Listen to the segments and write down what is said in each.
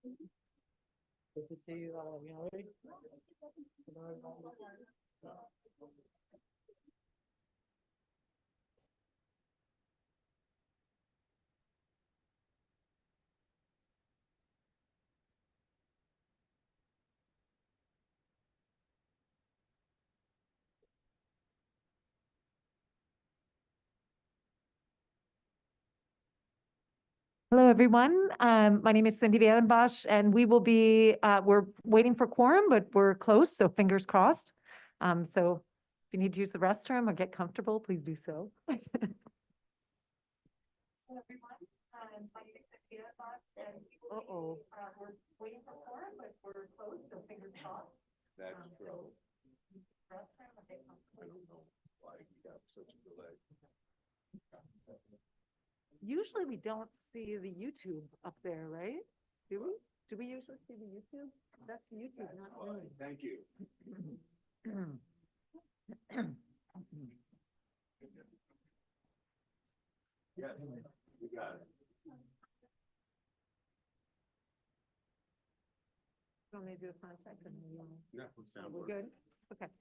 Good to see you, ready? Hello, everyone. My name is Cindy Vandenbosch, and we're waiting for quorum, but we're close, so fingers crossed. So if you need to use the restroom or get comfortable, please do so. Hello, everyone. My name is Cindy Vandenbosch, and we're waiting for quorum, but we're close, so fingers crossed. That's true. Restroom or get comfortable. I don't know why we got such a delay. Usually we don't see the YouTube up there, right? Do we? Do we usually see the YouTube? That's YouTube, That's not fine. me. Thank you. Yes, you got it. Want me to do a sound check? Yeah, sound We're work. good? Okay.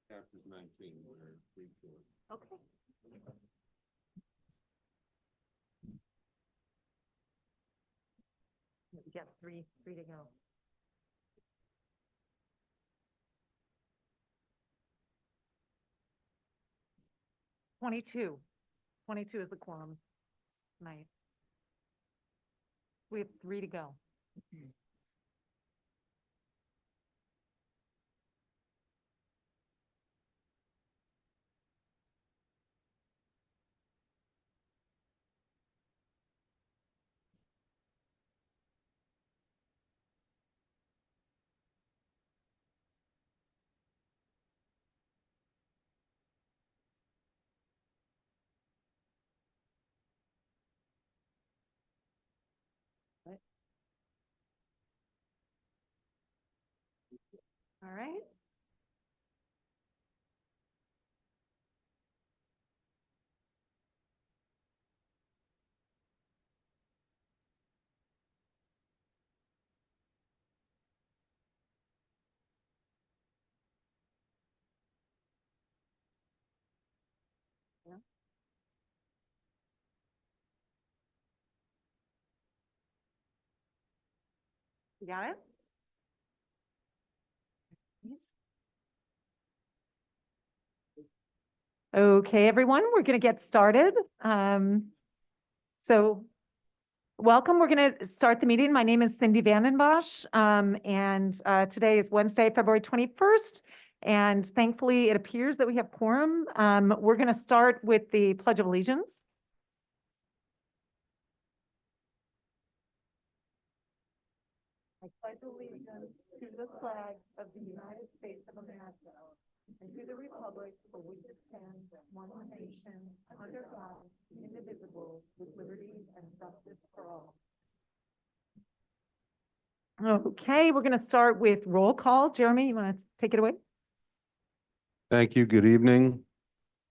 Chapter 19, we're free to it. Okay. We got three to go. Twenty-two is the quorum tonight. We have 3 to go. All right. Yeah. You got it? Okay, everyone, we're going to get started. So welcome. We're going to start the meeting. My name is Cindy Vandenbosch, and today is Wednesday, February 21st. And thankfully, it appears that we have quorum. We're going to start with the Pledge of Allegiance. I pledge allegiance to the flag of the United States of America and to the republic for which it stands, one nation, under God, indivisible, with liberty and justice for all. Okay, we're going to start with roll call. Jeremy, you want to take it away? Thank you. Good evening.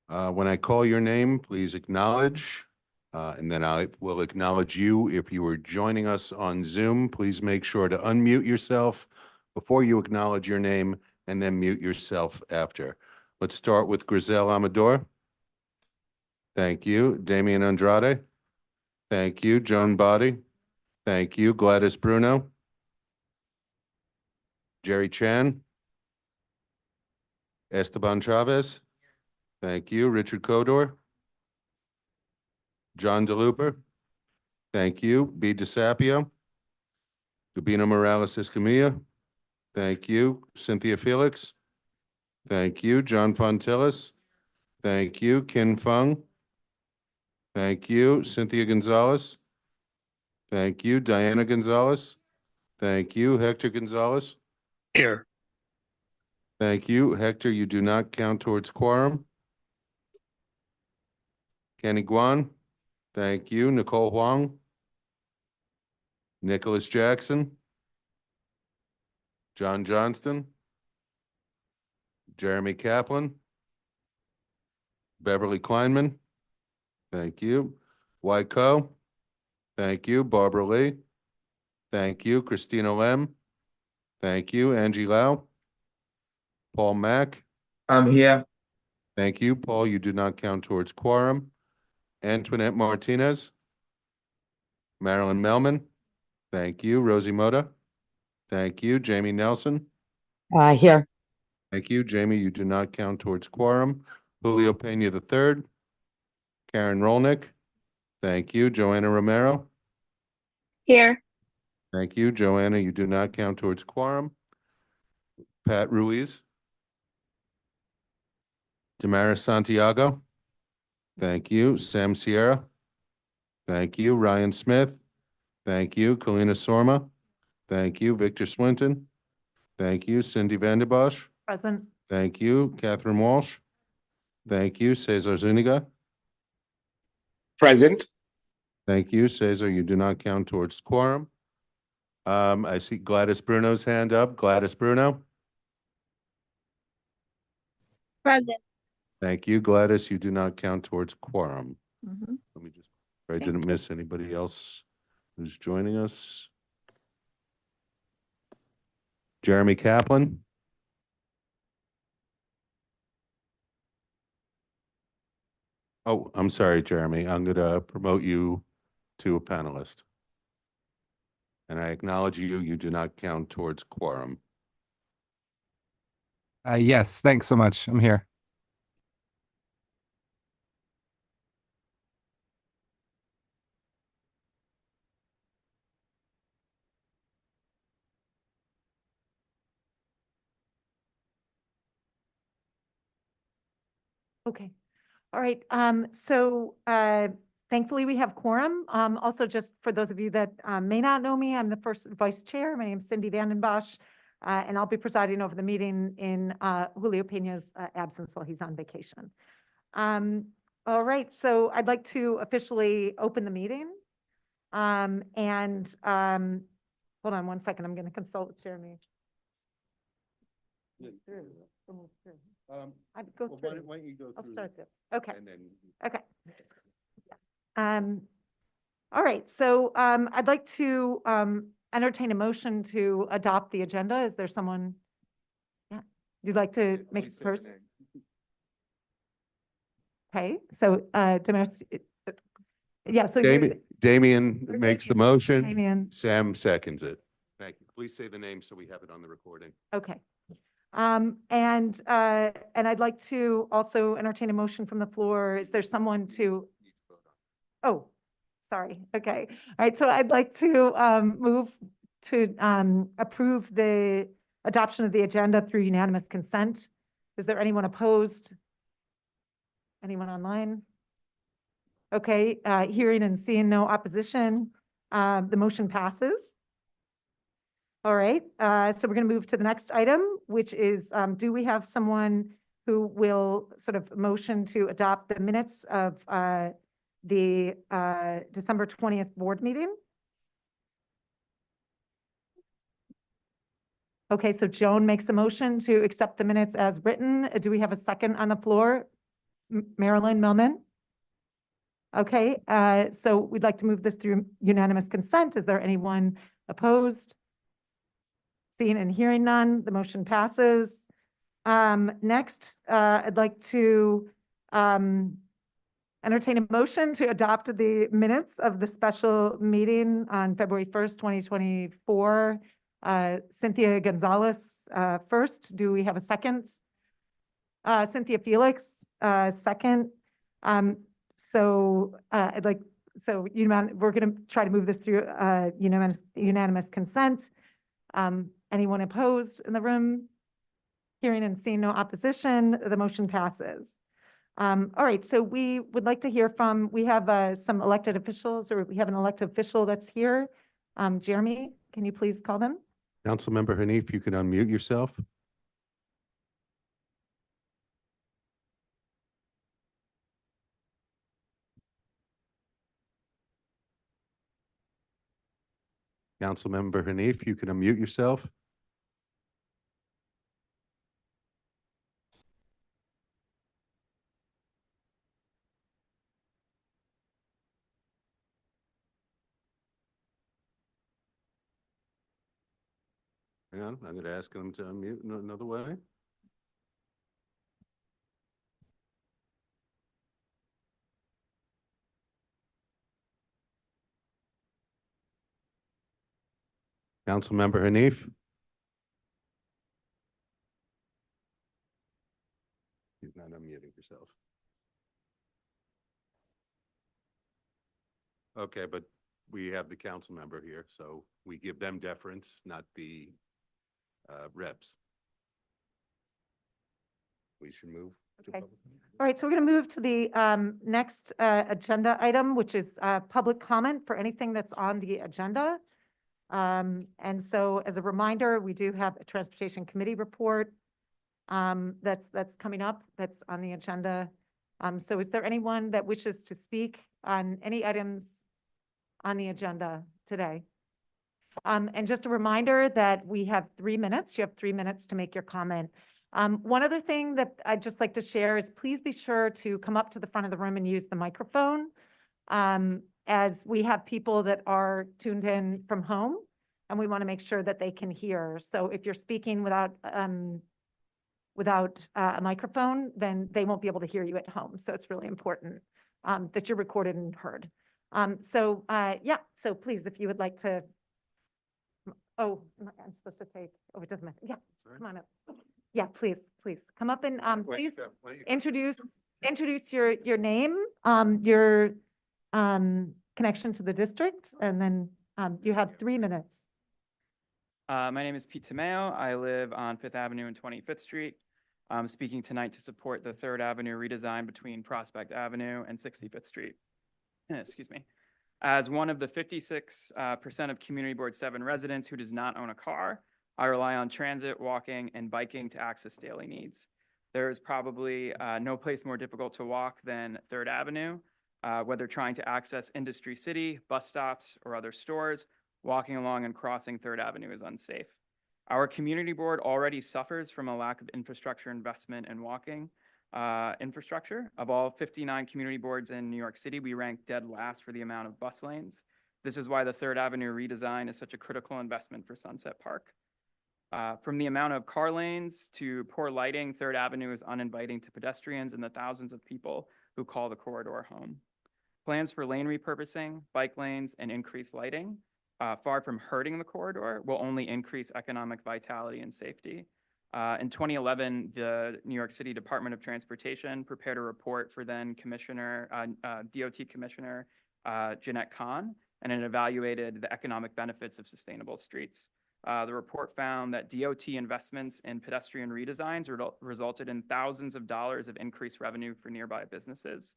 When I call your name, please acknowledge, and then I will acknowledge you. If you are joining us on Zoom, please make sure to unmute yourself before you acknowledge your name and then mute yourself after. Let's start with Griselle Amador. Thank you. Damian Andrade. Thank you. Joan Body. Thank you. Gladys Bruno. Jerry Chan. Esteban Chavez. Thank you. Richard Kodor. John DeLuper. Thank you. B. DeSapio. Gabino Morales Escamilla. Thank you. Cynthia Felix. Thank you. John Fontillis. Thank you. Kin Fung. Thank you. Cynthia Gonzalez. Thank you. Diana Gonzalez. Thank you. Hector Gonzalez. Here. Thank you. Hector, you do not count towards quorum. Kenny Guan. Thank you. Nicole Huang. Nicholas Jackson. John Johnston. Jeremy Kaplan. Beverly Kleinman. Thank you. Wyco. Thank you. Barbara Lee. Thank you. Christina Lem. Thank you. Angie Lau. Paul Mack. I'm here. Thank you. Paul, you do not count towards quorum. Antoinette Martinez. Marilyn Melman. Thank you. Rosie Moda. Thank you. Jamie Nelson. Here. Thank you. Jamie, you do not count towards quorum. Julio Pena III. Karen Rolnick. Thank you. Joanna Romero. Here. Thank you. Joanna, you do not count towards quorum. Pat Ruiz. Damaris Santiago. Thank you. Sam Sierra. Thank you. Ryan Smith. Thank you. Kalina Sorma. Thank you. Victor Swinton. Thank you. Cindy Vanderbosch. Present. Thank you. Catherine Walsh. Thank you. Cesar Zuniga. Present. Thank you. Cesar, you do not count towards quorum. I see Gladys Bruno's hand up. Gladys Bruno. Present. Thank you. Gladys, you do not count towards quorum. Mhm. Let me just, I Thank didn't you. miss anybody else who's joining us. Jeremy Kaplan. Oh, I'm sorry, Jeremy. I'm going to promote you to a panelist. And I acknowledge you. You do not count towards quorum. Yes, thanks so much. I'm here. Okay. All right. Thankfully we have quorum. Also, just for those of you that may not know me, I'm the first vice chair. My name is Cindy Vanden Bosch, and I'll be presiding over the meeting in Julio Pena's absence while he's on vacation. All right. So I'd like to officially open the meeting. Hold on one second. I'm going to consult with Jeremy. I'd go Well, through. why don't you go I'll through start this. Okay. and then Okay. All right, so I'd like to entertain a motion to adopt the agenda. Is there someone? Yeah, you'd like to make Please say the first? name. Okay, so Damaris, yeah, so you're, Damian makes the motion. Damian, Sam seconds it. Thank you. Please say the name so we have it on the recording. okay. And I'd like to also entertain a motion from the floor. Is there someone to? Oh, sorry. Okay. All right. So I'd like to move to approve the adoption of the agenda through unanimous consent. Is there anyone opposed? Anyone online? Okay. Hearing and seeing no opposition, the motion passes. All right. So we're going to move to the next item, which is, do we have someone who will sort of motion to adopt the minutes of the December 20th board meeting. Okay, so Joan makes a motion to accept the minutes as written. Do we have a second on the floor? Marilyn Millman? Okay, so we'd like to move this through unanimous consent. Is there anyone opposed? Seeing and hearing none, the motion passes. Next, I'd like to entertain a motion to adopt the minutes of the special meeting on February 1st, 2024. Cynthia Gonzalez first. Do we have a second? Cynthia Felix, second. We're going to try to move this through unanimous consent. Anyone opposed in the room? Hearing and seeing no opposition, the motion passes. All right, so we would like to hear from, we have some elected officials, or we have an elected official that's here. Jeremy, can you please call them? Councilmember Hanif, you can unmute yourself. Councilmember Hanif, you can unmute yourself. Hang on, I'm going to ask them to unmute in another way. Councilmember Hanif? He's not unmuting yourself. Okay, but we have the council member here, so we give them deference, not the reps. We should move to Okay. public. All right, so we're going to move to the next agenda item, which is public comment for anything that's on the agenda. And so as a reminder, we do have a Transportation Committee report that's coming up, that's on the agenda. So is there anyone that wishes to speak on any items on the agenda today? And just a reminder that we have 3 minutes. You have 3 minutes to make your comment. One other thing that I'd just like to share is please be sure to come up to the front of the room and use the microphone, as we have people that are tuned in from home, and we want to make sure that they can hear. So if you're speaking without a microphone, then they won't be able to hear you at home. So it's really important that you're recorded and heard. So please, if you would like to. Oh, I'm supposed to take, oh, it doesn't matter. Yeah, Sorry. come on up. Yeah, please come up and Wait, please why don't you- introduce your name, your connection to the district, and then you have 3 minutes. My name is Pete Tomeo. I live on 5th Avenue and 25th Street. I'm speaking tonight to support the 3rd Avenue redesign between Prospect Avenue and 65th Street. Excuse me. As one of the 56% of Community Board 7 residents who does not own a car, I rely on transit, walking, and biking to access daily needs. There is probably no place more difficult to walk than 3rd Avenue, whether trying to access Industry City, bus stops, or other stores. Walking along and crossing 3rd Avenue is unsafe. Our community board already suffers from a lack of infrastructure investment in walking infrastructure. Of all 59 community boards in New York City, we rank dead last for the amount of bus lanes. This is why the 3rd Avenue redesign is such a critical investment for Sunset Park. From the amount of car lanes to poor lighting, 3rd Avenue is uninviting to pedestrians and the thousands of people who call the corridor home. Plans for lane repurposing, bike lanes, and increased lighting, far from hurting the corridor, will only increase economic vitality and safety. In 2011, the New York City Department of Transportation prepared a report for then DOT Commissioner Jeanette Kahn, and it evaluated the economic benefits of sustainable streets. The report found that DOT investments in pedestrian redesigns resulted in thousands of dollars of increased revenue for nearby businesses.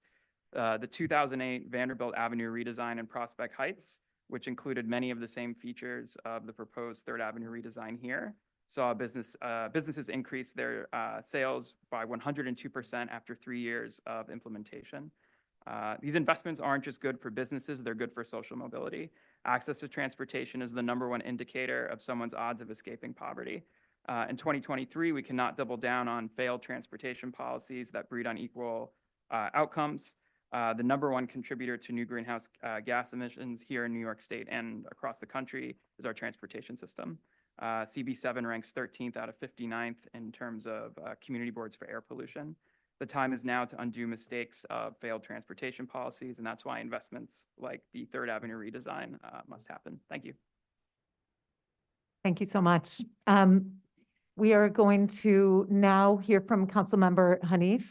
The 2008 Vanderbilt Avenue redesign in Prospect Heights, which included many of the same features of the proposed 3rd Avenue redesign here, saw businesses increase their sales by 102% after 3 years of implementation. These investments aren't just good for businesses, they're good for social mobility. Access to transportation is the #1 indicator of someone's odds of escaping poverty. In 2023, we cannot double down on failed transportation policies that breed unequal outcomes. The #1 contributor to new greenhouse gas emissions here in New York State and across the country is our transportation system. CB7 ranks 13th out of 59th in terms of community boards for air pollution. The time is now to undo mistakes of failed transportation policies, and that's why investments like the 3rd Avenue redesign must happen. Thank you. Thank you so much. We are going to now hear from Councilmember Hanif.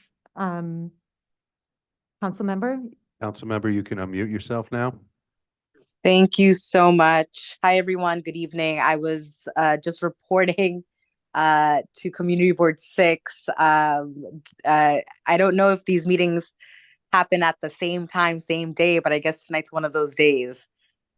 Councilmember, You can unmute yourself now. Thank you so much. Hi, everyone. Good evening. I was just reporting to Community Board 6. I don't know if these meetings happen at the same time, same day, but I guess tonight's one of those days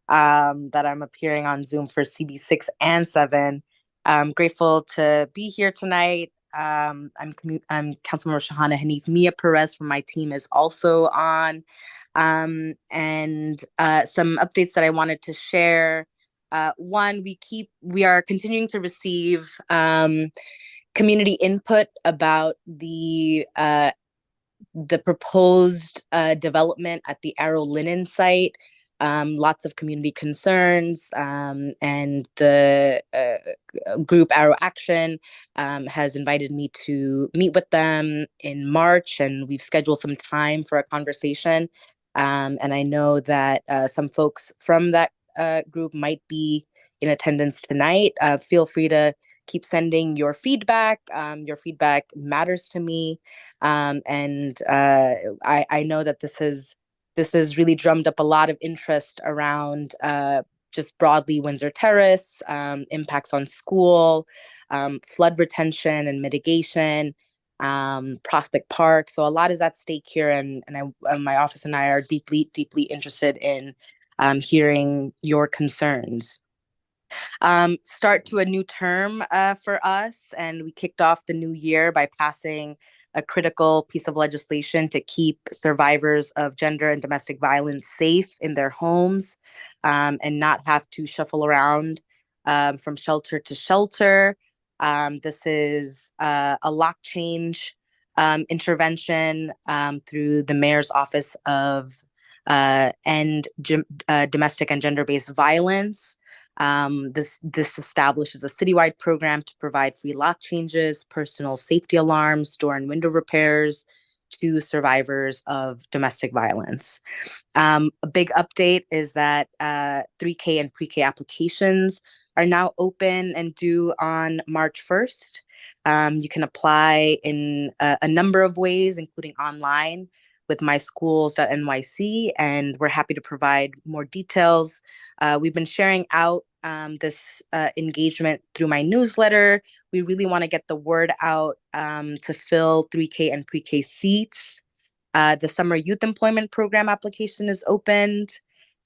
that I'm appearing on Zoom for CB6 and 7. I'm grateful to be here tonight. I'm Councilmember Shahana Hanif. Mia Perez from my team is also on. And some updates that I wanted to share. One, we are continuing to receive community input about the proposed development at the Arrow Linen site. Lots of community concerns, and the group Arrow Action has invited me to meet with them in March, and we've scheduled some time for a conversation. And I know that some folks from that group might be in attendance tonight. Feel free to keep sending your feedback. Your feedback matters to me. And I know that this has really drummed up a lot of interest around just broadly Windsor Terrace, impacts on school, flood retention and mitigation, Prospect Park. So a lot is at stake here, and my office and I are deeply interested in hearing your concerns. Start to a new term for us, and we kicked off the new year by passing a critical piece of legislation to keep survivors of gender and domestic violence safe in their homes, and not have to shuffle around from shelter to shelter. This is a lock change intervention through the Mayor's Office of End Domestic and Gender-Based Violence. This establishes a citywide program to provide free lock changes, personal safety alarms, door and window repairs to survivors of domestic violence. A big update is that 3K and pre-K applications are now open and due on March 1st. You can apply in a number of ways, including online with myschools.nyc, and we're happy to provide more details. We've been sharing out this engagement through my newsletter. We really want to get the word out to fill 3K and pre-K seats. The Summer Youth Employment Program application is opened.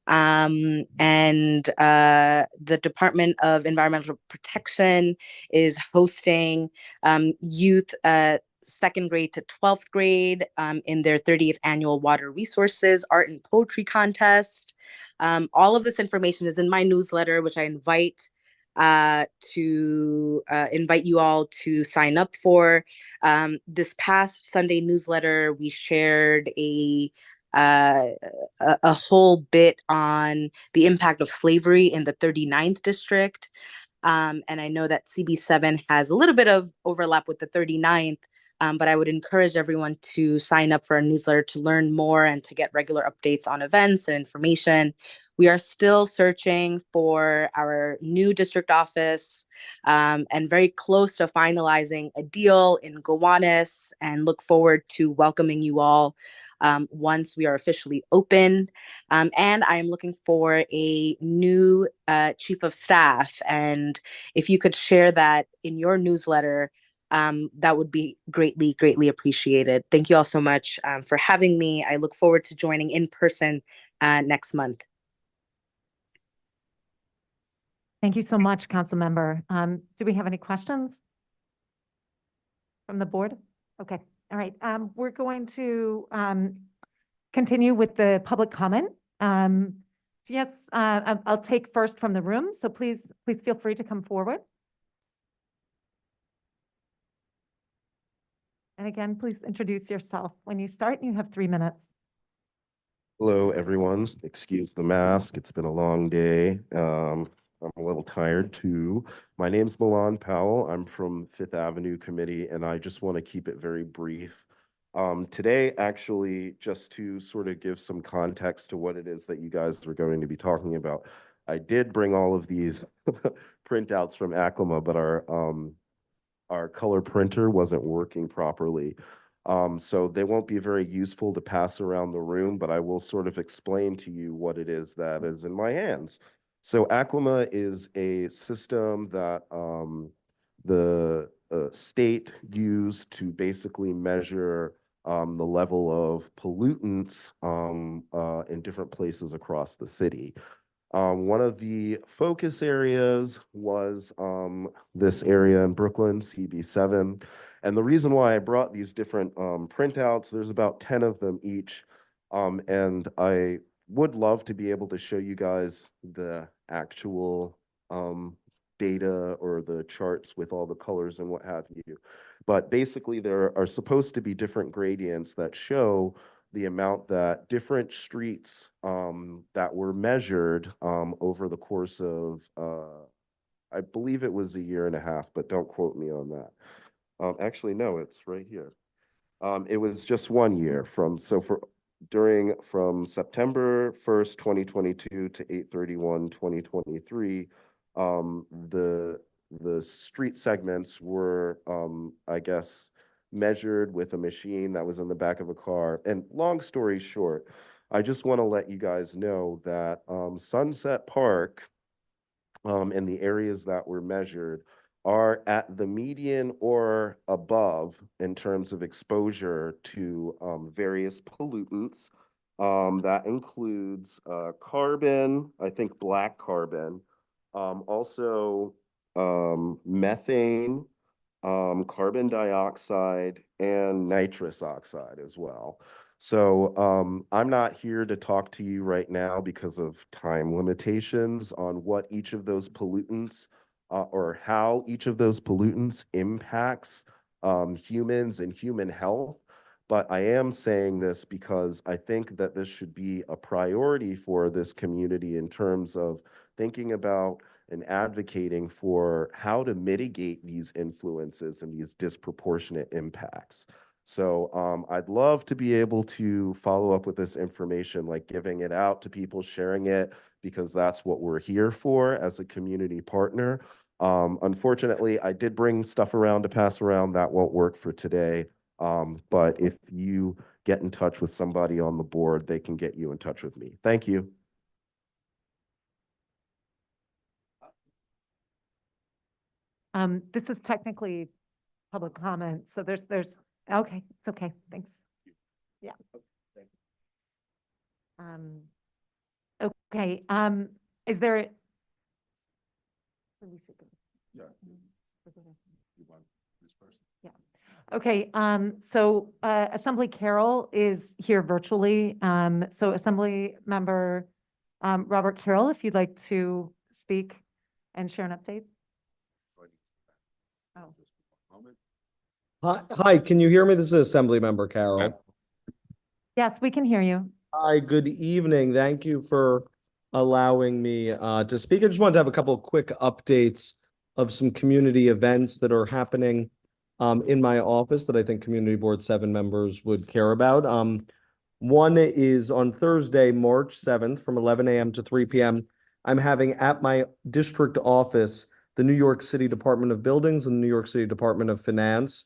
And the Department of Environmental Protection is hosting youth 2nd grade to 12th grade in their 30th annual Water Resources Art and Poetry Contest. All of this information is in my newsletter, which I invite you all to sign up for. This past Sunday newsletter, we shared a whole bit on the impact of slavery in the 39th district. And I know that CB7 has a little bit of overlap with the 39th, but I would encourage everyone to sign up for our newsletter to learn more and to get regular updates on events and information. We are still searching for our new district office, and very close to finalizing a deal in Gowanus, and look forward to welcoming you all once we are officially open. And I am looking for a new chief of staff. And if you could share that in your newsletter, that would be greatly appreciated. Thank you all so much for having me. I look forward to joining in person next month. Thank you so much, council member. Do we have any questions from the board? Okay, all right. We're going to continue with the public comment. So yes, I'll take first from the room. So please feel free to come forward. And again, please introduce yourself. When you start, you have 3 minutes. Hello, everyone. Excuse the mask. It's been a long day. I'm a little tired too. My name's Milan Powell. I'm from Fifth Avenue Committee, and I just want to keep it very brief. Today, actually, just to sort of give some context to what it is that you guys are going to be talking about, I did bring all of these printouts from Aclima, but our color printer wasn't working properly. So they won't be very useful to pass around the room, but I will sort of explain to you what it is that is in my hands. So Aclima is a system that the state used to basically measure the level of pollutants in different places across the city. One of the focus areas was this area in Brooklyn, CB7. And the reason why I brought these different printouts, there's about 10 of them each. And I would love to be able to show you guys the actual data or the charts with all the colors and what have you. But basically, there are supposed to be different gradients that show the amount that different streets that were measured over the course of, I believe it was 1.5 years, but don't quote me on that. Actually, no, it's right here. It was just 1 year from September 1st, 2022 to 8/31/2023. The street segments were, I guess, measured with a machine that was in the back of a car. And long story short, I just want to let you guys know that Sunset Park and the areas that were measured are at the median or above in terms of exposure to various pollutants. That includes carbon, I think black carbon, also methane, carbon dioxide, and nitrous oxide as well. So I'm not here to talk to you right now because of time limitations on what each of those pollutants or how each of those pollutants impacts humans and human health. But I am saying this because I think that this should be a priority for this community in terms of thinking about and advocating for how to mitigate these influences and these disproportionate impacts. So I'd love to be able to follow up with this information, like giving it out to people, sharing it, because that's what we're here for as a community partner. Unfortunately, I did bring stuff around to pass around. That won't work for today. But if you get in touch with somebody on the board, they can get you in touch with me. Thank you. This is technically public comment, so there's, okay, it's okay, thanks. Yeah. Okay, is there? Yeah. Okay, so Assembly Carroll is here virtually. So Assembly Member Robert Carroll, if you'd like to speak and share an update. Oh. Hi, can you hear me? This is Assembly Member Carroll. Yes, we can hear you. Hi, good evening. Thank you for allowing me to speak. I just wanted to have a couple of quick updates of some community events that are happening in my office that I think Community Board 7 members would care about. One is on Thursday, March 7th from 11 a.m. to 3 p.m. I'm having at my district office the New York City Department of Buildings and the New York City Department of Finance.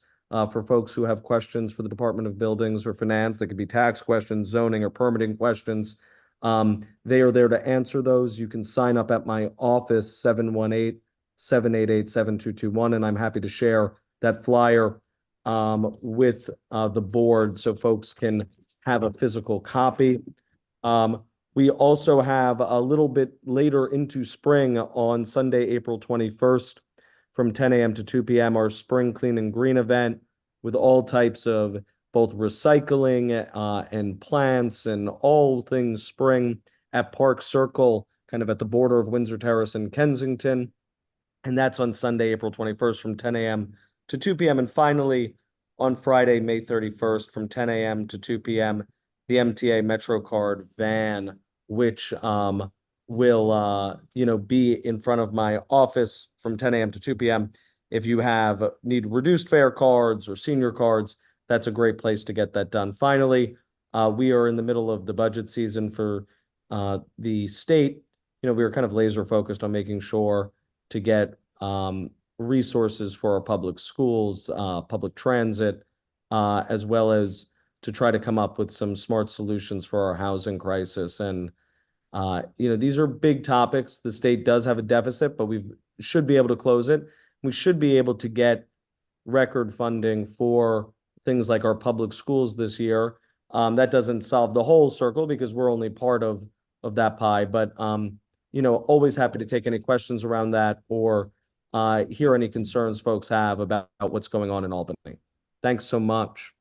For folks who have questions for the Department of Buildings or Finance, that could be tax questions, zoning, or permitting questions. They are there to answer those. You can sign up at my office, 718-788-7221, and I'm happy to share that flyer with the board so folks can have a physical copy. We also have a little bit later into spring on Sunday, April 21st from 10 a.m. to 2 p.m. our Spring Clean and Green event with all types of both recycling and plants and all things spring at Park Circle, kind of at the border of Windsor Terrace and Kensington. And that's on Sunday, April 21st from 10 a.m. to 2 p.m. And finally, on Friday, May 31st from 10 a.m. to 2 p.m., the MTA MetroCard van, which will be in front of my office from 10 a.m. to 2 p.m. If you need reduced fare cards or senior cards, that's a great place to get that done. Finally, we are in the middle of the budget season for the state. We are kind of laser focused on making sure to get resources for our public schools, public transit, as well as to try to come up with some smart solutions for our housing crisis. And these are big topics. The state does have a deficit, but we should be able to close it. We should be able to get record funding for things like our public schools this year. That doesn't solve the whole circle because we're only part of that pie, but always happy to take any questions around that or hear any concerns folks have about what's going on in Albany. Thanks so much.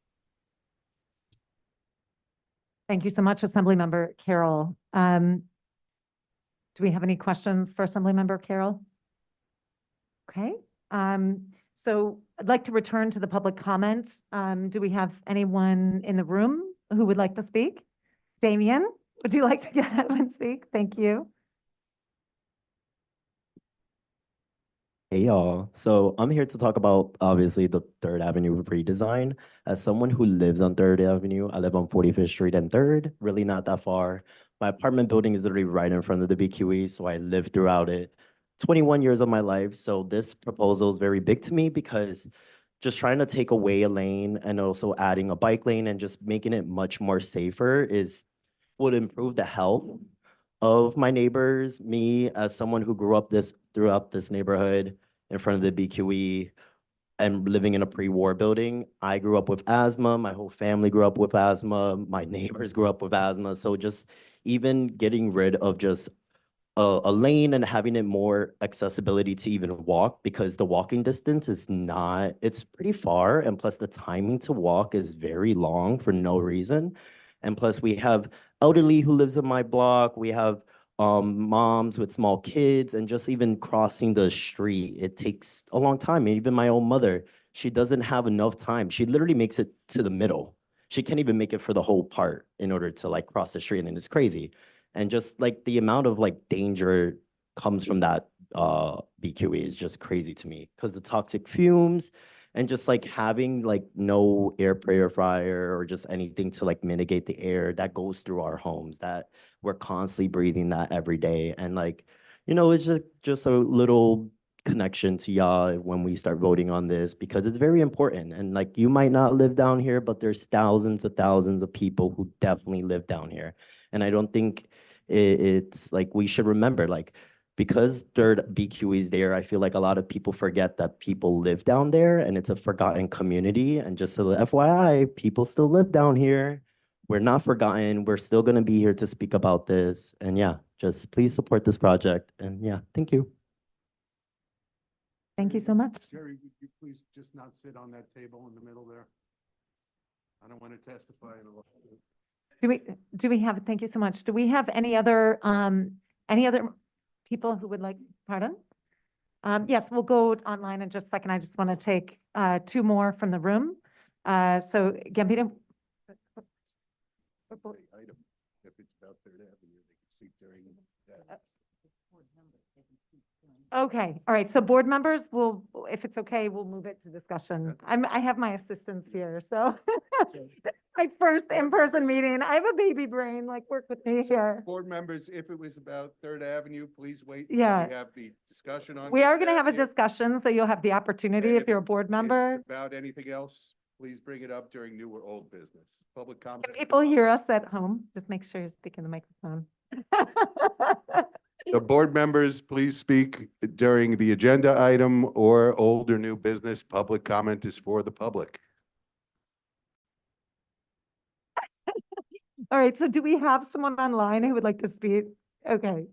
Thank you so much, Assemblymember Carroll. Do we have any questions for Assemblymember Carroll? Okay. So I'd like to return to the public comment. Do we have anyone in the room who would like to speak? Damien, would you like to get up and speak? Thank you. Hey y'all, so I'm here to talk about obviously the 3rd Avenue redesign. As someone who lives on 3rd Avenue, I live on 45th Street and 3rd, really not that far. My apartment building is literally right in front of the BQE, so I live throughout it. 21 years of my life, so this proposal is very big to me because just trying to take away a lane and also adding a bike lane and just making it much more safer would improve the health of my neighbors, me as someone who grew up throughout this neighborhood in front of the BQE and living in a pre-war building. I grew up with asthma. My whole family grew up with asthma. My neighbors grew up with asthma. So just even getting rid of just a lane and having it more accessibility to even walk, because the walking distance it's pretty far. And plus the timing to walk is very long for no reason. And plus we have elderly who lives in my block. We have moms with small kids, and just even crossing the street, it takes a long time. And even my own mother, she doesn't have enough time. She literally makes it to the middle. She can't even make it for the whole part in order to like cross the street, and it's crazy. And just like the amount of like danger comes from that BQE is just crazy to me, because the toxic fumes and just like having like no air purifier or just anything to like mitigate the air that goes through our homes, that we're constantly breathing that every day. And like, it's just a little connection to y'all when we start voting on this, because it's very important. And like, you might not live down here, but there's thousands of people who definitely live down here. And I don't think it's like, we should remember, like, because 3rd BQE is there, I feel like a lot of people forget that people live down there and it's a forgotten community. And just so FYI, people still live down here. We're not forgotten. We're still going to be here to speak about this. And yeah, just please support this project. And yeah, thank you. Thank you so much. Jerry, would you please just not sit on that table in the middle there? I don't want to testify in a lawsuit. Do we have, thank you so much. Do we have any other people who would like, pardon? Yes, we'll go online in just a second. I just want to take 2 more from the room. So Gambino. Item. If it's about 3rd Avenue, they can speak during that. Okay, all right. So board members will, if it's okay, we'll move it to discussion. I have my assistants here, so my first in-person meeting. I have a baby brain, like work with me here. Board members, if it was about 3rd Avenue, please wait. Yeah. We have the discussion on. We are 3rd going to have a Avenue. discussion, so you'll have the opportunity And if you're a board member. If it's about anything else, please bring it up during new or old business. Public comment. Can people hear us at home? Just make sure you're speaking the microphone. The board members, please speak during the agenda item or old or new business. Public comment is for the public. All right, so do we have someone online who would like to speak? Okay.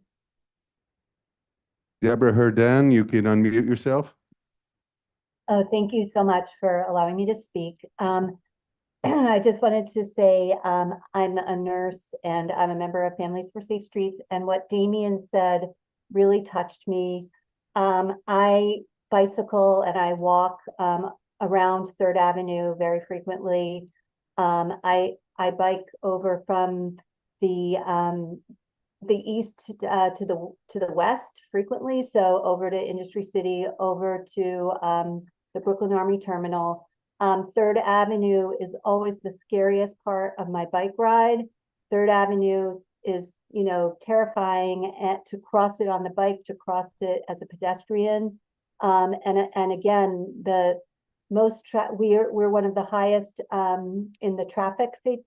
Deborah Herdan, you can unmute yourself. Oh, thank you so much for allowing me to speak. I just wanted to say I'm a nurse and I'm a member of Families for Safe Streets. And what Damien said really touched me. I bicycle and I walk around 3rd Avenue very frequently. I bike over from the east to the west frequently. So over to Industry City, over to the Brooklyn Army Terminal. 3rd Avenue is always the scariest part of my bike ride. 3rd Avenue is, you know, terrifying to cross it on the bike, to cross it as a pedestrian. And again, the most we're one of the highest in the traffic, you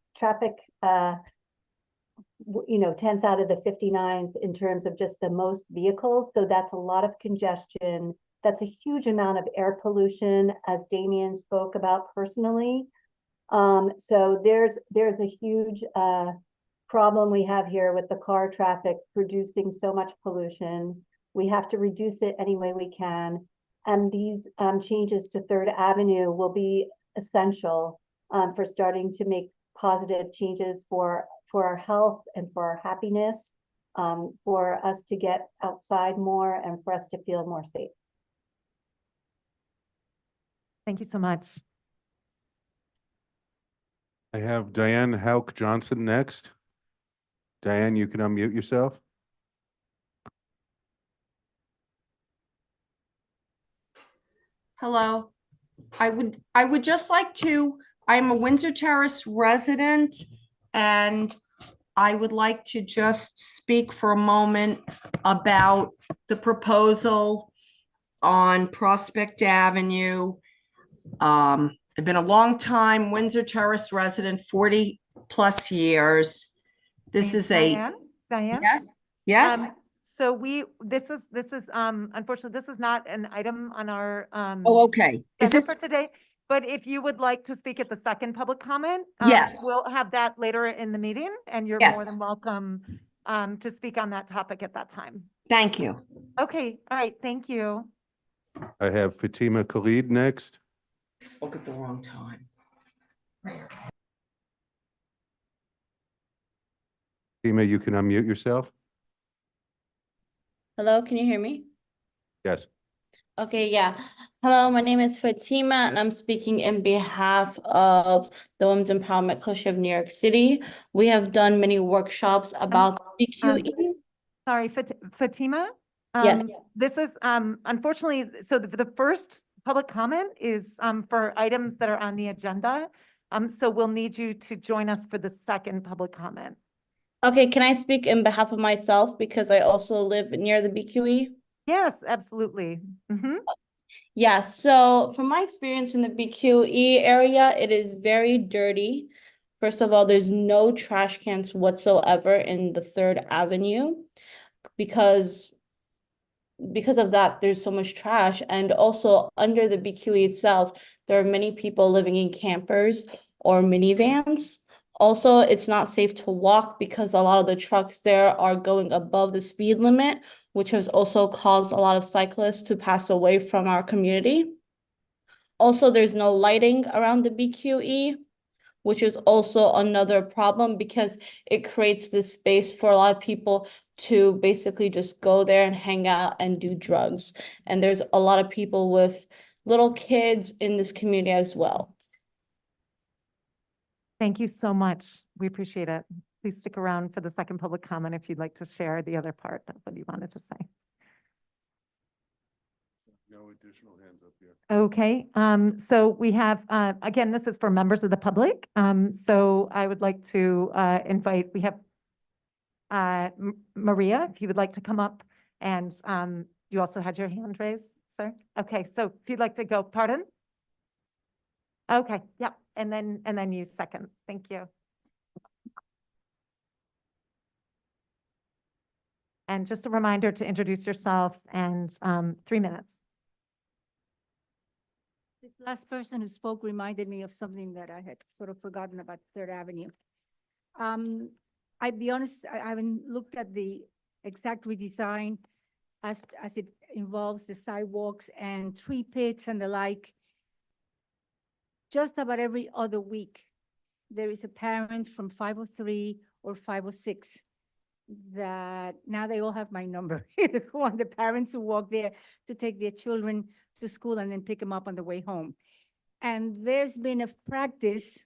know, 10th out of the 59s in terms of just the most vehicles. So that's a lot of congestion. That's a huge amount of air pollution, as Damien spoke about personally. So there's a huge problem we have here with the car traffic producing so much pollution. We have to reduce it any way we can. And these changes to 3rd Avenue will be essential for starting to make positive changes for our health and for our happiness, for us to get outside more and for us to feel more safe. Thank you so much. I have Diane Hauk Johnson next. Diane, you can unmute yourself. Hello. I would just like to, I'm a Windsor Terrace resident, and I would like to just speak for a moment about the proposal on Prospect Avenue. I've been a long time Windsor Terrace resident, 40 plus years. This is Diane? yes, yes. So this is unfortunately, this is not an item on our Oh, okay. Is agenda this for today, but if you would like to speak at the second public comment, yes, we'll have that later in the meeting, and you're more yes. than welcome to speak on that topic at that time. Thank you. Okay, all right, thank you. I have Fatima Khalid next. Spoke at the wrong time. Fatima, you can unmute yourself. Hello, can you hear me? Yes. Okay, yeah. Hello, my name is Fatima, and I'm speaking in behalf of the Women's Empowerment Coalition of New York City. We have done many workshops about BQE. Sorry, Fatima? Yes. This is, unfortunately, so the first public comment is for items that are on the agenda. So we'll need you to join us for the second public comment. Okay, can I speak in behalf of myself because I also live near the BQE? Yes, absolutely. Yeah, so from my experience in the BQE area, it is very dirty. First of all, there's no trash cans whatsoever in the 3rd Avenue because of that, there's so much trash. And also under the BQE itself, there are many people living in campers or minivans. Also, it's not safe to walk because a lot of the trucks there are going above the speed limit, which has also caused a lot of cyclists to pass away from our community. Also, there's no lighting around the BQE, which is also another problem because it creates this space for a lot of people to basically just go there and hang out and do drugs. And there's a lot of people with little kids in this community as well. Thank you so much. We appreciate it. Please stick around for the second public comment if you'd like to share the other part of what you wanted to say. No additional hands up here. Okay, so we have, again, this is for members of the public. So I would like to invite, we have Maria, if you would like to come up, and you also had your hand raised, sir. Okay, so if you'd like to go, pardon? Okay, yeah, and then you second. Thank you. And just a reminder to introduce yourself and 3 minutes. This last person who spoke reminded me of something that I had sort of forgotten about 3rd Avenue. I'd be honest, I haven't looked at the exact redesign as it involves the sidewalks and tree pits and the like. Just about every other week, there is a parent from 503 or 506 that now they all have my number. Who are the parents who walk there to take their children to school and then pick them up on the way home. And there's been a practice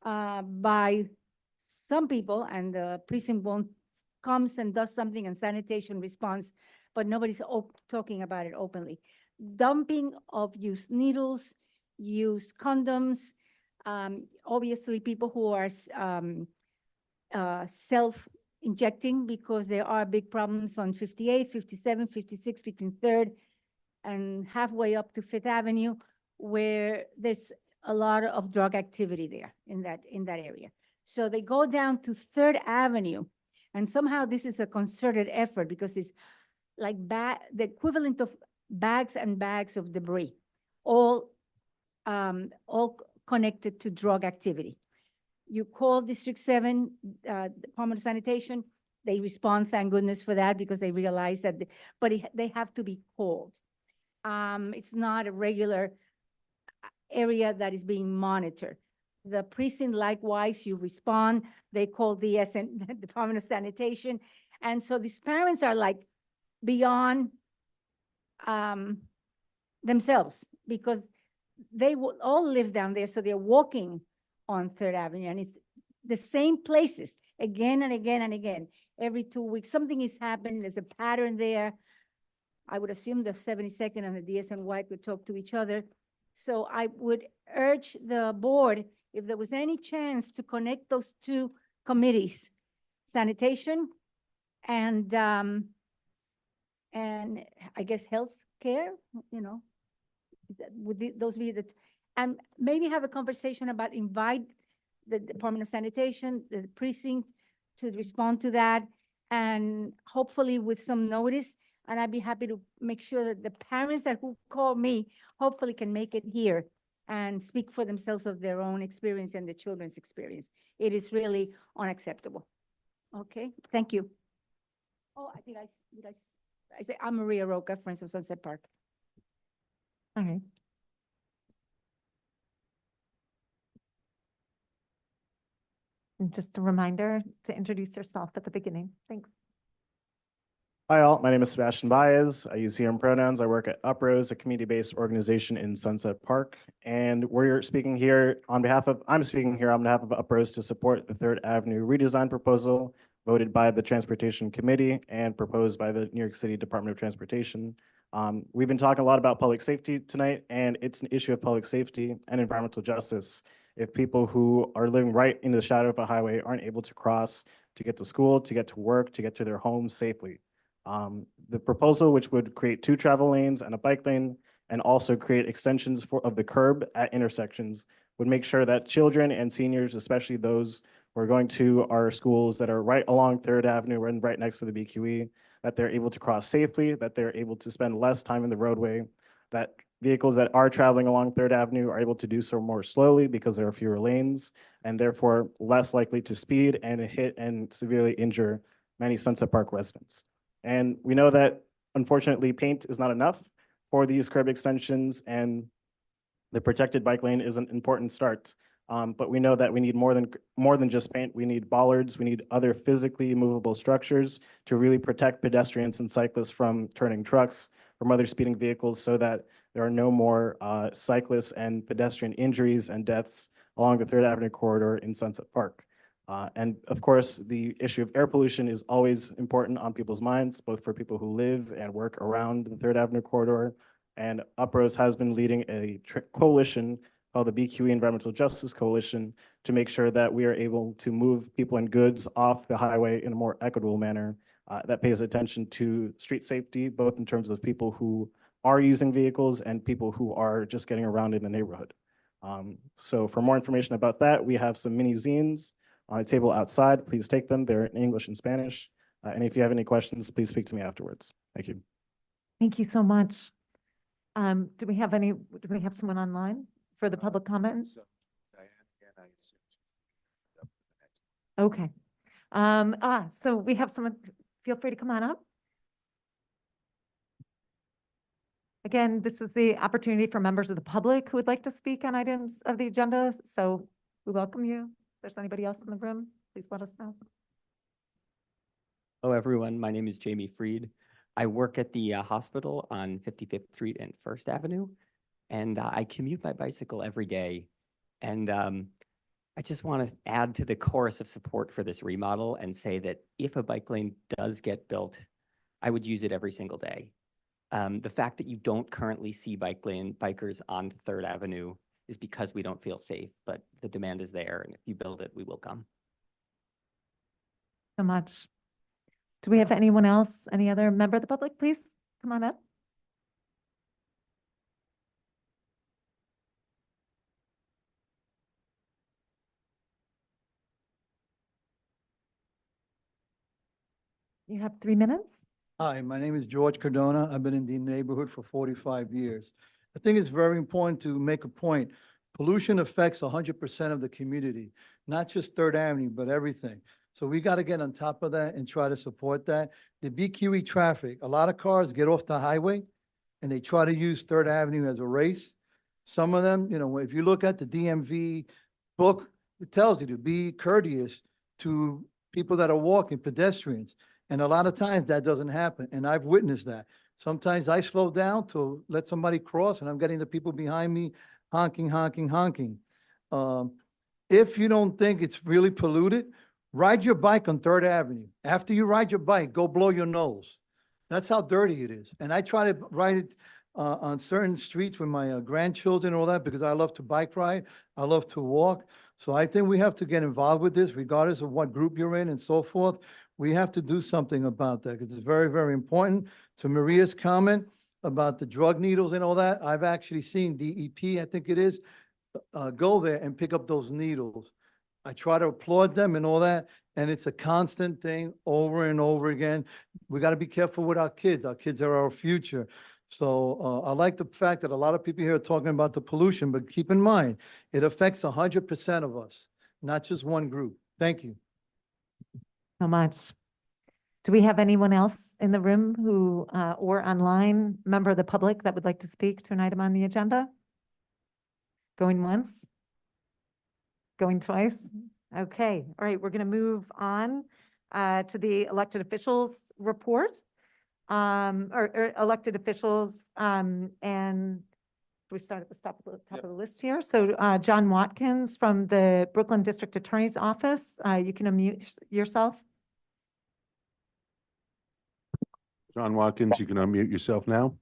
by some people, and the precinct won't comes and does something and sanitation responds, but nobody's talking about it openly. Dumping of used needles, used condoms, obviously people who are self-injecting, because there are big problems on 58, 57, 56 between 3rd and halfway up to 5th Avenue, where there's a lot of drug activity there in that area. So they go down to 3rd Avenue, and somehow this is a concerted effort because it's like the equivalent of bags and bags of debris, all connected to drug activity. You call District 7, Department of Sanitation, they respond, thank goodness for that, because they realize that, they have to be called. It's not a regular area that is being monitored. The precinct, likewise, you respond, they call the Department of Sanitation. And so these parents are like beyond themselves, because they will all live down there, so they're walking on 3rd Avenue, and it's the same places again and again and again. Every 2 weeks, something is happening, there's a pattern there. I would assume the 72nd and the DSNY could talk to each other. So I would urge the board, if there was any chance to connect those two committees, sanitation and I guess health care, would those be and maybe have a conversation about invite the Department of Sanitation, the precinct to respond to that, and hopefully with some notice. And I'd be happy to make sure that the parents who call me hopefully can make it here and speak for themselves of their own experience and the children's experience. It is really unacceptable. Okay, thank you. Oh, I say I'm Maria Roca, Friends of Sunset Park. All right. And just a reminder to introduce yourself at the beginning. Thanks. Hi all, my name is Sebastian Baez. I use he, him pronouns. I work at Uprose, a community-based organization in Sunset Park. And I'm speaking here on behalf of Uprose to support the 3rd Avenue redesign proposal voted by the Transportation Committee and proposed by the New York City Department of Transportation. We've been talking a lot about public safety tonight, and it's an issue of public safety and environmental justice. If people who are living right in the shadow of a highway aren't able to cross to get to school, to get to work, to get to their homes safely. The proposal, which would create 2 travel lanes and a bike lane, and also create extensions of the curb at intersections, would make sure that children and seniors, especially those who are going to our schools that are right along 3rd Avenue and right next to the BQE, that they're able to cross safely, that they're able to spend less time in the roadway, that vehicles that are traveling along 3rd Avenue are able to do so more slowly because there are fewer lanes, and therefore less likely to speed and hit and severely injure many Sunset Park residents. And we know that, unfortunately, paint is not enough for these curb extensions, and the protected bike lane is an important start. But we know that we need more than just paint. We need bollards. We need other physically movable structures to really protect pedestrians and cyclists from turning trucks, from other speeding vehicles, so that there are no more cyclists and pedestrian injuries and deaths along the 3rd Avenue corridor in Sunset Park. And of course, the issue of air pollution is always important on people's minds, both for people who live and work around the 3rd Avenue corridor. And Uprose has been leading a coalition called the BQE Environmental Justice Coalition to make sure that we are able to move people and goods off the highway in a more equitable manner that pays attention to street safety, both in terms of people who are using vehicles and people who are just getting around in the neighborhood. So for more information about that, we have some mini zines on a table outside. Please take them. They're in English and Spanish. And if you have any questions, please speak to me afterwards. Thank you. Thank you so much. Do we have someone online for the public comment? Okay. So we have someone, feel free to come on up. Again, this is the opportunity for members of the public who would like to speak on items of the agenda. So we welcome you. If there's anybody else in the room, please let us know. Hello, everyone. My name is Jamie Freed. I work at the hospital on 55th Street and First Avenue, and I commute by bicycle every day. And I just want to add to the chorus of support for this remodel and say that if a bike lane does get built, I would use it every single day. The fact that you don't currently see bikers on Third Avenue is because we don't feel safe, but the demand is there, and if you build it, we will come. So much. Do we have anyone else, any other member of the public, please come on up? You have 3 minutes. Hi, my name is George Cardona. I've been in the neighborhood for 45 years. I think it's very important to make a point. Pollution affects 100% of the community, not just Third Avenue, but everything. So we got to get on top of that and try to support that. The BQE traffic, a lot of cars get off the highway and they try to use Third Avenue as a race. Some of them, you know, if you look at the DMV book, it tells you to be courteous to people that are walking, pedestrians. And a lot of times that doesn't happen. And I've witnessed that. Sometimes I slow down to let somebody cross and I'm getting the people behind me honking, honking, honking. If you don't think it's really polluted, ride your bike on Third Avenue. After you ride your bike, go blow your nose. That's how dirty it is. And I try to ride it on certain streets with my grandchildren and all that because I love to bike ride. I love to walk. So I think we have to get involved with this regardless of what group you're in and so forth. We have to do something about that because it's very, very important. To Maria's comment about the drug needles and all that, I've actually seen DEP, I think it is, go there and pick up those needles. I try to applaud them and all that, and it's a constant thing over and over again. We got to be careful with our kids. Our kids are our future. So I like the fact that a lot of people here are talking about the pollution, but keep in mind, it affects 100% of us, not just one group. Thank you. So much. Do we have anyone else in the room who, or online, member of the public that would like to speak to an item on the agenda? Going once? Going twice? Okay, all right, we're going to move on to the elected officials report. Or elected officials, and we start at the top of the list here. So John Watkins from the Brooklyn District Attorney's Office, you can unmute yourself. John Watkins, you can unmute yourself now.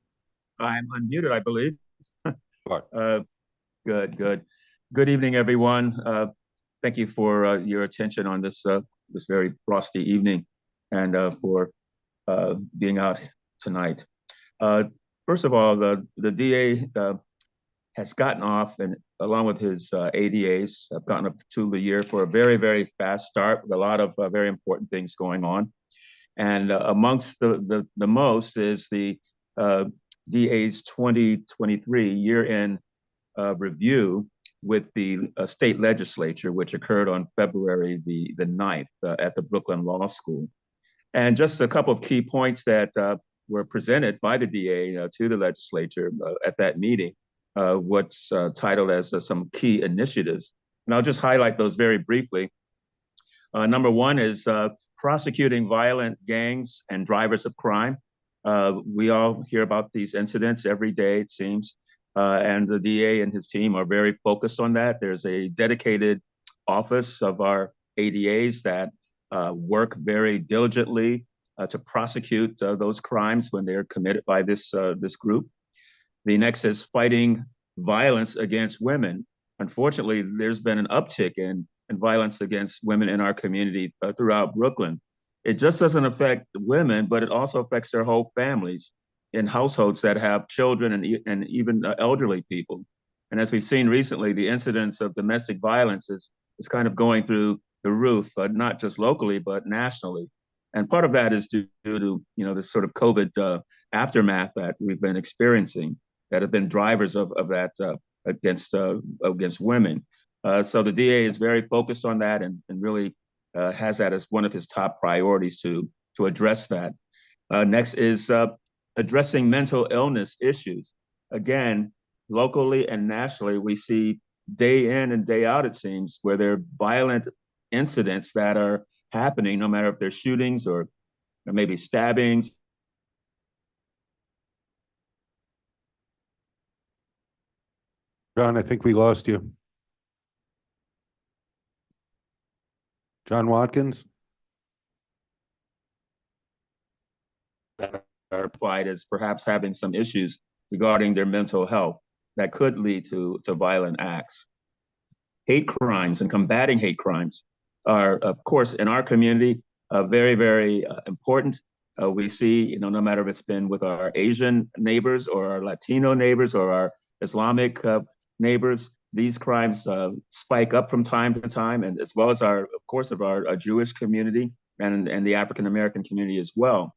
I'm unmuted, I believe. Good evening, everyone. Thank you for your attention on this this very frosty evening and for being out tonight. First of all, the DA has gotten off, and along with his ADAs, have gotten up to the year for a very, very fast start with a lot of very important things going on. And amongst the most is the DA's 2023 year-end review with the state legislature, which occurred on February the 9th at the Brooklyn Law School. And just a couple of key points that were presented by the DA to the legislature at that meeting, what's titled as some key initiatives. And I'll just highlight those very briefly. Number one is prosecuting violent gangs and drivers of crime. We all hear about these incidents every day, it seems, and the DA and his team are very focused on that. There's a dedicated office of our ADAs that work very diligently to prosecute those crimes when they're committed by this group. The next is fighting violence against women. Unfortunately, there's been an uptick in violence against women in our community throughout Brooklyn. It just doesn't affect women, but it also affects their whole families in households that have children and even elderly people. And as we've seen recently, the incidence of domestic violence is kind of going through the roof, not just locally, but nationally. And part of that is due to, this sort of COVID aftermath that we've been experiencing that have been drivers of that against women. So the DA is very focused on that and really has that as one of his top priorities to address that. Next is addressing mental illness issues. Again, locally and nationally, we see day in and day out, it seems, where there are violent incidents that are happening, no matter if they're shootings or maybe stabbings. John, I think we lost you. John Watkins? That are applied as perhaps having some issues regarding their mental health that could lead to violent acts. Hate crimes and combating hate crimes are, of course, in our community, very, very important. We see, no matter if it's been with our Asian neighbors or our Latino neighbors or our Islamic neighbors, these crimes spike up from time to time, and as well as of course, our Jewish community and the African American community as well.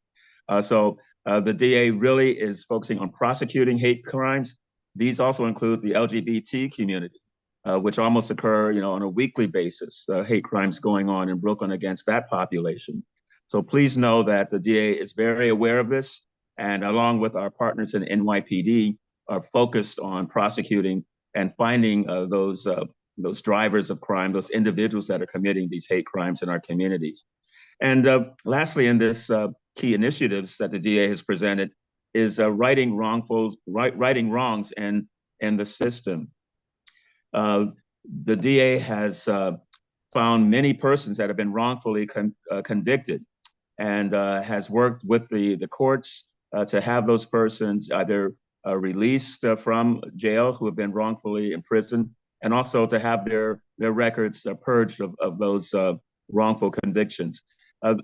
So the DA really is focusing on prosecuting hate crimes. These also include the LGBT community, which almost occur, on a weekly basis, hate crimes going on in Brooklyn against that population. So please know that the DA is very aware of this, and along with our partners in NYPD, are focused on prosecuting and finding those drivers of crime, those individuals that are committing these hate crimes in our communities. And lastly, in this key initiatives that the DA has presented is righting wrongs in the system. The DA has found many persons that have been wrongfully convicted and has worked with the courts to have those persons either released from jail who have been wrongfully imprisoned, and also to have their records purged of those wrongful convictions.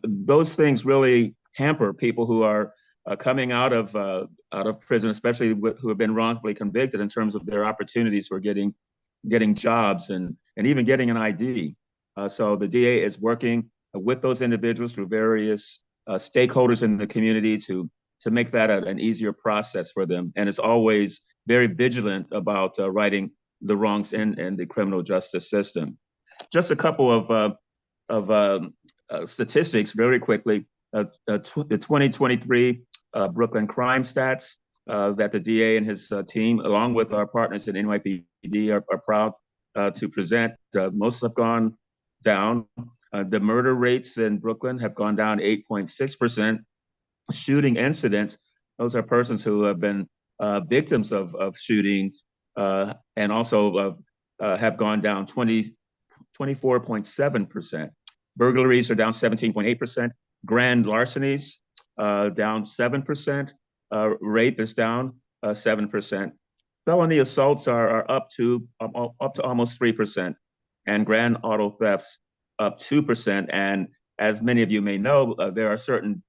Those things really hamper people who are coming out of prison, especially who have been wrongfully convicted, in terms of their opportunities for getting jobs and even getting an ID. So the DA is working with those individuals through various stakeholders in the community to make that an easier process for them. And it's always very vigilant about righting the wrongs in the criminal justice system. Just a couple of statistics very quickly. The 2023 Brooklyn crime stats that the DA and his team, along with our partners at NYPD, are proud to present. Most have gone down. The murder rates in Brooklyn have gone down 8.6%. Shooting incidents, those are persons who have been victims of shootings and also have gone down 24.7%. Burglaries are down 17.8%. Grand larcenies down 7%. Rape is down 7%. Felony assaults are up to almost 3%, and grand auto thefts up 2%. And as many of you may know, there are certain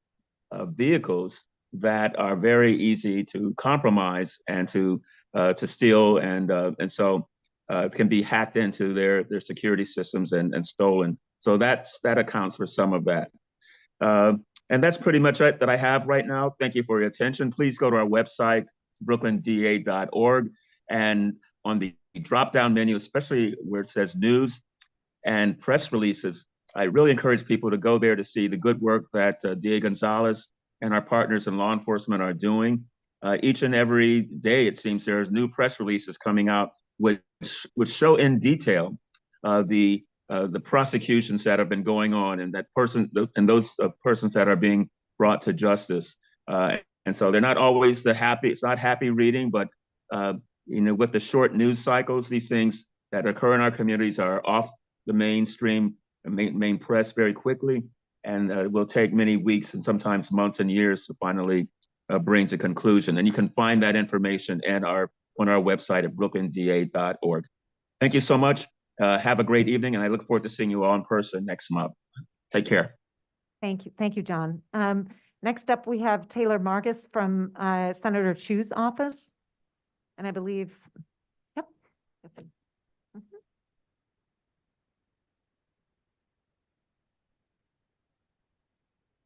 vehicles that are very easy to compromise and to steal, and so can be hacked into their security systems and stolen. So that accounts for some of that. And that's pretty much it that I have right now. Thank you for your attention. Please go to our website, brooklynda.org, and on the drop-down menu, especially where it says news and press releases, I really encourage people to go there to see the good work that DA Gonzalez and our partners in law enforcement are doing. Each and every day, it seems there's new press releases coming out which show in detail the prosecutions that have been going on, and those persons that are being brought to justice. And so they're not always it's not happy reading, but with the short news cycles, these things that occur in our communities are off the mainstream, main press very quickly, and it will take many weeks and sometimes months and years to finally bring to conclusion. And you can find that information on our website at brooklynda.org. Thank you so much. Have a great evening, and I look forward to seeing you all in person next month. Take care. Thank you. Thank you, John. Next up, we have Taylor Margus from Senator Chu's office. And I believe, yep. Mhm.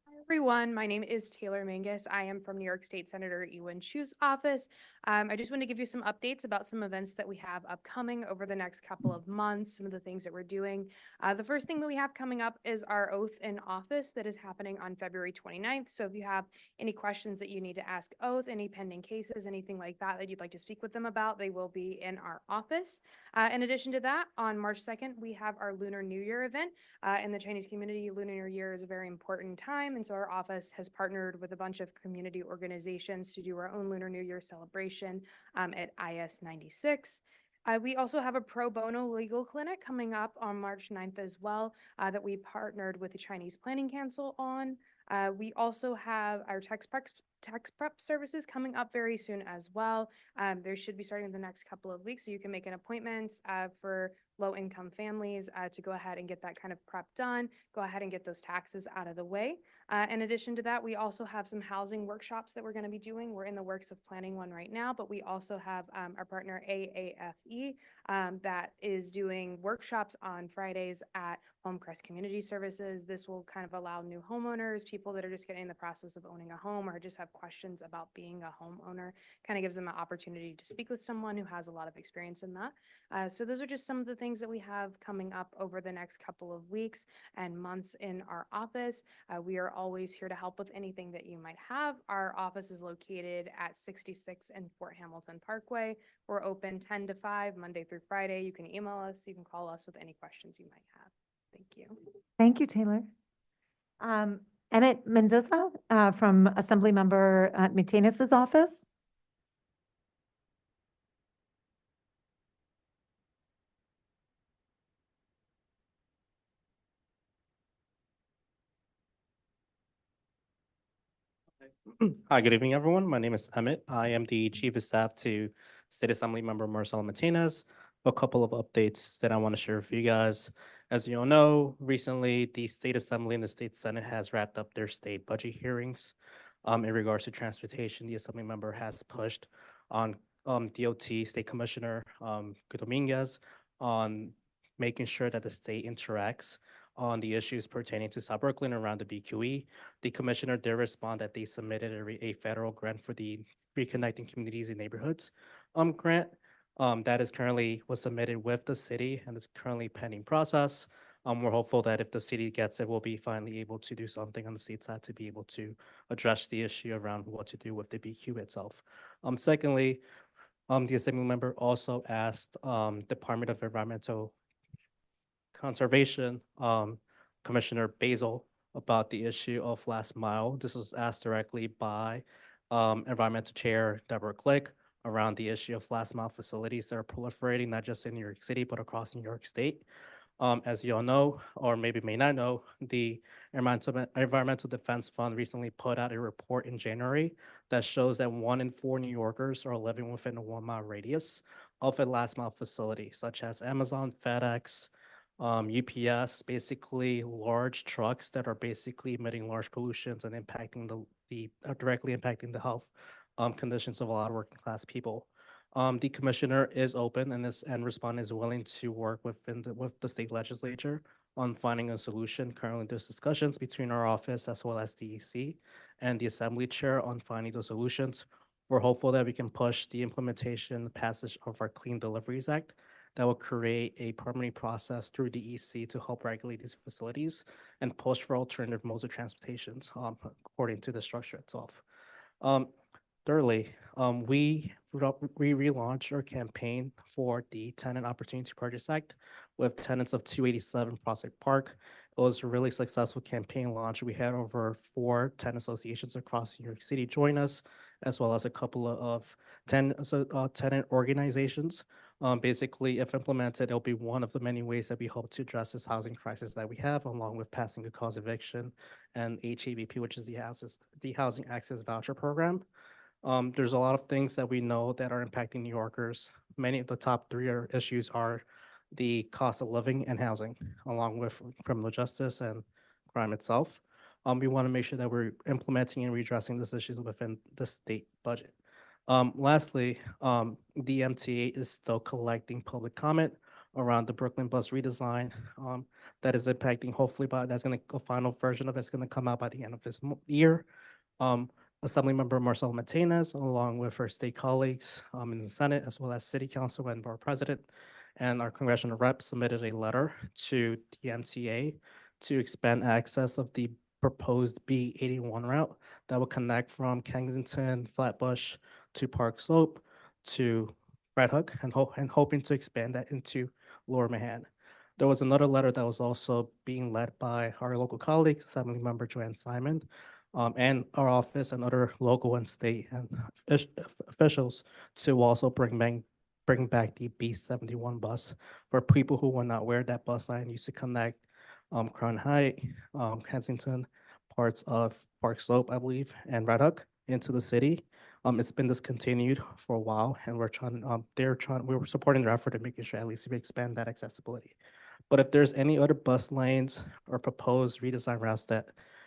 Hi, Everyone, my name is Taylor Mangus. I am from New York State Senator Ewan Chu's office. I just want to give you some updates about some events that we have upcoming over the next couple of months, some of the things that we're doing. The first thing that we have coming up is our oath in office that is happening on February 29th. So if you have any questions that you need to ask oath, any pending cases, anything like that that you'd like to speak with them about, they will be in our office. In addition to that, on March 2nd, we have our Lunar New Year event. In the Chinese community, Lunar New Year is a very important time, and so our office has partnered with a bunch of community organizations to do our own Lunar New Year celebration at IS 96. We also have a pro bono legal clinic coming up on March 9th as well that we partnered with the Chinese Planning Council on. We also have our tax prep services coming up very soon as well. They should be starting in the next couple of weeks, so you can make an appointment for low-income families to go ahead and get that kind of prep done, go ahead and get those taxes out of the way. In addition to that, we also have some housing workshops that we're going to be doing. We're in the works of planning one right now, but we also have our partner AAFE that is doing workshops on Fridays at Homecrest Community Services. This will kind of allow new homeowners, people that are just getting in the process of owning a home or just have questions about being a homeowner, kind of gives them an opportunity to speak with someone who has a lot of experience in that. So those are just some of the things that we have coming up over the next couple of weeks and months in our office. We are always here to help with anything that you might have. Our office is located at 66 and Fort Hamilton Parkway. We're open 10 to 5, Monday through Friday. You can email us, you can call us with any questions you might have. Thank you. Thank you, Taylor. Emmett Mendoza from Assemblymember Martinez's office. Hi, good evening, everyone. My name is Emmett. I am the Chief of Staff to State Assembly Member Marcelo Martinez. A couple of updates that I want to share with you guys. As you all know, recently the State Assembly and the State Senate has wrapped up their state budget hearings. In regards to transportation, the Assembly member has pushed on DOT State Commissioner Dominguez on making sure that the state interacts on the issues pertaining to South Brooklyn around the BQE. The commissioner did respond that they submitted a federal grant for the Reconnecting Communities and Neighborhoods grant that is currently was submitted with the city and is currently pending process. We're hopeful that if the city gets it, we'll be finally able to do something on the state side to be able to address the issue around what to do with the BQ itself. Secondly, the Assembly member also asked Department of Environmental Conservation, Commissioner Basil, about the issue of last mile. This was asked directly by Environmental Chair Deborah Click around the issue of last mile facilities that are proliferating, not just in New York City, but across New York State. As you all know, or maybe may not know, the Environmental Defense Fund recently put out a report in January that shows that 1 in 4 New Yorkers are living within a 1-mile radius of a last mile facility, such as Amazon, FedEx, UPS, basically large trucks that are basically emitting large pollutions and impacting directly impacting the health conditions of a lot of working class people. The commissioner is open and respondent is willing to work with the state legislature on finding a solution. Currently, there's discussions between our office as well as DEC and the assembly chair on finding those solutions. We're hopeful that we can push the implementation passage of our Clean Deliveries Act that will create a permitting process through DEC to help regulate these facilities and push for alternative modes of transportation according to the structure itself. Thirdly, we relaunched our campaign for the Tenant Opportunity Purchase Act with tenants of 287 Prospect Park. It was a really successful campaign launch. We had over 4 tenant associations across New York City join us, as well as a couple of tenant organizations. Basically, if implemented, it'll be one of the many ways that we hope to address this housing crisis that we have, along with passing the cause eviction and HAVP, which is the Housing Access Voucher Program. There's a lot of things that we know that are impacting New Yorkers. Many of the top 3 issues are the cost of living and housing, along with criminal justice and crime itself. We want to make sure that we're implementing and redressing these issues within the state budget. Lastly, the MTA is still collecting public comment around the Brooklyn bus redesign that is impacting, hopefully, a final version of it's going to come out by the end of this year. Assemblymember Marcelo Martinez, along with her state colleagues in the Senate, as well as City Council and Board President, and our congressional rep submitted a letter to the MTA to expand access of the proposed B81 route that will connect from Kensington, Flatbush to Park Slope to Red Hook, and hoping to expand that into Lower Manhattan. There was another letter that was also being led by our local colleagues, Assemblymember Joanne Simon, and our office and other local and state and officials to also bring back the B71 bus for people who were not aware that bus line used to connect Crown Height, Kensington, parts of Park Slope, I believe, and Red Hook into the city. It's been discontinued for a while, and we were supporting their effort in making sure at least we expand that accessibility. But if there's any other bus lanes or proposed redesign routes that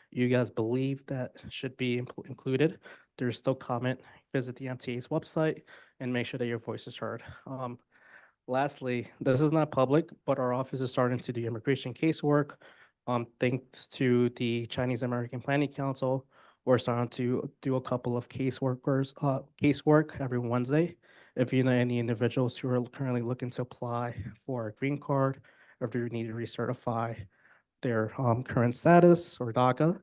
you guys believe that should be included, there's still comment. Visit the MTA's website and make sure that your voice is heard. Lastly, this is not public, but our office is starting to do immigration casework. Thanks to the Chinese American Planning Council, we're starting to do a couple of casework every Wednesday. If you know any individuals who are currently looking to apply for a green card, or if you need to recertify their current status or DACA,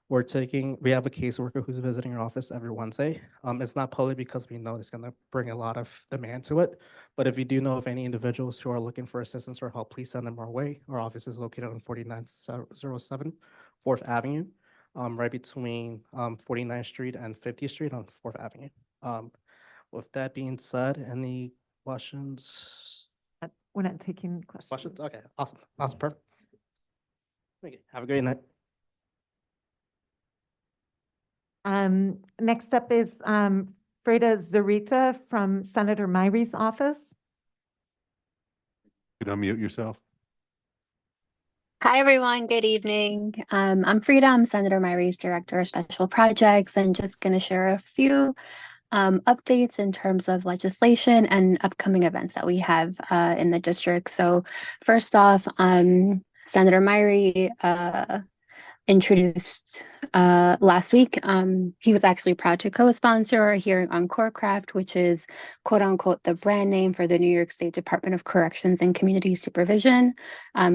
we have a caseworker who's visiting our office every Wednesday. It's not public because we know it's going to bring a lot of demand to it. But if you do know of any individuals who are looking for assistance or help, please send them our way. Our office is located on 4907 4th Avenue, right between 49th Street and 50th Street on 4th Avenue. With that being said, any questions? We're not taking questions. Questions? Okay, awesome. Awesome, perfect. Thank you. Have a great night. Next up is Freda Zarita from Senator Myri's office. You can unmute yourself. Hi, everyone. Good evening. I'm Frida. I'm Senator Myri's Director of Special Projects, and just going to share a few updates in terms of legislation and upcoming events that we have in the district. So first off, Senator Myri introduced last week. He was actually proud to co-sponsor a hearing on CoreCraft, which is quote unquote the brand name for the New York State Department of Corrections and Community Supervision.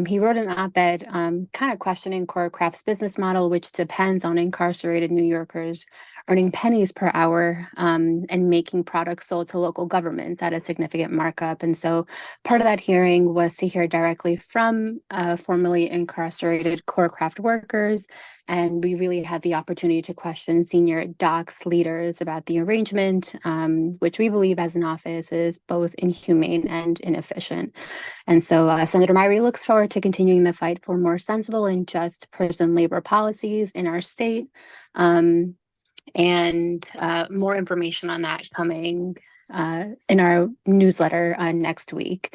He wrote an op-ed kind of questioning CoreCraft's business model, which depends on incarcerated New Yorkers earning pennies per hour and making products sold to local governments at a significant markup. And so part of that hearing was to hear directly from formerly incarcerated CoreCraft workers. And we really had the opportunity to question senior docs leaders about the arrangement, which we believe as an office is both inhumane and inefficient. And so Senator Myri looks forward to continuing the fight for more sensible and just prison labor policies in our state. And more information on that coming in our newsletter next week.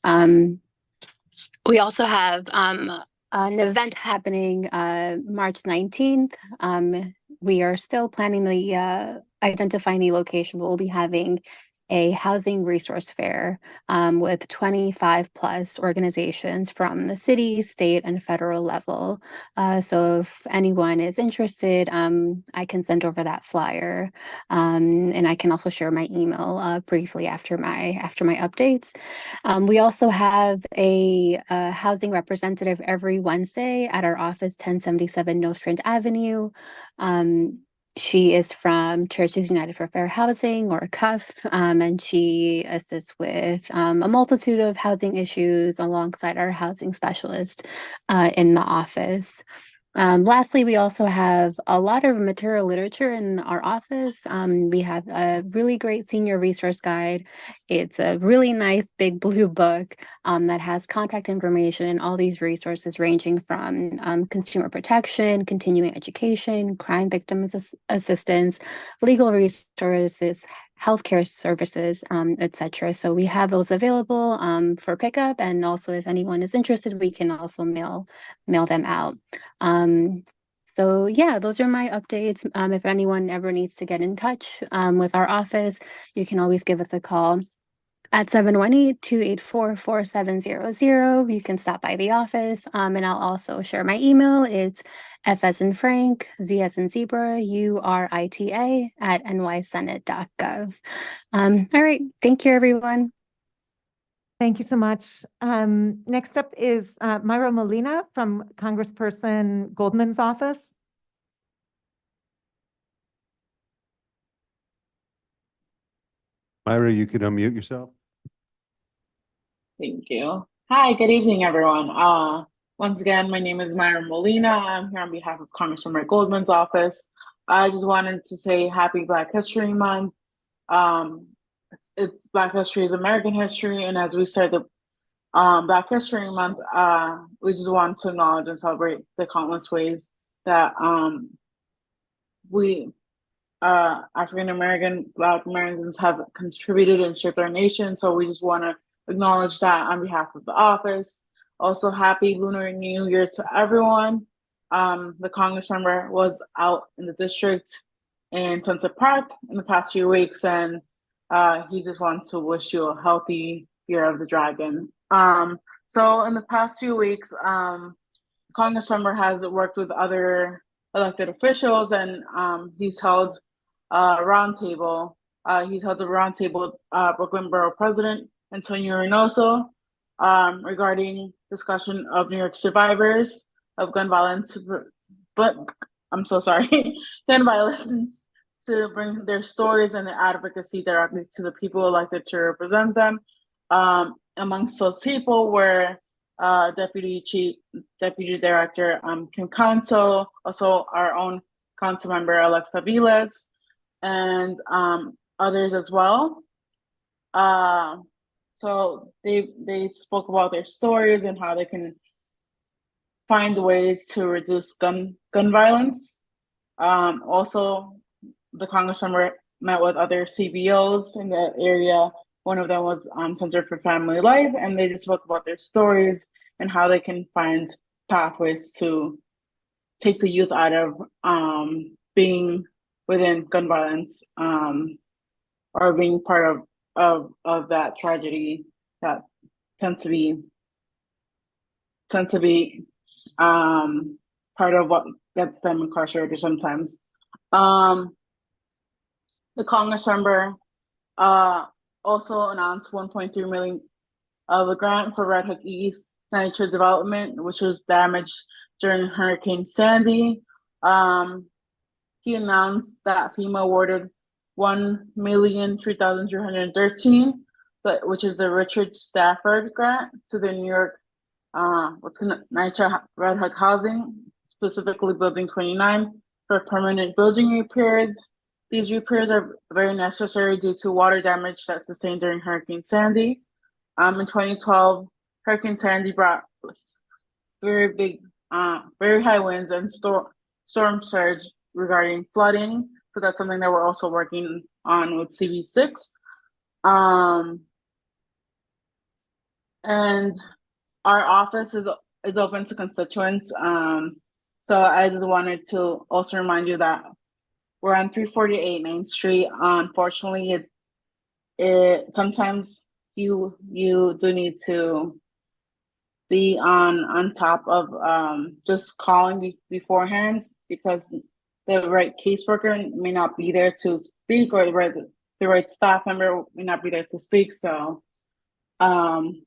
We also have an event happening March 19th. We are still planning the identifying the location, but we'll be having a housing resource fair with 25 plus organizations from the city, state, and federal level. So if anyone is interested, I can send over that flyer, and I can also share my email briefly after my updates. We also have a housing representative every Wednesday at our office, 1077 Nostrand Avenue. She is from Churches United for Fair Housing, or CUF, and she assists with a multitude of housing issues alongside our housing specialist in the office. Lastly, we also have a lot of material literature in our office. We have a really great senior resource guide. It's a really nice big blue book that has contact information and all these resources ranging from consumer protection, continuing education, crime victims assistance, legal resources, healthcare services, etc. So we have those available for pickup, and also if anyone is interested, we can also mail them out. So yeah, those are my updates. If anyone ever needs to get in touch with our office, you can always give us a call. at 718-284-4700. You can stop by the office. And I'll also share my email. It's F as in Frank, Z as in Zebra, URITA @nysenate.gov. All right. Thank you, everyone. Thank you so much. Next up is Myra Molina from Congressperson Goldman's office. Myra, you could unmute yourself. Thank you. Hi, good evening, everyone. Once again, my name is Myra Molina. I'm here on behalf of Congressman Goldman's office. I just wanted to say Happy Black History Month. It's Black History is American history, and as we start the Black History Month, we just want to acknowledge and celebrate the countless ways that we African American, Black Americans have contributed and shaped our nation. So we just want to acknowledge that on behalf of the office. Also, happy Lunar New Year to everyone. The Congress member was out in the district in Sunset Park in the past few weeks, and he just wants to wish you a healthy Year of the Dragon. So in the past few weeks, Congress member has worked with other elected officials, and he's held a roundtable. He's held a roundtable with Brooklyn Borough President Antonio Reynoso regarding discussion of New York survivors of gun violence, but I'm so sorry, gun violence, to bring their stories and their advocacy directly to the people elected to represent them. Amongst those people were Deputy Director Kim Council, also our own council member Alexa Viles, and others as well. So they spoke about their stories and how they can find ways to reduce gun violence. Also, the Congress member met with other CBOs in the area. One of them was Center for Family Life, and they just spoke about their stories and how they can find pathways to take the youth out of being within gun violence, or being part of that tragedy that tends to be part of what gets them incarcerated sometimes. The Congress member also announced 1.3 million of a grant for Red Hook East Nitro development, which was damaged during Hurricane Sandy. He announced that FEMA awarded $1,003,313, which is the Richard Stafford grant, to the New York Nitro Red Hook Housing, specifically Building 29, for permanent building repairs. These repairs are very necessary due to water damage that's sustained during Hurricane Sandy. In 2012, Hurricane Sandy brought very big, very high winds and storm surge regarding flooding. So that's something that we're also working on with CB6. And our office is open to constituents. So I just wanted to also remind you that we're on 348 Main Street. Unfortunately, it sometimes you do need to be on top of just calling beforehand, because the right caseworker may not be there to speak, or the right staff member may not be there to speak. So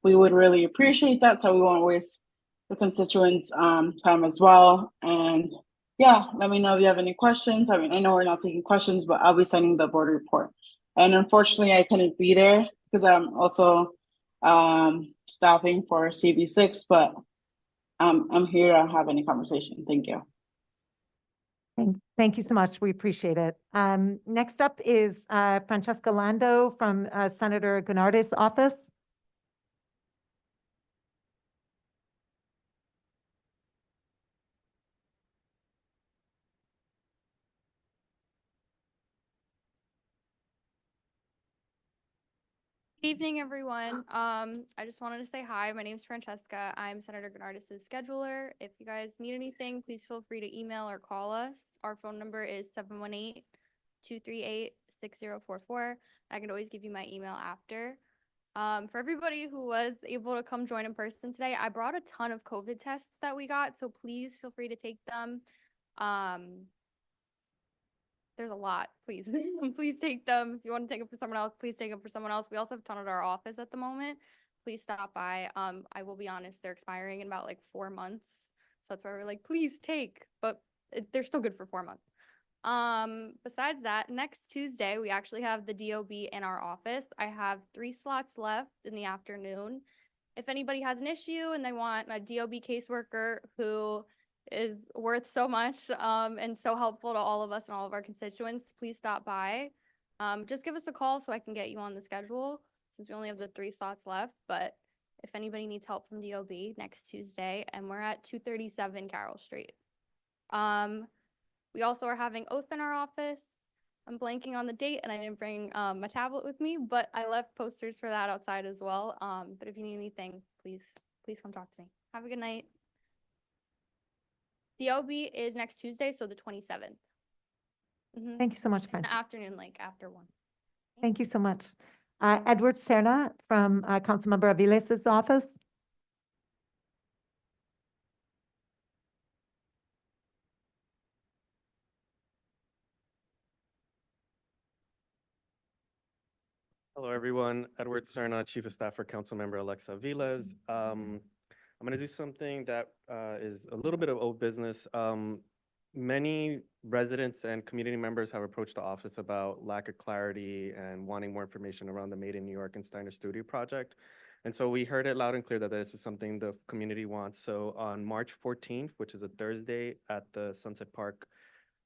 we would really appreciate that, so we won't waste the constituents' time as well. And yeah, let me know if you have any questions. I mean, I know we're not taking questions, but I'll be sending the board report. And unfortunately, I couldn't be there because I'm also staffing for CB6, but I'm here to have any conversation. Thank you. Thank you so much. We appreciate it. Next up is Francesca Lando from Senator Gennardi's office. Good evening, everyone. I just wanted to say hi. My name is Francesca. I'm Senator Gennardis' scheduler. If you guys need anything, please feel free to email or call us. Our phone number is 718-238-6044. I can always give you my email after. For everybody who was able to come join in person today, I brought a ton of COVID tests that we got, so please feel free to take them. There's a lot, please. Please take them. If you want to take them for someone else, please take them for someone else. We also have a ton at our office at the moment. Please stop by. I will be honest, they're expiring in about like 4 months. So that's why we're like, please take, but they're still good for 4 months. Besides that, next Tuesday, we actually have the DOB in our office. I have 3 slots left in the afternoon. If anybody has an issue and they want a DOB caseworker who is worth so much and so helpful to all of us and all of our constituents, please stop by. Just give us a call so I can get you on the schedule since we only have the 3 slots left. But if anybody needs help from DOB, next Tuesday, and we're at 237 Carroll Street. We also are having oath in our office. I'm blanking on the date and I didn't bring my tablet with me, but I left posters for that outside as well. But if you need anything, please come talk to me. Have a good night. DOB is next Tuesday, so the 27th. Thank you so much, In Ken. the afternoon, like after 1. Thank you so much. Edward Serna from Councilmember Aviles' office. Hello, everyone. Edward Serna, Chief of Staff for Councilmember Alexa Viles. I'm going to do something that is a little bit of old business. Many residents and community members have approached the office about lack of clarity and wanting more information around the Made in New York and Steiner Studio project. And so we heard it loud and clear that this is something the community wants. So on March 14th, which is a Thursday at the Sunset Park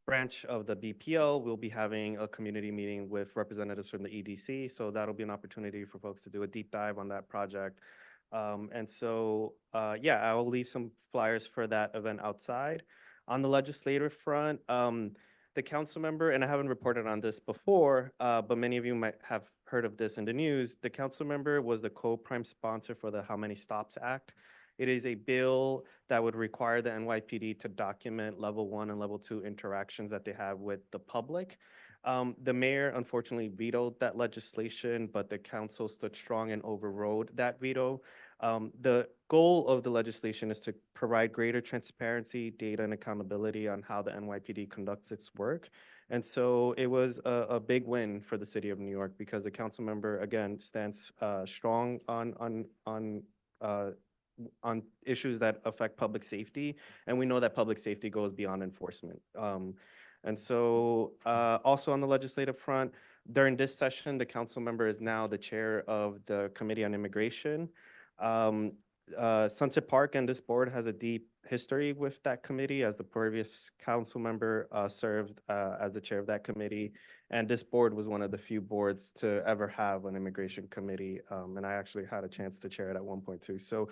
branch of the BPL, we'll be having a community meeting with representatives from the EDC. So that'll be an opportunity for folks to do a deep dive on that project. Yeah, I will leave some flyers for that event outside. On the legislative front, the council member, and I haven't reported on this before, but many of you might have heard of this in the news. The council member was the co-prime sponsor for the How Many Stops Act. It is a bill that would require the NYPD to document level 1 and level 2 interactions that they have with the public. The mayor unfortunately vetoed that legislation, but the council stood strong and overrode that veto. The goal of the legislation is to provide greater transparency, data, and accountability on how the NYPD conducts its work. And so it was a big win for the city of New York because the council member, again, stands strong on issues that affect public safety. And we know that public safety goes beyond enforcement. Also on the legislative front, during this session, the council member is now the chair of the Committee on Immigration. Sunset Park and this board has a deep history with that committee, as the previous council member served as the chair of that committee. And this board was one of the few boards to ever have an immigration committee. And I actually had a chance to chair it at one point too. So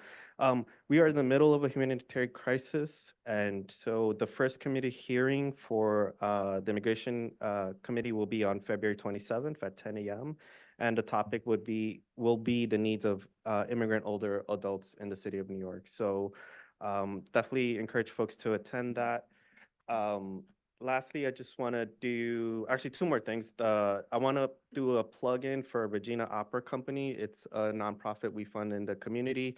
we are in the middle of a humanitarian crisis. And so the first committee hearing for the immigration committee will be on February 27th at 10 a.m. And the topic will be the needs of immigrant older adults in the city of New York. So definitely encourage folks to attend that. Lastly, I just want to do actually 2 more things. I want to do a plug-in for Regina Opera Company. It's a nonprofit we fund in the community.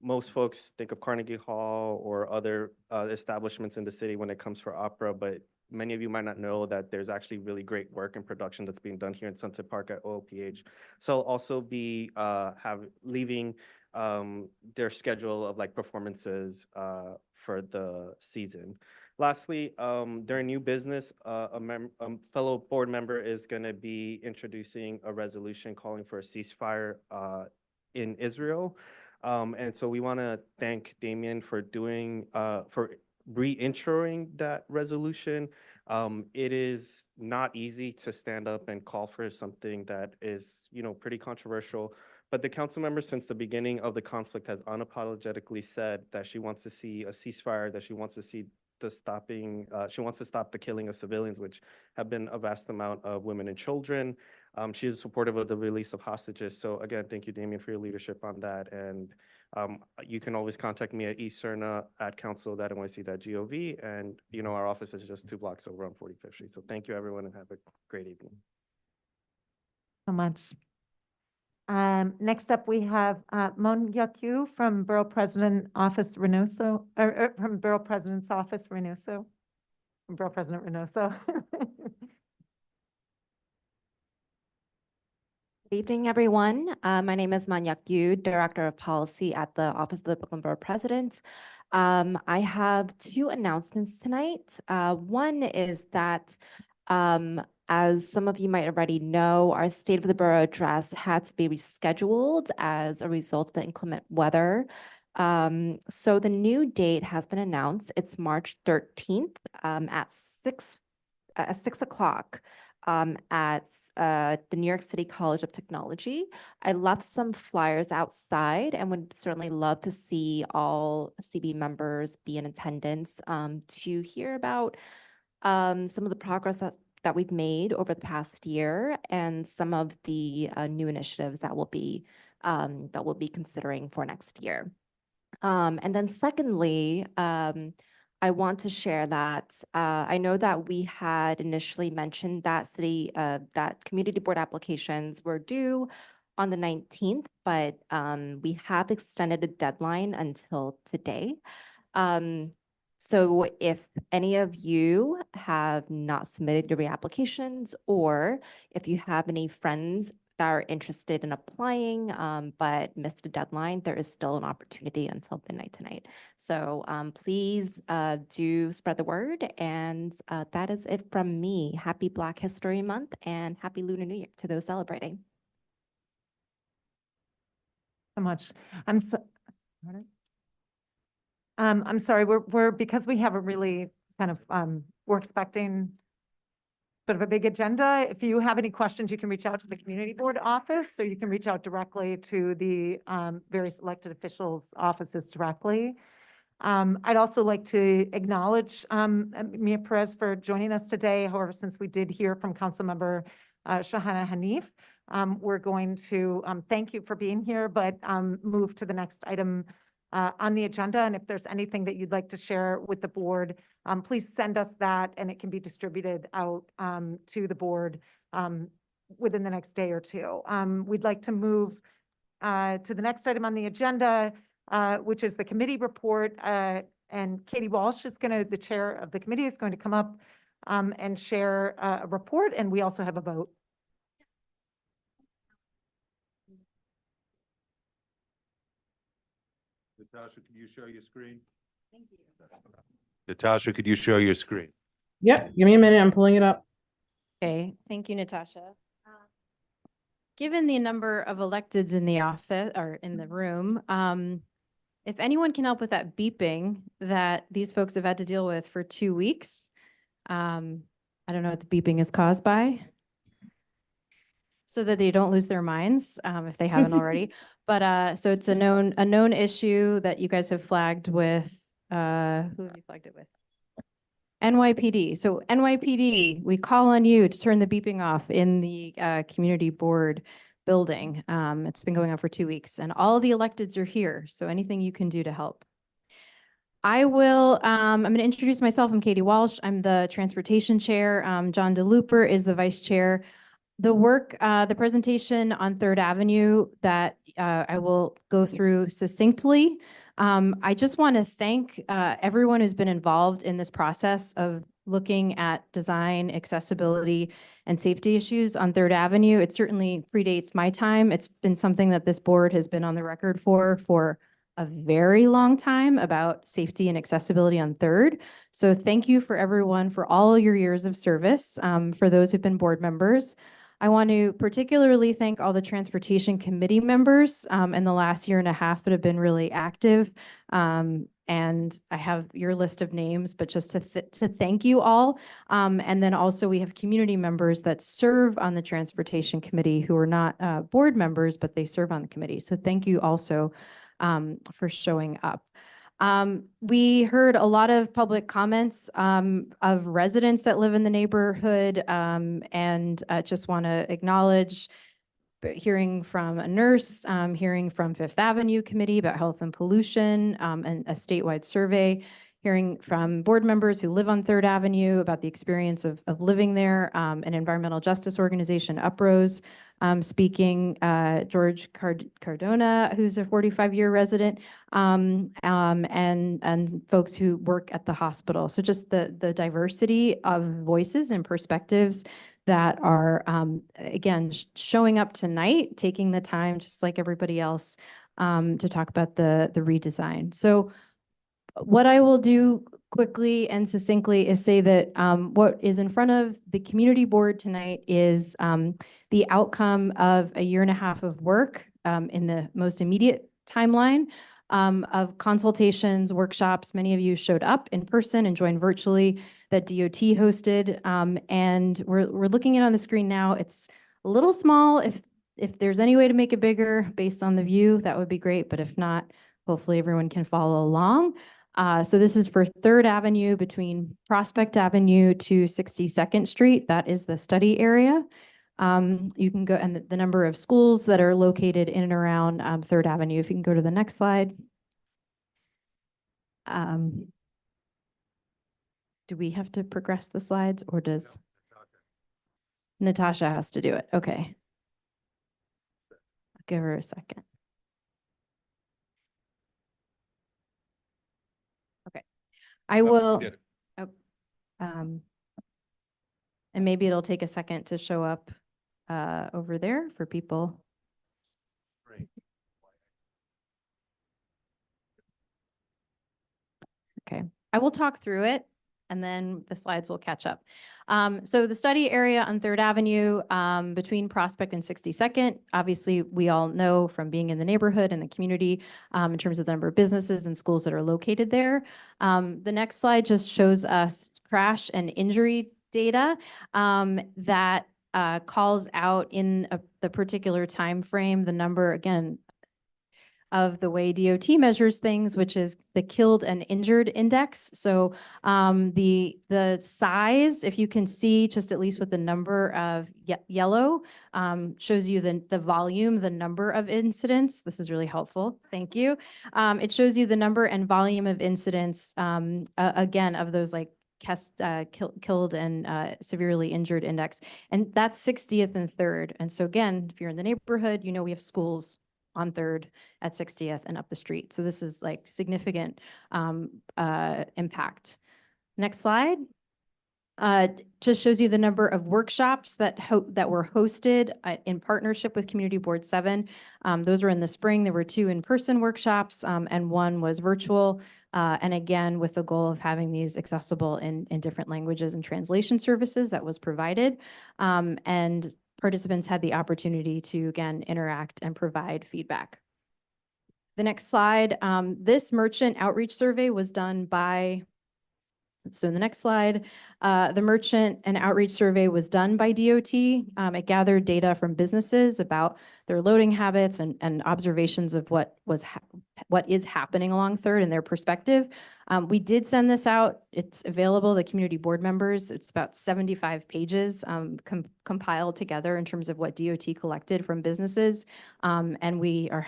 Most folks think of Carnegie Hall or other establishments in the city when it comes for opera, but many of you might not know that there's actually really great work and production that's being done here in Sunset Park at OOPH. So I'll also be leaving their schedule of like performances for the season. Lastly, during new business, a fellow board member is going to be introducing a resolution calling for a ceasefire in Israel. And so we want to thank Damien for re-introing that resolution. It is not easy to stand up and call for something that is, pretty controversial. But the council member, since the beginning of the conflict, has unapologetically said that she wants to see a ceasefire, that she wants to see she wants to stop the killing of civilians, which have been a vast amount of women and children. She is supportive of the release of hostages. So again, thank you, Damien, for your leadership on that. And you can always contact me at ecerna@council.nyc.gov. And, our office is just 2 blocks over on 45th Street. So thank you, everyone, and have a great evening. So much. Next up, we have Mon Yakyu from Borough President Office Reynoso, from Borough President's Office Reynoso, from Borough President Reynoso. Good evening, everyone. My name is Manyak Yu, Director of Policy at the Office of the Brooklyn Borough President. I have two announcements tonight. One is that, as some of you might already know, our State of the Borough address had to be rescheduled as a result of the inclement weather. So the new date has been announced. It's March 13th at 6 o'clock. At the New York City College of Technology. I left some flyers outside and would certainly love to see all CB members be in attendance to hear about some of the progress that we've made over the past year and some of the new initiatives that we'll be considering for next year. And then secondly, I want to share that I know that we had initially mentioned that that community board applications were due on the 19th, but we have extended the deadline until today. So if any of you have not submitted your reapplications, or if you have any friends that are interested in applying but missed the deadline, there is still an opportunity until midnight tonight. So please do spread the word. And that is it from me. Happy Black History Month and Happy Lunar New Year to those celebrating. So much. I'm sorry, we're because we have a really kind of we're expecting sort of a big agenda. If you have any questions, you can reach out to the community board office, or you can reach out directly to the various elected officials' offices directly. I'd also like to acknowledge Mia Perez for joining us today. However, since we did hear from Councilmember Shahana Hanif, we're going to thank you for being here, but move to the next item on the agenda. And if there's anything that you'd like to share with the board, please send us that and it can be distributed out to the board within the next day or two. We'd like to move to the next item on the agenda, which is the committee report. And Katie Walsh is the chair of the committee, is going to come up and share a report. And we also have a vote. Natasha, can you show your screen? Thank you. Natasha, could you show your screen? Yep, give me a minute, I'm pulling it up. Okay, thank you, Natasha. Given the number of electeds in the office or in the room, if anyone can help with that beeping that these folks have had to deal with for 2 weeks, I don't know what the beeping is caused by, so that they don't lose their minds if they haven't already. But so it's a known issue that you guys have flagged with, who have you flagged it with? NYPD. So NYPD, we call on you to turn the beeping off in the community board building. It's been going on for 2 weeks and all the electeds are here. So anything you can do to help. I'm going to introduce myself. I'm Katie Walsh. I'm the transportation chair. John DeLooper is the vice chair. The presentation on 3rd Avenue that I will go through succinctly. I just want to thank everyone who's been involved in this process of looking at design, accessibility, and safety issues on 3rd Avenue. It certainly predates my time. It's been something that this board has been on the record for a very long time about safety and accessibility on 3rd. So thank you for everyone for all your years of service. For those who've been board members, I want to particularly thank all the transportation committee members in the last year and a half that have been really active. And I have your list of names, but just to thank you all. And then also we have community members that serve on the transportation committee who are not board members, but they serve on the committee. So thank you also for showing up. We heard a lot of public comments of residents that live in the neighborhood, and just want to acknowledge hearing from a nurse, hearing from 5th Avenue Committee about health and pollution, and a statewide survey, hearing from board members who live on 3rd Avenue about the experience of living there, an environmental justice organization, UPROSE, speaking, George Cardona, who's a 45-year resident, and folks who work at the hospital. So just the diversity of voices and perspectives that are, again, showing up tonight, taking the time, just like everybody else, to talk about the redesign. So what I will do quickly and succinctly is say that what is in front of the community board tonight is the outcome of a year and a half of work in the most immediate timeline of consultations, workshops. Many of you showed up in person and joined virtually that DOT hosted. And we're looking at on the screen now. It's a little small. If there's any way to make it bigger based on the view, that would be great. But if not, hopefully everyone can follow along. So this is for 3rd Avenue between Prospect Avenue to 62nd Street. That is the study area. You can go, and the number of schools that are located in and around 3rd Avenue. If you can go to the next slide. Do we have to progress the slides, or does Natasha has to do it? Okay. I'll give her a second. Okay. I will. Oh, and maybe it'll take a second to show up over there for people. Okay, I will talk through it and then the slides will catch up. So the study area on 3rd Avenue between Prospect and 62nd, obviously we all know from being in the neighborhood and the community in terms of the number of businesses and schools that are located there. The next slide just shows us crash and injury data that calls out in the particular time frame the number, again, of the way DOT measures things, which is the killed and injured index. So the size, if you can see, just at least with the number of yellow, shows you the volume, the number of incidents. This is really helpful. Thank you. It shows you the number and volume of incidents, again, of those like killed and severely injured index. And that's 60th and 3rd. And so again, if you're in the neighborhood, you know we have schools on 3rd at 60th and up the street. So this is like significant impact. Next slide. Just shows you the number of workshops that were hosted in partnership with Community Board 7. Those were in the spring. There were 2 in-person workshops and 1 was virtual. And again, with the goal of having these accessible in different languages and translation services that was provided. And participants had the opportunity to, again, interact and provide feedback. The next slide, this merchant outreach survey was done by, so in the next slide, the merchant and outreach survey was done by DOT. It gathered data from businesses about their loading habits and observations of what is happening along 3rd and their perspective. We did send this out. It's available, the community board members. It's about 75 pages compiled together in terms of what DOT collected from businesses. And we are,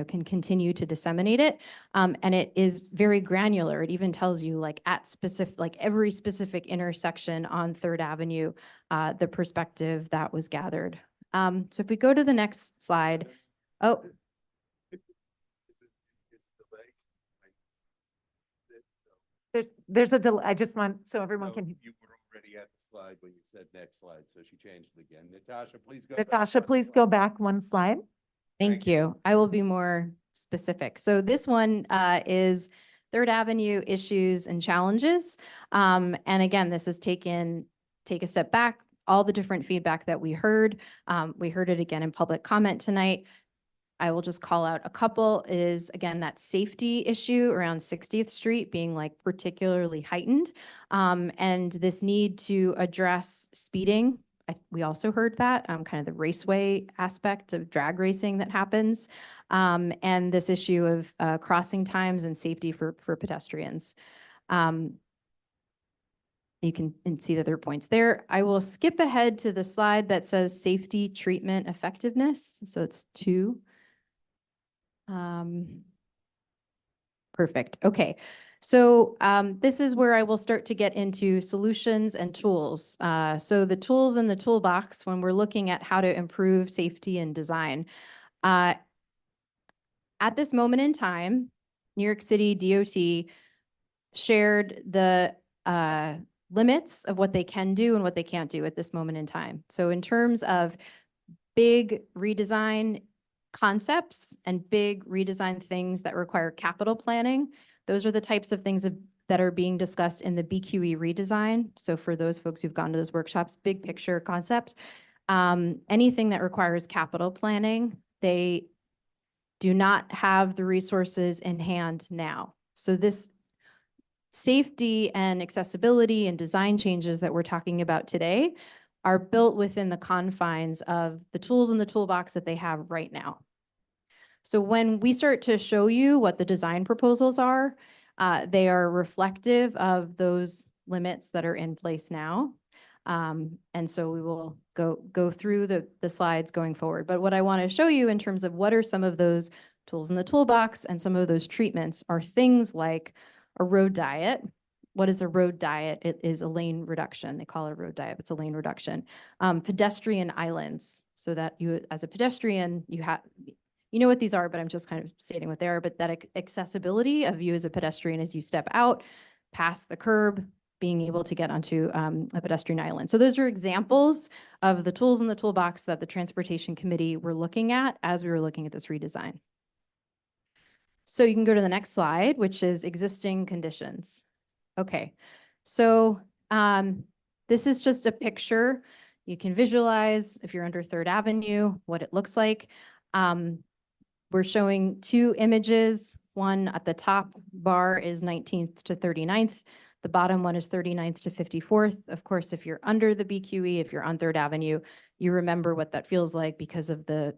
can continue to disseminate it. And it is very granular. It even tells you like every specific intersection on 3rd Avenue, the perspective that was gathered. So if we go to the next slide. Oh. There's a delay. I just want, so everyone can. You were already at the slide when you said next slide, so she changed it again. Natasha, please go. Natasha, please go back 1 slide. Thank you. I will be more specific. So this one is 3rd Avenue issues and challenges. And again, this is take a step back, all the different feedback that we heard. We heard it again in public comment tonight. I will just call out a couple is, again, that safety issue around 60th Street being like particularly heightened. And this need to address speeding. We also heard that kind of the raceway aspect of drag racing that happens. And this issue of crossing times and safety for pedestrians. You can see the other points there. I will skip ahead to the slide that says safety treatment effectiveness. So it's 2. Perfect. Okay. So this is where I will start to get into solutions and tools. So the tools in the toolbox when we're looking at how to improve safety and design. At this moment in time, New York City DOT shared the limits of what they can do and what they can't do at this moment in time. So in terms of big redesign concepts and big redesign things that require capital planning, those are the types of things that are being discussed in the BQE redesign. So for those folks who've gone to those workshops, big picture concept, anything that requires capital planning, they do not have the resources in hand now. So this safety and accessibility and design changes that we're talking about today are built within the confines of the tools in the toolbox that they have right now. So when we start to show you what the design proposals are, they are reflective of those limits that are in place now. And so we will go through the slides going forward. But what I want to show you in terms of what are some of those tools in the toolbox and some of those treatments are things like a road diet. What is a road diet? It is a lane reduction. They call it a road diet, but it's a lane reduction. Pedestrian islands, so that you, as a pedestrian, you know what these are, but I'm just kind of stating what they are, but that accessibility of you as a pedestrian as you step out, past the curb, being able to get onto a pedestrian island. So those are examples of the tools in the toolbox that the Transportation Committee were looking at as we were looking at this redesign. So you can go to the next slide, which is existing conditions. Okay, so this is just a picture. You can visualize, if you're under 3rd Avenue, what it looks like. We're showing 2 images. One at the top bar is 19th to 39th. The bottom one is 39th to 54th. Of course, if you're under the BQE, if you're on 3rd Avenue, you remember what that feels like because of the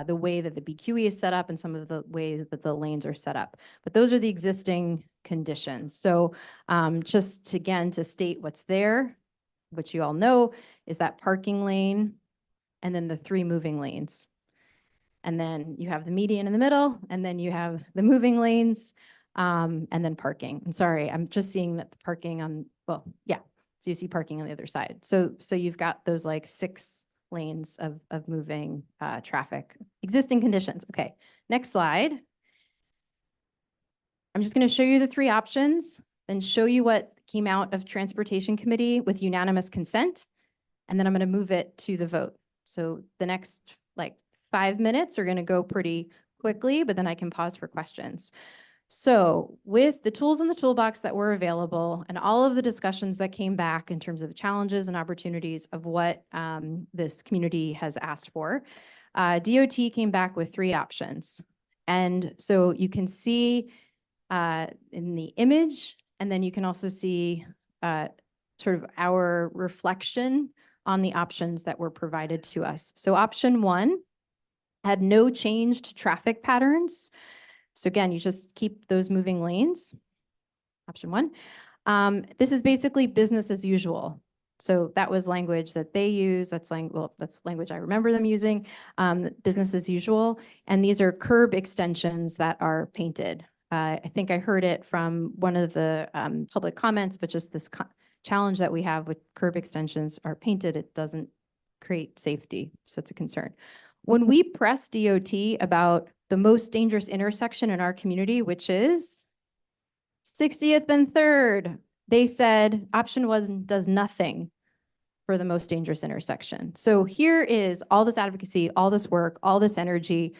way that the BQE is set up and some of the ways that the lanes are set up. But those are the existing conditions. So just again, to state what's there, which you all know, is that parking lane and then the 3 moving lanes. And then you have the median in the middle, and then you have the moving lanes, and then parking. And sorry, I'm just seeing that the parking on, well, yeah. So you see parking on the other side. So you've got those like 6 lanes of moving traffic. Existing conditions. Okay, next slide. I'm just going to show you the 3 options, then show you what came out of Transportation Committee with unanimous consent, and then I'm going to move it to the vote. So the next like 5 minutes are going to go pretty quickly, but then I can pause for questions. So with the tools in the toolbox that were available and all of the discussions that came back in terms of the challenges and opportunities of what this community has asked for, DOT came back with 3 options. And so you can see in the image, and then you can also see sort of our reflection on the options that were provided to us. So option 1 had no change to traffic patterns. So again, you just keep those moving lanes. Option 1. This is basically business as usual. So that was language that they use. That's language I remember them using. Business as usual. And these are curb extensions that are painted. I think I heard it from one of the public comments, but just this challenge that we have with curb extensions are painted, it doesn't create safety. So it's a concern. When we pressed DOT about the most dangerous intersection in our community, which is 60th and 3rd, they said option 1 does nothing for the most dangerous intersection. So here is all this advocacy, all this work, all this energy,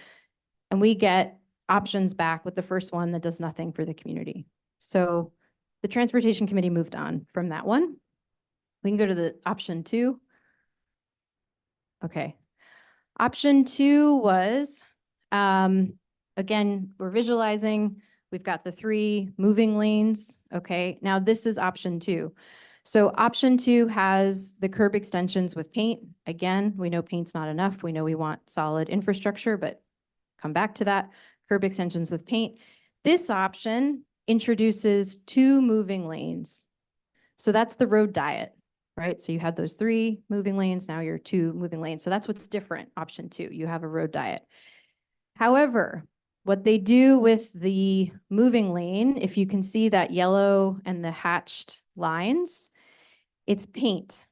and we get options back with the first one that does nothing for the community. So the Transportation Committee moved on from that one. We can go to the option 2. Okay. Option 2 was, again, we're visualizing, we've got the 3 moving lanes. Okay, now this is option 2. So option 2 has the curb extensions with paint. Again, we know paint's not enough. We know we want solid infrastructure, but come back to that. Curb extensions with paint. This option introduces 2 moving lanes. So that's the road diet, right? So you had those 3 moving lanes, now you're 2 moving lanes. So that's what's different, option 2, you have a road diet. However, what they do with the moving lane, if you can see that yellow and the hatched lines, it's paint.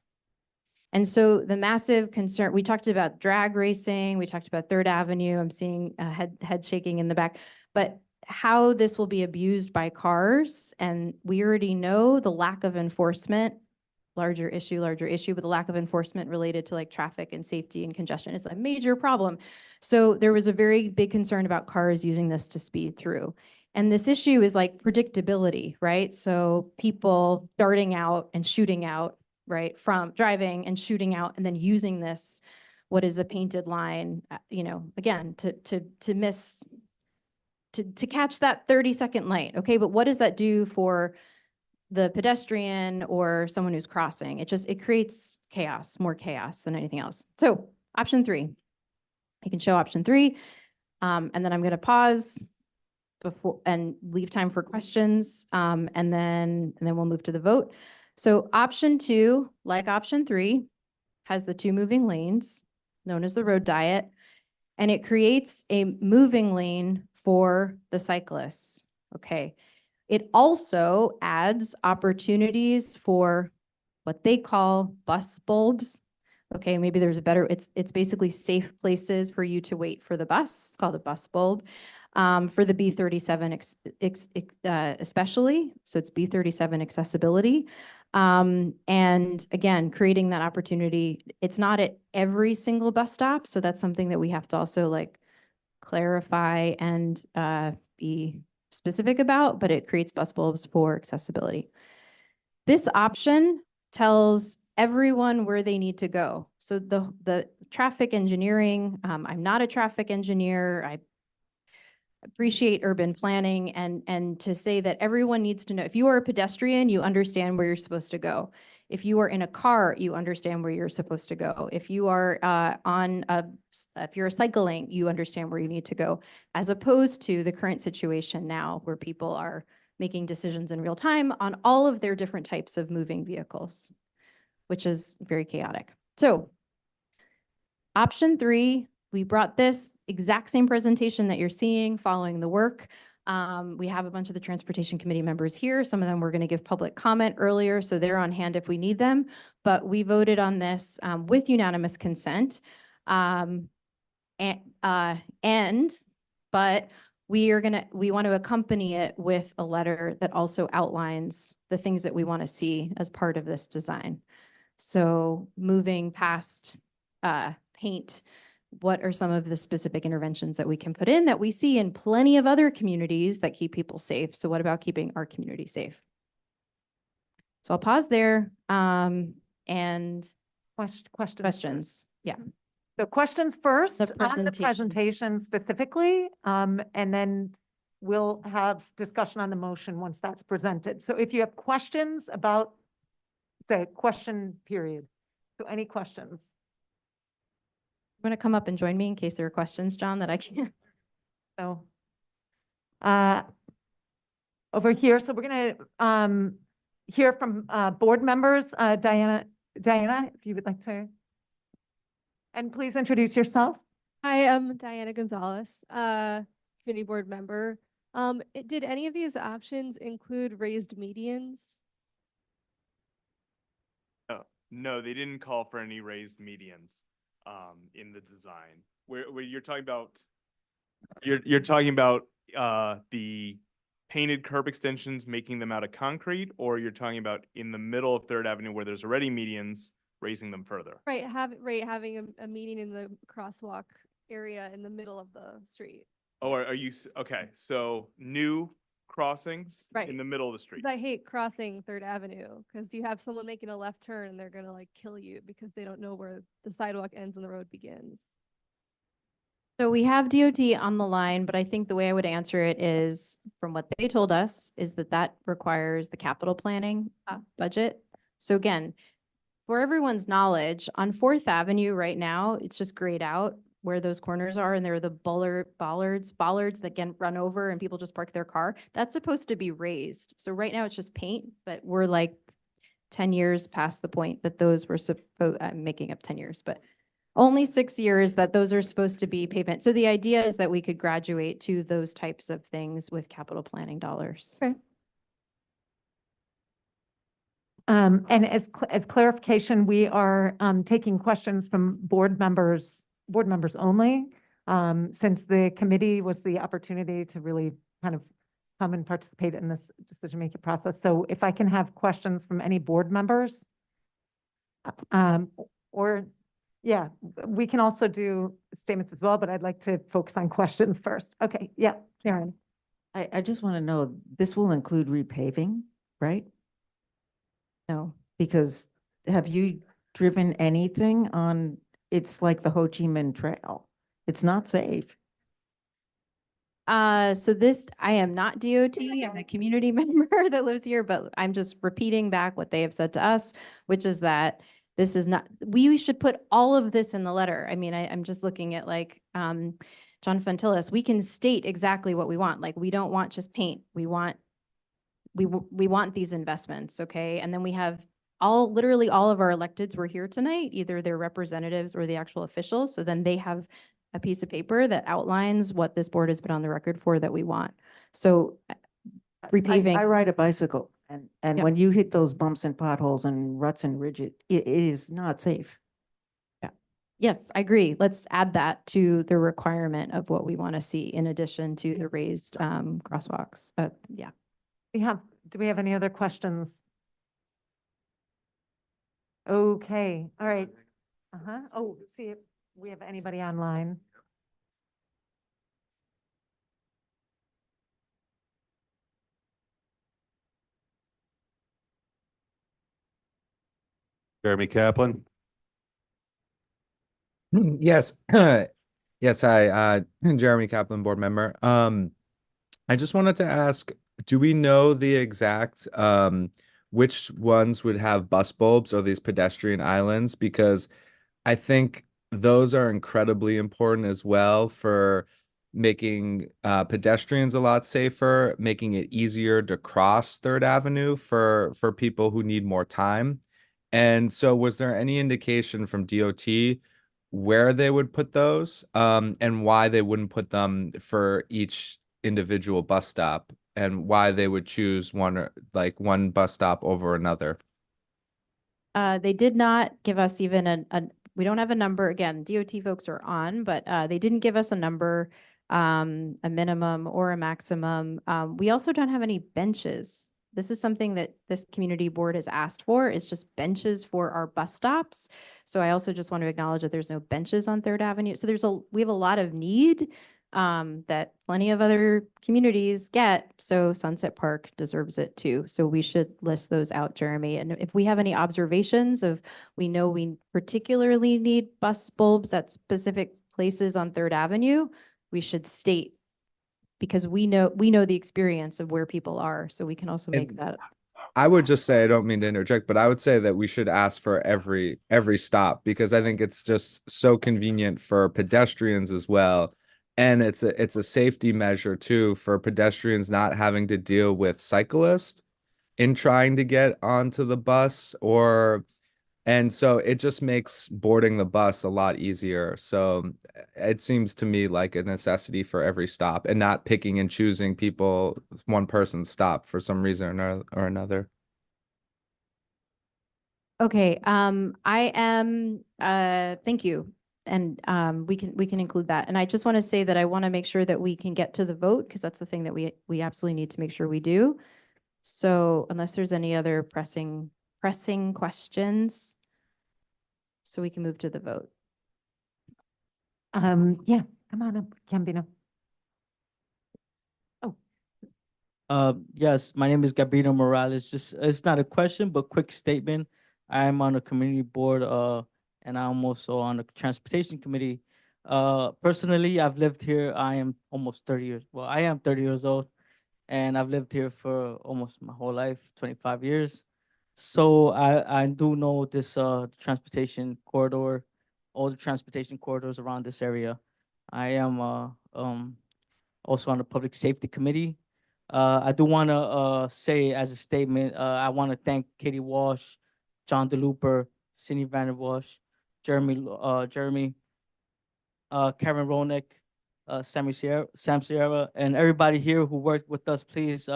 And so the massive concern, we talked about drag racing, we talked about Third Avenue, I'm seeing a head shaking in the back, but how this will be abused by cars, and we already know the lack of enforcement, larger issue, but the lack of enforcement related to like traffic and safety and congestion is a major problem. So there was a very big concern about cars using this to speed through. And this issue is like predictability, right? So people darting out and shooting out, right, from driving and shooting out and then using this, what is a painted line, again, to miss, to catch that 30-second light. Okay, but what does that do for the pedestrian or someone who's crossing? It creates chaos, more chaos than anything else. So option 3, you can show option 3, and then I'm going to pause before and leave time for questions, and then we'll move to the vote. So option 2, like option 3, has the 2 moving lanes, known as the road diet, and it creates a moving lane for the cyclists. Okay. It also adds opportunities for what they call bus bulbs. Okay, maybe there's a better, it's basically safe places for you to wait for the bus. It's called a bus bulb. For the B37 especially, so it's B37 accessibility. And again, creating that opportunity. It's not at every single bus stop, so that's something that we have to also like clarify and be specific about, but it creates bus bulbs for accessibility. This option tells everyone where they need to go. So the traffic engineering, I'm not a traffic engineer. I appreciate urban planning and to say that everyone needs to know, if you are a pedestrian, you understand where you're supposed to go. If you are in a car, you understand where you're supposed to go. If you are if you're cycling, you understand where you need to go, as opposed to the current situation now where people are making decisions in real time on all of their different types of moving vehicles, which is very chaotic. So option 3, we brought this exact same presentation that you're seeing following the work. We have a bunch of the Transportation Committee members here. Some of them were going to give public comment earlier, so they're on hand if we need them. But we voted on this with unanimous consent. But we want to accompany it with a letter that also outlines the things that we want to see as part of this design. So moving past paint, what are some of the specific interventions that we can put in that we see in plenty of other communities that keep people safe? So what about keeping our community safe? So I'll pause there and questions. Yeah. So questions first The on the presentation. presentation specifically, and then we'll have discussion on the motion once that's presented. So if you have questions about, say, question period. So any questions? You want to come up and join me in case there are questions, John, that I can't? So over here, so we're going to hear from board members. Diana, if you would like to. And please introduce yourself. Hi, I'm Diana Gonzalez, community board member. Did any of these options include raised medians? No, they didn't call for any raised medians in the design. Where you're talking about, you're talking about the painted curb extensions, making them out of concrete, or you're talking about in the middle of Third Avenue where there's already medians, raising them further. Right, having a median in the crosswalk area in the middle of the street. Oh, are you okay? So new crossings Right. in the middle of the street. 'Cause I hate crossing Third Avenue because you have someone making a left turn and they're gonna like kill you because they don't know where the sidewalk ends and the road begins. So we have DOT on the line, but I think the way I would answer it is, from what they told us, is that requires the capital planning budget. So again, for everyone's knowledge, on 4th Avenue right now, it's just grayed out where those corners are, and there are the bollards that get run over and people just park their car. That's supposed to be raised. So right now it's just paint, but we're like 10 years past the point that those were supposed, I'm making up 10 years, but only 6 years that those are supposed to be pavement. So the idea is that we could graduate to those types of things with capital planning dollars. Okay. And as clarification, we are taking questions from board members only. Since the committee was the opportunity to really kind of come and participate in this decision-making process. So if I can have questions from any board members, or, yeah, we can also do statements as well, but I'd like to focus on questions first. Okay, yeah, Karen. I just want to know, this will include repaving, right? No. Because have you driven anything on, it's like the Ho Chi Minh Trail. It's not safe. So this, I am not DOT, I'm a community member that lives here, but I'm just repeating back what they have said to us, which is that this is not, we should put all of this in the letter. I mean, I'm just looking at like, John Fontillis, we can state exactly what we want. Like, we don't want just paint. We want these investments, okay? And then we have literally all of our electeds were here tonight, either their representatives or the actual officials. So then they have a piece of paper that outlines what this board has been on the record for that we want. So repaving. I ride a bicycle, and Yeah. when you hit those bumps and potholes and ruts and ridges, it is not safe. Yeah. Yes, I agree. Let's add that to the requirement of what we want to see in addition to the raised crosswalks. Yeah. Do we have any other questions? Okay, all right. Oh, see if we have anybody online. Jeremy Kaplan. Yes. Yes, hi, Jeremy Kaplan, board member. I just wanted to ask, do we know the exact which ones would have bus bulbs or these pedestrian islands? Because I think those are incredibly important as well for making pedestrians a lot safer, making it easier to cross Third Avenue for people who need more time. And so was there any indication from DOT where they would put those and why they wouldn't put them for each individual bus stop and why they would choose one bus stop over another? They did not give us even we don't have a number. Again, DOT folks are on, but they didn't give us a number, a minimum or a maximum. We also don't have any benches. This is something that this community board has asked for, is just benches for our bus stops. So I also just want to acknowledge that there's no benches on Third Avenue. So we have a lot of need that plenty of other communities get. So Sunset Park deserves it too. So we should list those out, Jeremy. And if we have any observations of, we know we particularly need bus bulbs at specific places on Third Avenue, we should state, because we know the experience of where people are. So we can also make that. I would just say, I don't mean to interject, but I would say that we should ask for every stop, because I think it's just so convenient for pedestrians as well. And it's a safety measure too for pedestrians not having to deal with cyclists in trying to get onto the bus, and so it just makes boarding the bus a lot easier. So it seems to me like a necessity for every stop, and not picking and choosing one person's stop for some reason or another. Okay, I am, thank you. And we can include that. And I just want to say that I want to make sure that we can get to the vote, because that's the thing that we absolutely need to make sure we do. So unless there's any other pressing questions, so we can move to the vote. Yeah, come on up, Gambino. Yes, my name is Gabriel Morales. Just, it's not a question, but quick statement. I'm on a community board, and I'm also on the transportation committee. Personally, I've lived here. I am almost 30 years. Well, I am 30 years old, and I've lived here for almost my whole life, 25 years. So I do know this transportation corridor, all the transportation corridors around this area. I am also on the public safety committee. I do want to say as a statement, I want to thank Katie Walsh, John DeLooper, Cindy Vanderwash, Jeremy, Karen Ronick, Sam Sierra, and everybody here who worked with us, please,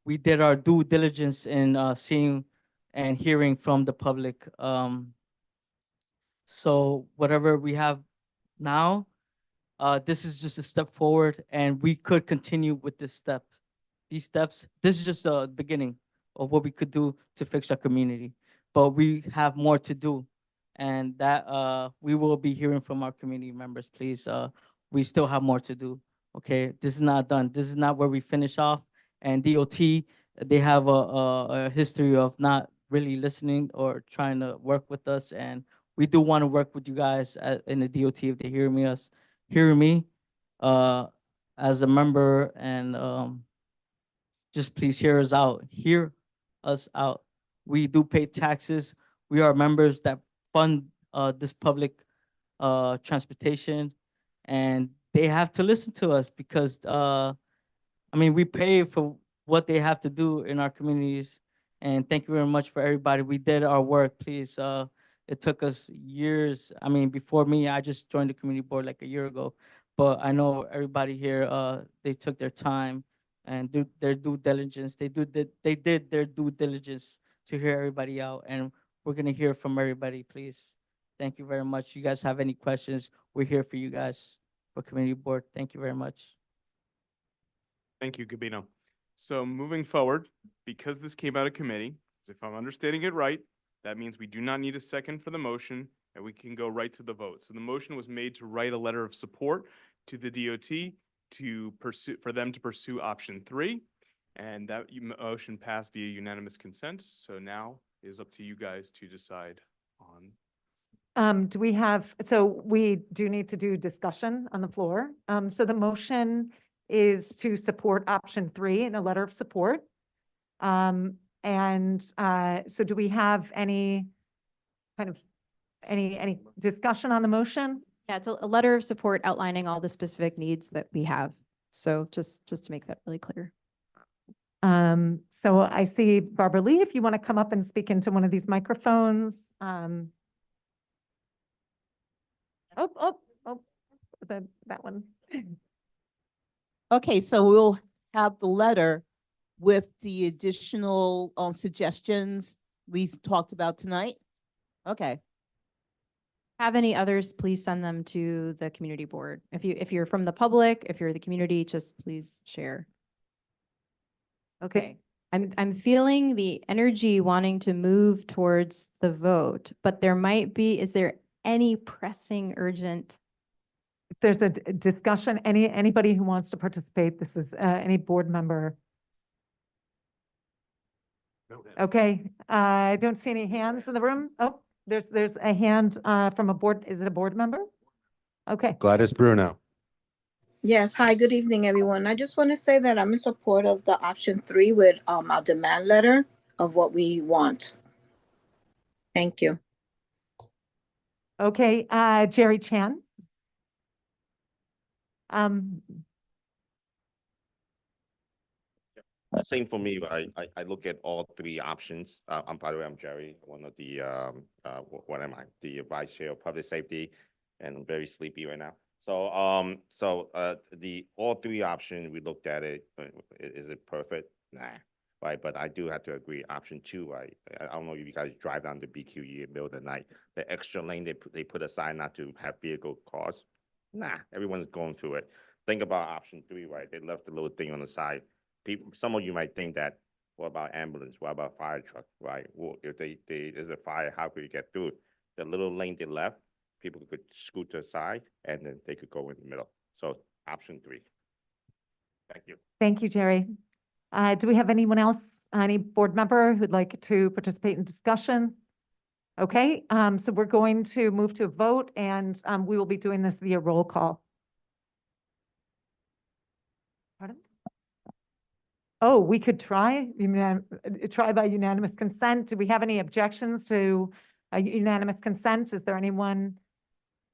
we did our due diligence in seeing and hearing from the public. So whatever we have now, this is just a step forward, and we could continue with these steps. This is just the beginning of what we could do to fix our community, but we have more to do, and that we will be hearing from our community members. Please, we still have more to do. Okay, this is not done. This is not where we finish off. And DOT, they have a history of not really listening or trying to work with us, and we do want to work with you guys in the DOT if they hear me as a member, and just please hear us out. Hear us out. We do pay taxes. We are members that fund this public transportation, and they have to listen to us because I mean, we pay for what they have to do in our communities. And thank you very much for everybody. We did our work, please. It took us years. I mean, before me, I just joined the community board like a year ago. But I know everybody here, they took their time and do their due diligence. They did their due diligence to hear everybody out. And we're gonna hear from everybody, please. Thank you very much. You guys have any questions? We're here for you guys for community board. Thank you very much. Thank you, Gabino. So moving forward, because this came out of committee, if I'm understanding it right, that means we do not need a second for the motion and we can go right to the vote. So the motion was made to write a letter of support to the DOT for them to pursue option 3. And that motion passed via unanimous consent. So now it is up to you guys to decide on. Do we have, so we do need to do discussion on the floor. So the motion is to support option 3 in a letter of support. So do we have any kind of, any discussion on the motion? Yeah, it's a letter of support outlining all the specific needs that we have. So just to make that really clear. So I see Barbara Lee, if you want to come up and speak into one of these microphones. That one. Okay, so we'll have the letter with the additional suggestions we talked about tonight. Okay. Have any others, please send them to the community board. If you're from the public, if you're the community, just please share. Okay, I'm feeling the energy wanting to move towards the vote, but there might be, is there any pressing urgent? If there's a discussion, anybody who wants to participate, this is any board member. Okay, I don't see any hands in the room. Oh, there's a hand from a board. Is it a board member? Okay. Gladys Bruno. Yes, hi, good evening, everyone. I just want to say that I'm in support of the option 3 with our demand letter of what we want. Thank you. Okay, Jerry Chan. Same for me. I look at all 3 options. By the way, I'm Jerry, one of the what am I? The vice chair of public safety, and I'm very sleepy right now. So the all 3 options we looked at it. Is it perfect? Nah, right. But I do have to agree. Option 2, right? I don't know if you guys drive down the BQE in the middle of the night. The extra lane they put aside not to have vehicle cars. Nah, everyone's going through it. Think about option 3, right? They left the little thing on the side. People, some of you might think that, what about ambulance? What about fire truck? Right? Well, if there's a fire, how could you get through it? The little lane they left, people could scoot to the side and then they could go in the middle. So option 3. Thank you. Thank you, Jerry. Do we have anyone else, any board member who'd like to participate in discussion? Okay, so we're going to move to a vote, and we will be doing this via roll call. Pardon? Oh, we could try by unanimous consent. Do we have any objections to a unanimous consent? Is there anyone?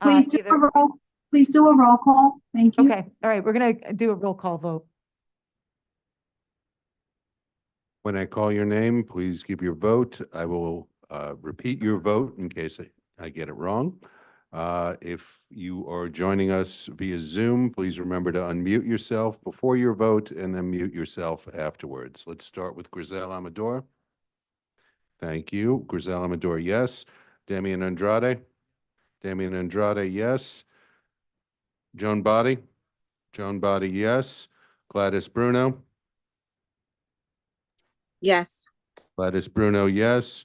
Please do a roll call. Thank you. Okay, all right, we're going to do a roll call vote. When I call your name, please give your vote. I will repeat your vote in case I get it wrong. If you are joining us via Zoom, please remember to unmute yourself before your vote and then mute yourself afterwards. Let's start with Grisel Amador. Thank you. Grisel Amador, yes. Damian Andrade. Damian Andrade, yes. Joan Body. Joan Body, yes. Gladys Bruno. Yes. Gladys Bruno, yes.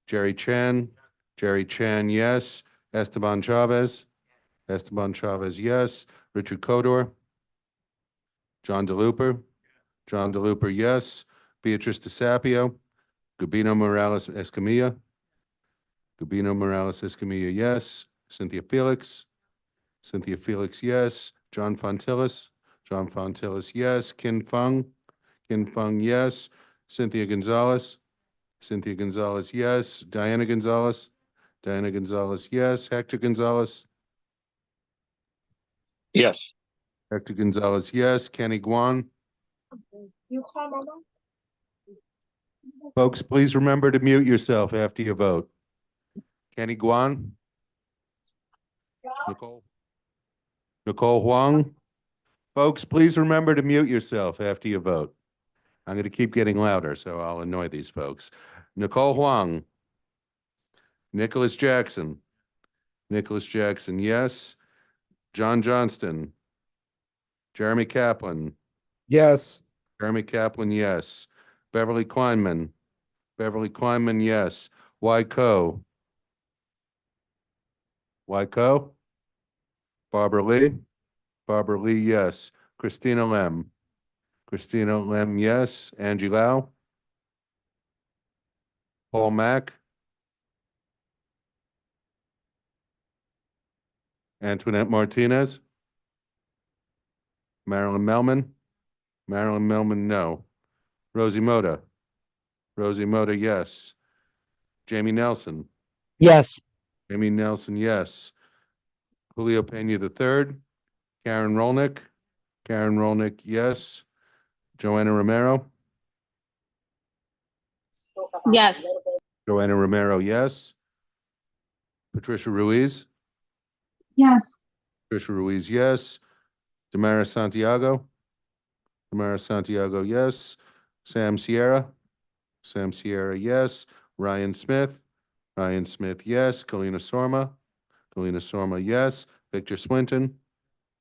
Jerry Chan. Jerry Chan, yes. Esteban Chavez. Esteban Chavez, yes. Richard Codor. John DeLuper. John DeLuper, yes. Beatrice DeSapio. Gabino Morales Escamilla. Gabino Morales Escamilla, yes. Cynthia Felix. Cynthia Felix, yes. John Fontillis. John Fontillis, yes. Kin Fung. Kin Fung, yes. Cynthia Gonzalez. Cynthia Gonzalez, yes. Diana Gonzalez. Diana Gonzalez, yes. Hector Gonzalez. Yes. Hector Gonzalez, yes. Kenny Guan. Folks, please remember to mute yourself after you vote. Kenny Guan. Nicole. Nicole Huang. Folks, please remember to mute yourself after you vote. I'm going to keep getting louder, so I'll annoy these folks. Nicole Huang. Nicholas Jackson. Nicholas Jackson, yes. John Johnston. Jeremy Kaplan. Yes. Jeremy Kaplan, yes. Beverly Kleinman. Beverly Kleinman, yes. Wyco. Wyco. Barbara Lee. Barbara Lee, yes. Christina Lem. Christina Lem, yes. Angie Lau. Paul Mack. Antoinette Martinez. Marilyn Melman. Marilyn Melman, no. Rosie Moda. Rosie Moda, yes. Jamie Nelson. Yes. Jamie Nelson, yes. Julio Pena III. Karen Rolnick. Karen Rolnick, yes. Joanna Romero. Yes. Joanna Romero, yes. Patricia Ruiz. Yes. Patricia Ruiz, yes. Damaris Santiago. Damaris Santiago, yes. Sam Sierra. Sam Sierra, yes. Ryan Smith. Ryan Smith, yes. Kalina Sorma. Kalina Sorma, yes. Victor Swinton.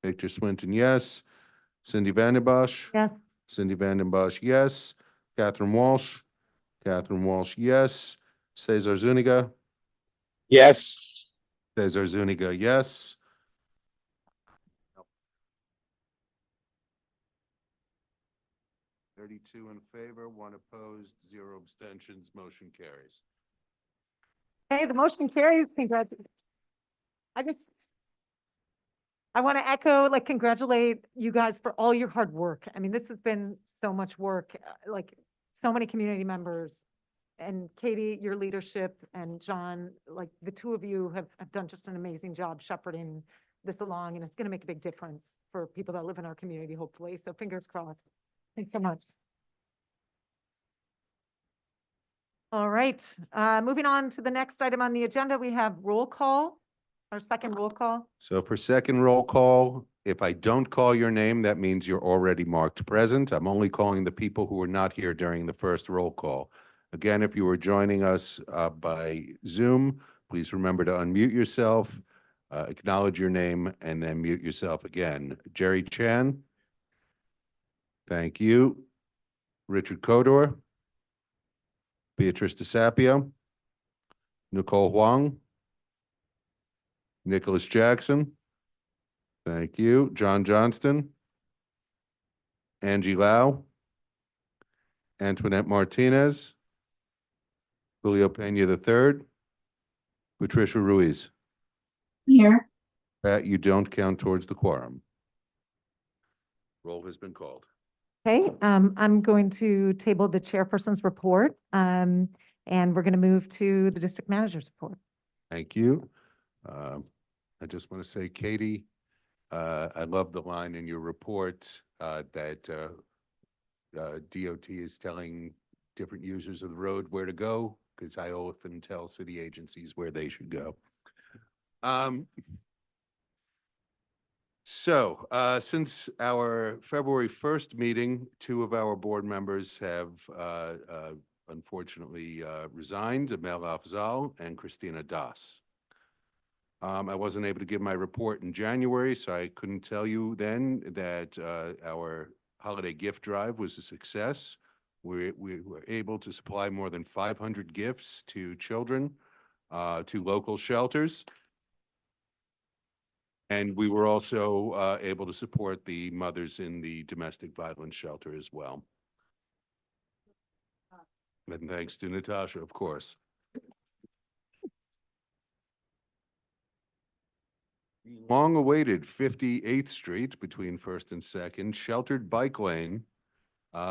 Victor Swinton, yes. Cindy Vandenbosch. Yes. Cindy Vandenbosch, yes. Catherine Walsh. Catherine Walsh, yes. Cesar Zuniga. Yes. Cesar Zuniga, yes. Thirty-two in favor, one opposed, zero abstentions, motion carries. Hey, the motion carries. I want to echo, congratulate you guys for all your hard work. I mean, this has been so much work, so many community members. And Katie, your leadership, and John, the two of you have done just an amazing job shepherding this along, and it's going to make a big difference for people that live in our community, hopefully. So fingers crossed. Thanks so much. All right, moving on to the next item on the agenda, we have roll call, our second roll call. So for second roll call, if I don't call your name, that means you're already marked present. I'm only calling the people who were not here during the first roll call. Again, if you were joining us by Zoom, please remember to unmute yourself, acknowledge your name, and then mute yourself again. Jerry Chan. Thank you. Richard Codor. Beatrice DeSapio. Nicole Huang. Nicholas Jackson. Thank you. John Johnston. Angie Lau. Antoinette Martinez. Julio Pena III. Patricia Ruiz. Here. That you don't count towards the quorum. Roll has been called. Okay, I'm going to table the chairperson's report, and we're going to move to the district manager's report. Thank you. I just want to say, Katie, I love the line in your report that DOT is telling different users of the road where to go, because I often tell city agencies where they should go. Since our February 1st meeting, two of our board members have unfortunately resigned, Amel Afzal and Christina Das. I wasn't able to give my report in January, so I couldn't tell you then that our holiday gift drive was a success. We were able to supply more than 500 gifts to children, to local shelters. And we were also able to support the mothers in the domestic violence shelter as well. And thanks to Natasha, of course. The long-awaited 58th Street between First and Second sheltered bike lane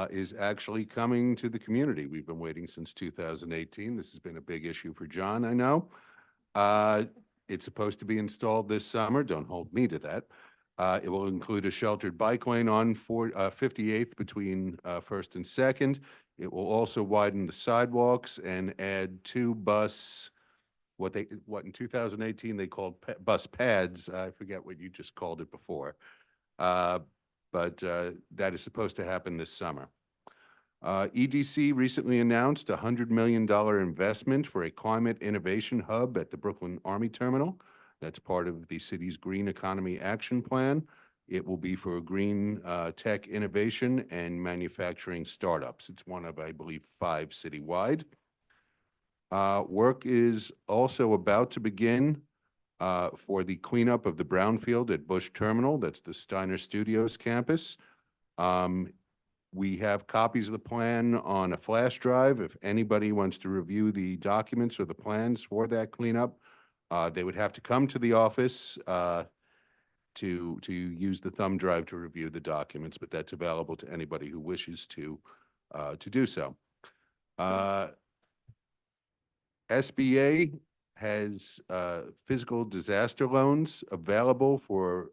is actually coming to the community. We've been waiting since 2018. This has been a big issue for John, I know. It's supposed to be installed this summer. Don't hold me to that. It will include a sheltered bike lane on 58th between First and Second. It will also widen the sidewalks and add two bus, what in 2018 they called bus pads. I forget what you just called it before. But that is supposed to happen this summer. EDC recently announced a $100 million investment for a climate innovation hub at the Brooklyn Army Terminal. That's part of the city's Green Economy Action Plan. It will be for green tech innovation and manufacturing startups. It's one of, I believe, 5 citywide. Work is also about to begin for the cleanup of the brownfield at Bush Terminal. That's the Steiner Studios campus. We have copies of the plan on a flash drive. If anybody wants to review the documents or the plans for that cleanup, they would have to come to the office to use the thumb drive to review the documents, but that's available to anybody who wishes to do so. SBA has physical disaster loans available for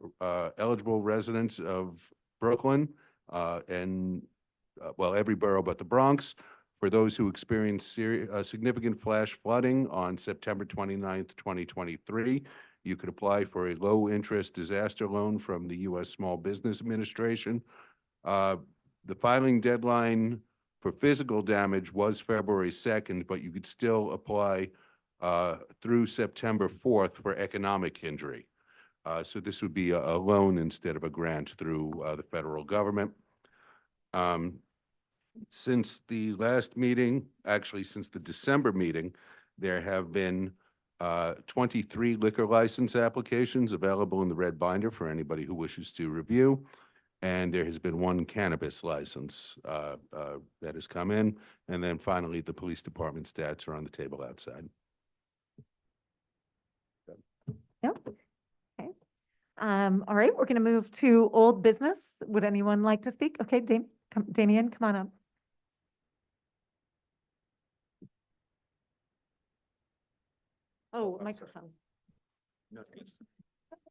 eligible residents of Brooklyn and every borough but the Bronx. For those who experienced significant flash flooding on September 29th, 2023, you could apply for a low-interest disaster loan from the U.S. Small Business Administration. The filing deadline for physical damage was February 2nd, but you could still apply through September 4th for economic injury. So this would be a loan instead of a grant through the federal government. Since the last meeting, actually since the December meeting, there have been 23 liquor license applications available in the red binder for anybody who wishes to review. And there has been 1 cannabis license that has come in. And then finally, the police department stats are on the table outside. Yep. Okay. All right, we're going to move to old business. Would anyone like to speak? Okay, Damien, come on up. Oh, microphone.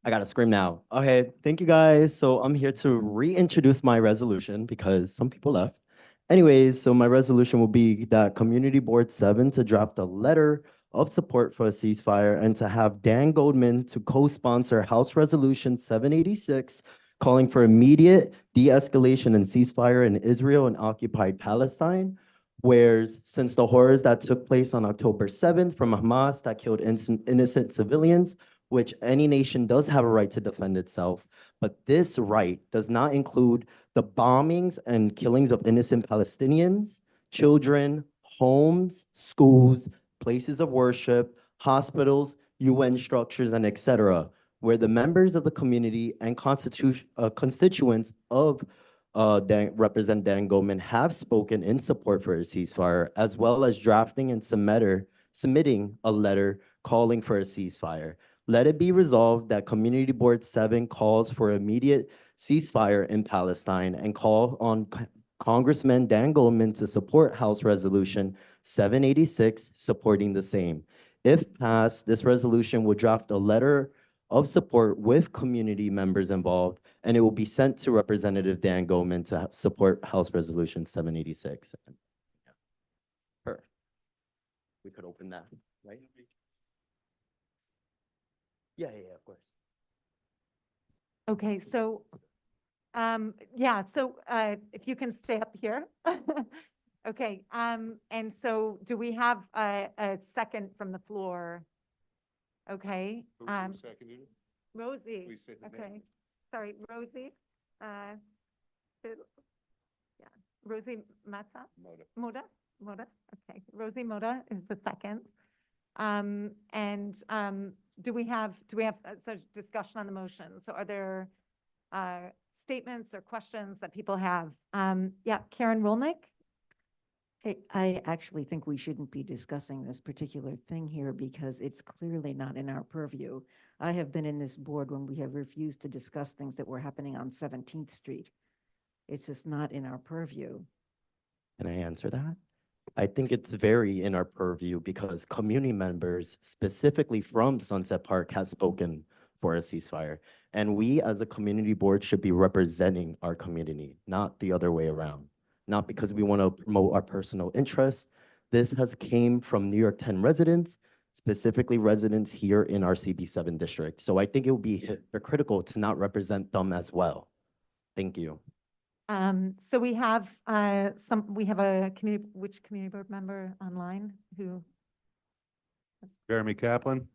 I gotta scream now. Okay, thank you guys. So I'm here to reintroduce my resolution because some people left. Anyways, so my resolution will be that Community Board 7 to draft a letter of support for a ceasefire and to have Dan Goldman to co-sponsor House Resolution 786 calling for immediate de-escalation and ceasefire in Israel and occupied Palestine. Whereas since the horrors that took place on October 7th from Hamas that killed innocent civilians, which any nation does have a right to defend itself, but this right does not include the bombings and killings of innocent Palestinians, children, homes, schools, places of worship, hospitals, UN structures, and etc., where the members of the community and constituents of Representative Dan Goldman have spoken in support for a ceasefire, as well as drafting and submitting a letter calling for a ceasefire. Let it be resolved that Community Board 7 calls for immediate ceasefire in Palestine and call on Congressman Dan Goldman to support House Resolution 786, supporting the same. If passed, this resolution will draft a letter of support with community members involved, and it will be sent to Representative Dan Goldman to support House Resolution 786. We could open that, right? Yeah, yeah, of course. Okay, so, yeah, so, if you can stay up here. Okay, and so do we have a second from the floor? Okay, Rosie, Please say her name. okay, sorry, Rosie, who- yeah, Rosie Mata? Moda, okay, Rosie Moda is the second. And, do we have such discussion on the motion? So are there, statements or questions that people have? Yeah, Karen Rolnick? I actually think we shouldn't be discussing this particular thing here because it's clearly not in our purview. I have been in this board when we have refused to discuss things that were happening on 17th Street. It's just not in our purview. Can I answer that? I think it's very in our purview because community members, specifically from Sunset Park, has spoken for a ceasefire. And we as a community board should be representing our community, not the other way around. Not because we want to promote our personal interests. This has came from New York 10 residents, specifically residents here in our CB7 district. So I think it would be hypocritical to not represent them as well. Thank you. So we have a community, which community board member online who? Jeremy Kaplan?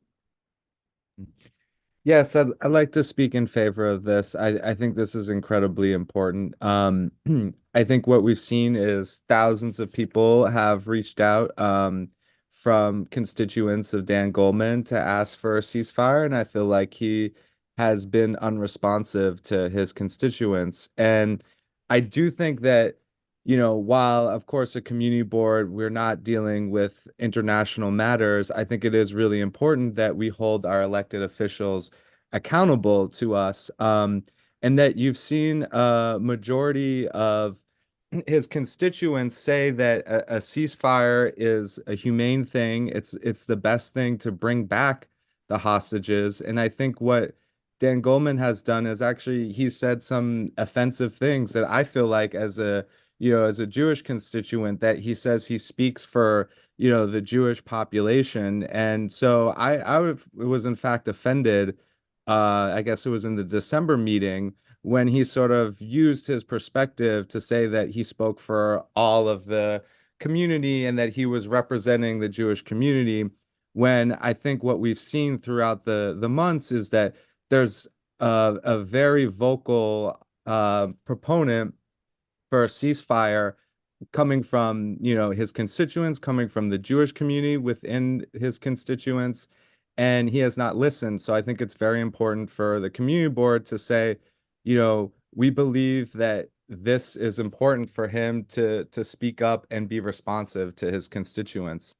Yes, I'd like to speak in favor of this. I think this is incredibly important. I think what we've seen is thousands of people have reached out from constituents of Dan Goldman to ask for a ceasefire, and I feel like he has been unresponsive to his constituents. And I do think that, while of course a community board, we're not dealing with international matters, I think it is really important that we hold our elected officials accountable to us. And that you've seen a majority of his constituents say that a ceasefire is a humane thing. It's the best thing to bring back the hostages. And I think what Dan Goldman has done is actually he said some offensive things that I feel like as a Jewish constituent that he says he speaks for the Jewish population. And so I was in fact offended. I guess it was in the December meeting when he sort of used his perspective to say that he spoke for all of the community and that he was representing the Jewish community, when I think what we've seen throughout the months is that there's a very vocal proponent for a ceasefire coming from his constituents, coming from the Jewish community within his constituents, and he has not listened. So I think it's very important for the community board to say, we believe that this is important for him to speak up and be responsive to his constituents.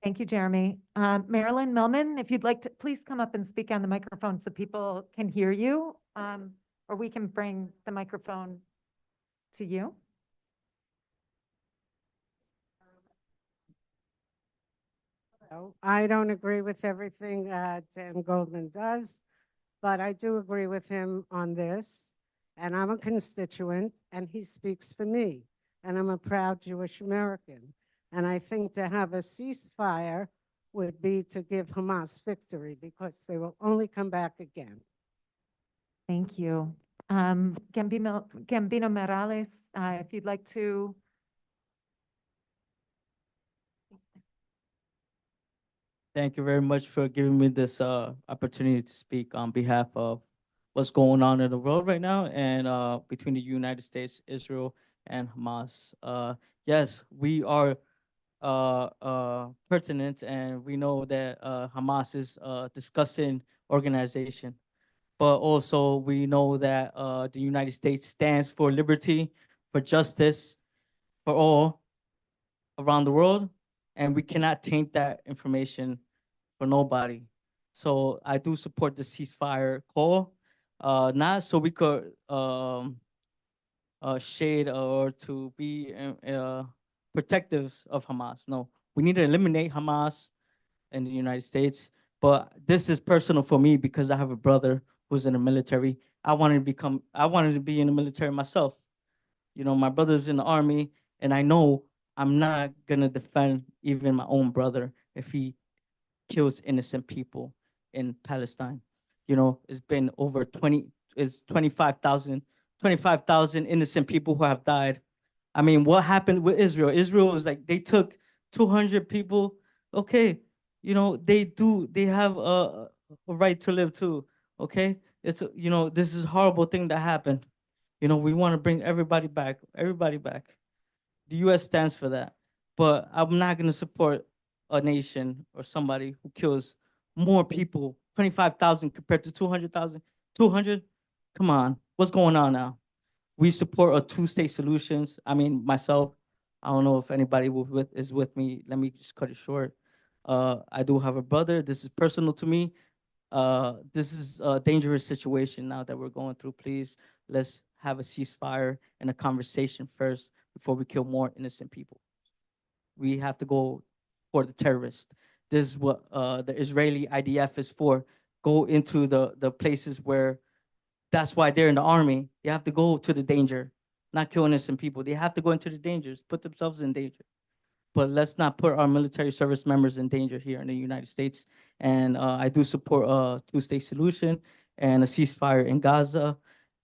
Thank you, Jeremy. Marilyn Millman, if you'd like to, please come up and speak on the microphone so people can hear you, or we can bring the microphone to you. I don't agree with everything Dan Goldman does, but I do agree with him on this. And I'm a constituent, and he speaks for me. And I'm a proud Jewish American. And I think to have a ceasefire would be to give Hamas victory because they will only come back again. Thank you. Gambino Morales, if you'd like to. Thank you very much for giving me this opportunity to speak on behalf of what's going on in the world right now and between the United States, Israel, and Hamas. Yes, we are pertinent, and we know that Hamas is a disgusting organization. But also we know that the United States stands for liberty, for justice, for all around the world, and we cannot taint that information for nobody. So I do support the ceasefire call, not so we could shade or to be protective of Hamas. No, we need to eliminate Hamas in the United States. But this is personal for me because I have a brother who's in the military. I wanted to be in the military myself. My brother's in the army, and I know I'm not gonna defend even my own brother if he kills innocent people. in Palestine. You know, it's been over 25,000 innocent people who have died. I mean, what happened with Israel? Israel was like, they took 200 people. Okay, you know, they have a right to live too. Okay, you know, this is a horrible thing that happened. You know, we want to bring everybody back, everybody back. The U.S. stands for that. But I'm not going to support a nation or somebody who kills more people, 25,000 compared to 200,000. 200? Come on, what's going on now? We support a two-state solutions. I mean, myself, I don't know if anybody is with me. Let me just cut it short. I do have a brother. This is personal to me. This is a dangerous situation now that we're going through. Please, let's have a ceasefire and a conversation first before we kill more innocent people. We have to go for the terrorists. This is what the Israeli IDF is for. Go into the places where, that's why they're in the army. They have to go to the danger, not kill innocent people. They have to go into the dangers, put themselves in danger. But let's not put our military service members in danger here in the United States. And I do support a two-state solution and a ceasefire in Gaza.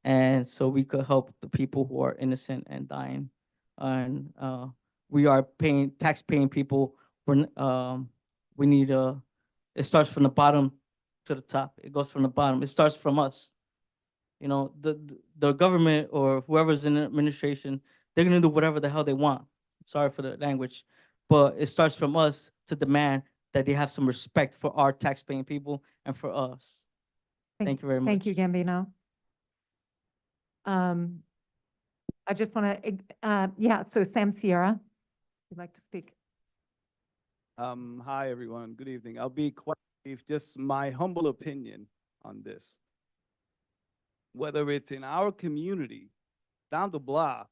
And so we could help the people who are innocent and dying. And we are tax-paying people. We need it starts from the bottom to the top. It goes from the bottom. It starts from us. You know, the government or whoever's in the administration, they're gonna do whatever the hell they want. Sorry for the language, but it starts from us to demand that they have some respect for our tax-paying people and for us. Thank you very much. Thank you, Gambino. I just want to, yeah, so Sam Sierra, you'd like to speak. Hi, everyone. Good evening. I'll be quite brief, just my humble opinion on this. Whether it's in our community, down the block,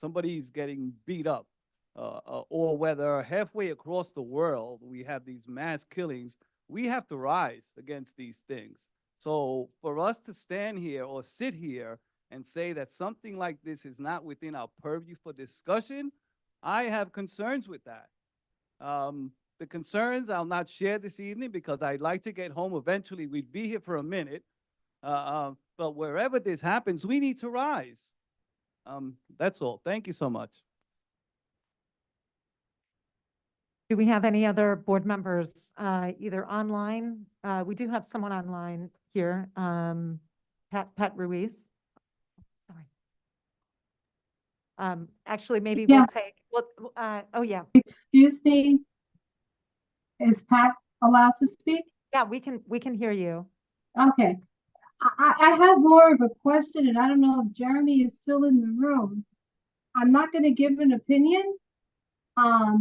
somebody's getting beat up, or whether halfway across the world, we have these mass killings, we have to rise against these things. So for us to stand here or sit here and say that something like this is not within our purview for discussion, I have concerns with that. The concerns I'll not share this evening because I'd like to get home eventually. We'd be here for a minute. But wherever this happens, we need to rise. That's all. Thank you so much. Do we have any other board members, either online? We do have someone online here, Pat Ruiz. Sorry. Actually, maybe Yeah. oh yeah. Excuse me. Is Pat allowed to speak? Yeah, we can hear you. Okay. I have more of a question, and I don't know if Jeremy is still in the room. I'm not going to give an opinion,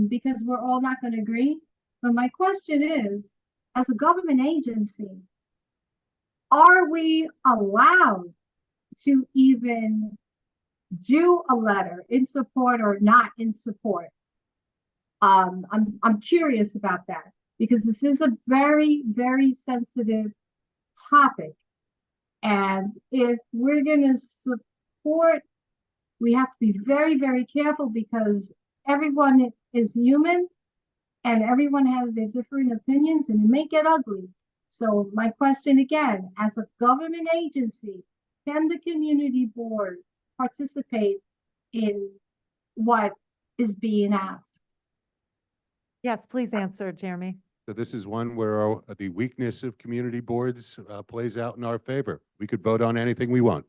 because we're all not going to agree. But my question is, as a government agency, are we allowed to even do a letter in support or not in support? I'm curious about that because this is a very, very sensitive topic. And if we're going to support, we have to be very, very careful because everyone is human and everyone has their different opinions and it may get ugly. So my question again, as a government agency, can the community board participate in what is being asked? Yes, please answer, Jeremy. So this is one where the weakness of community boards plays out in our favor. We could vote on anything we want.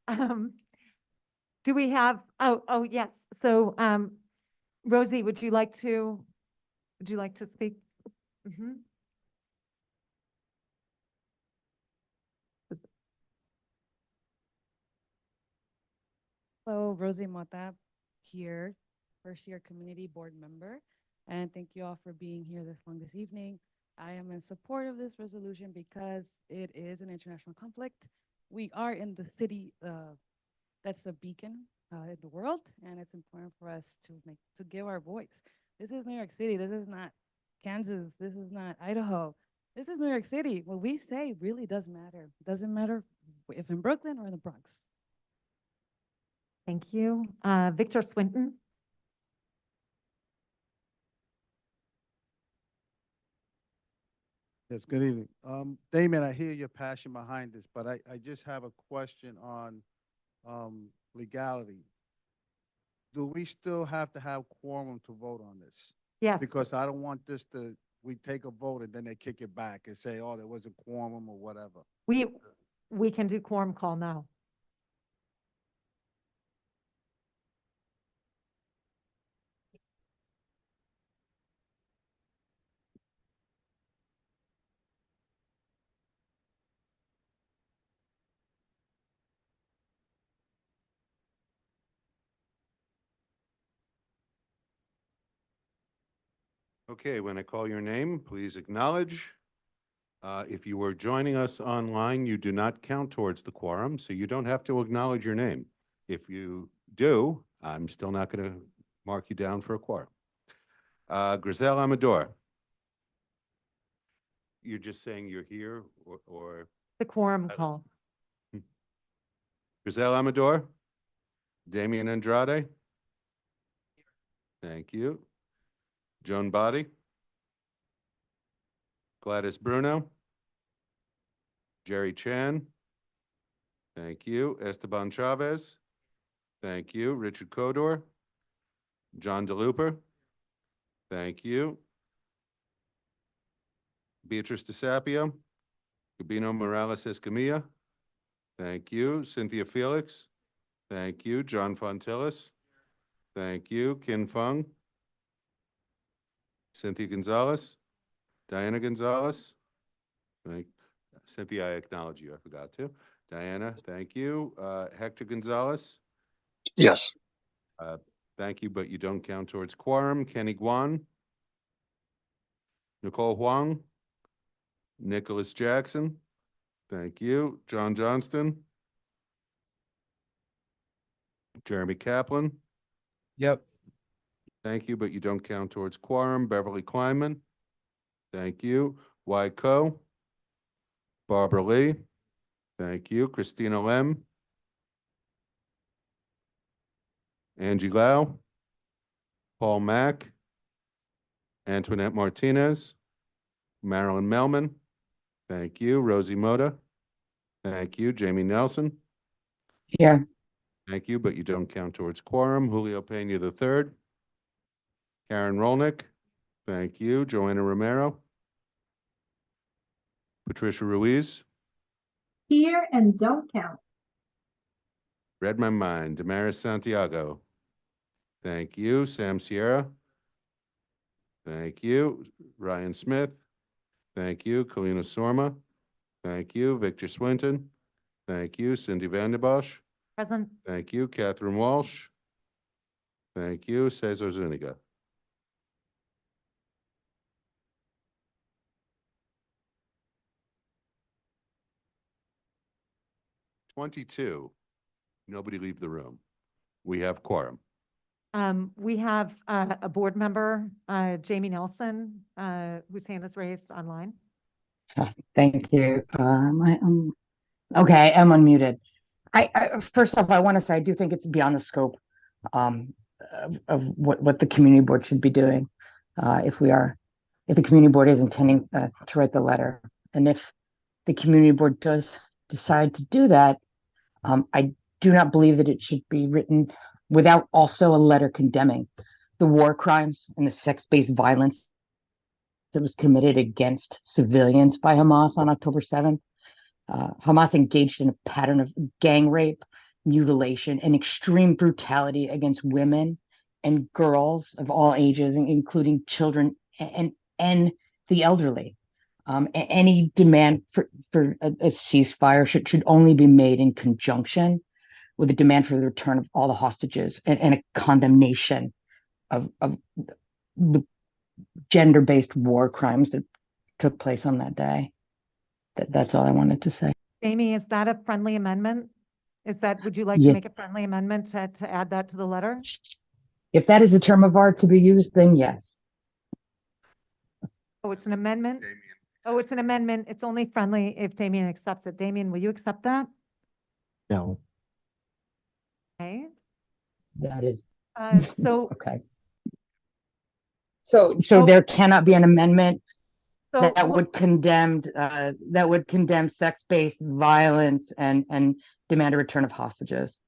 Do we have, oh, yes. So, Rosie, would you like to speak? Mhm. Hello, Rosie Mota here, first year community board member. And thank you all for being here this long this evening. I am in support of this resolution because it is an international conflict. We are in the city that's a beacon in the world, and it's important for us to give our voice. This is New York City. This is not Kansas. This is not Idaho. This is New York City. What we say really does matter. It doesn't matter if in Brooklyn or in the Bronx. Thank you. Victor Swinton. Yes, good evening. Damon, I hear your passion behind this, but I just have a question on legality. Do we still have to have quorum to vote on this? Yes. Because I don't want this to, we take a vote and then they kick it back and say, oh, there was a quorum or whatever. We can do quorum call now. Okay, when I call your name, please acknowledge. If you are joining us online, you do not count towards the quorum, so you don't have to acknowledge your name. If you do, I'm still not going to mark you down for a quorum. Griselle Amador. You're just saying you're here or The quorum call. Griselle Amador? Damian Andrade? Thank you. Joan Body? Gladys Bruno? Jerry Chan? Thank you. Esteban Chavez? Thank you. Richard Codor? John DeLuper? Thank you. Beatrice DeSapio? Gabino Morales Escamilla? Thank you. Cynthia Felix? Thank you. John Fontillis? Thank you. Kin Fung? Cynthia Gonzalez? Diana Gonzalez? Cynthia, I acknowledge you. I forgot to. Diana, thank you. Hector Gonzalez? Yes. Thank you, but you don't count towards quorum. Kenny Guan? Nicole Huang? Nicholas Jackson? Thank you. John Johnston? Jeremy Kaplan? Yep. Thank you, but you don't count towards quorum. Beverly Kleinman? Thank you. Y. Ko? Barbara Lee? Thank you. Christina Lem? Angie Lau? Paul Mack? Antoinette Martinez? Marilyn Melman? Thank you. Rosie Moda? Thank you. Jamie Nelson? Here. Thank you, but you don't count towards quorum. Julio Pena III? Karen Rolnick? Thank you. Joanna Romero? Patricia Ruiz? Here and don't count. Read my mind. Damaris Santiago? Thank you. Sam Sierra? Thank you. Ryan Smith? Thank you. Kalina Sorma? Thank you. Victor Swinton? Thank you. Cindy Vanderbosch? Present. Thank you. Catherine Walsh? Thank you. Cesar Zuniga? (22). Nobody leave the room. We have quorum. We have a board member, Jamie Nelson, whose hand is raised online. Thank you. Okay, I'm unmuted. First off, I want to say I do think it's beyond the scope of what the community board should be doing. If the community board is intending to write the letter, and if the community board does decide to do that, I do not believe that it should be written without also a letter condemning the war crimes and the sex-based violence that was committed against civilians by Hamas on October 7th. Hamas engaged in a pattern of gang rape, mutilation, and extreme brutality against women and girls of all ages, including children and the elderly. Any demand for a ceasefire should only be made in conjunction with a demand for the return of all the hostages and a condemnation of the gender-based war crimes that took place on that day. That's all I wanted to say. Amy, is that a friendly amendment? Would you like to Yeah. make a friendly amendment to add that to the letter? If that is a term of art to be used, then yes. Oh, it's an amendment? Oh, it's an amendment. It's only friendly if Damien accepts it. Damien, will you accept that? No. Okay. That is So okay. So there cannot be an amendment So that what- would condemn sex-based violence and demand a return of hostages.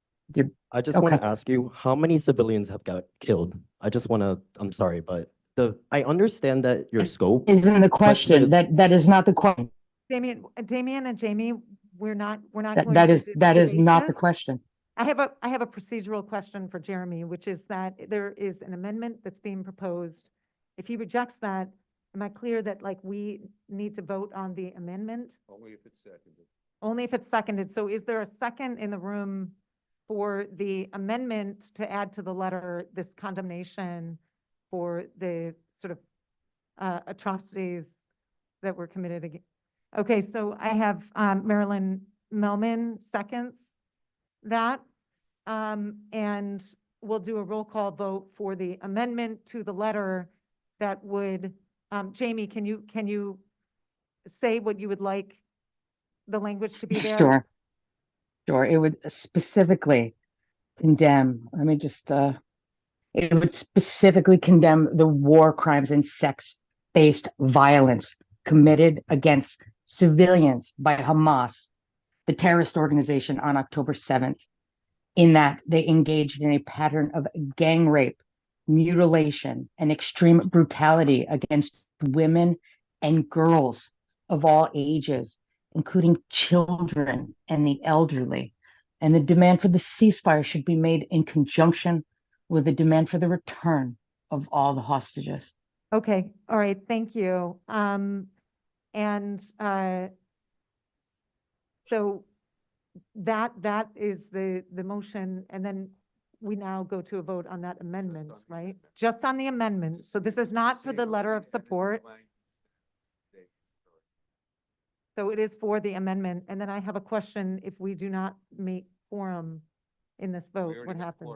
I just want Okay. to ask you, how many civilians have got killed? I just want to, I'm sorry, but I understand that your scope. Isn't the question, to- that is not the question. Damien and Jamie, we're not That, going that to is, that is debate not the this. question. I have a procedural question for Jeremy, which is that there is an amendment that's being proposed. If he rejects that, am I clear that like we need to vote on the amendment? Only if it's seconded. Only if it's seconded. So is there a second in the room for the amendment to add to the letter this condemnation for the sort of atrocities that were committed against? Okay, so I have Marilyn Melman seconds that. And we'll do a roll call vote for the amendment to the letter that would, Jamie, can you say what you would like the language to be there? Sure. Sure. It would specifically condemn, let me just, it would specifically condemn the war crimes and sex-based violence committed against civilians by Hamas, the terrorist organization, on October 7th, in that they engaged in a pattern of gang rape, mutilation, and extreme brutality against women and girls of all ages, including children and the elderly. And the demand for the ceasefire should be made in conjunction with the demand for the return of all the hostages. Okay, all right, thank you. So that is the motion, and then we now go to a vote on that amendment, right? Just on the amendment. So this is not for the letter of support. So it is for the amendment. And then I have a question, if we do not make quorum in this vote, what happens?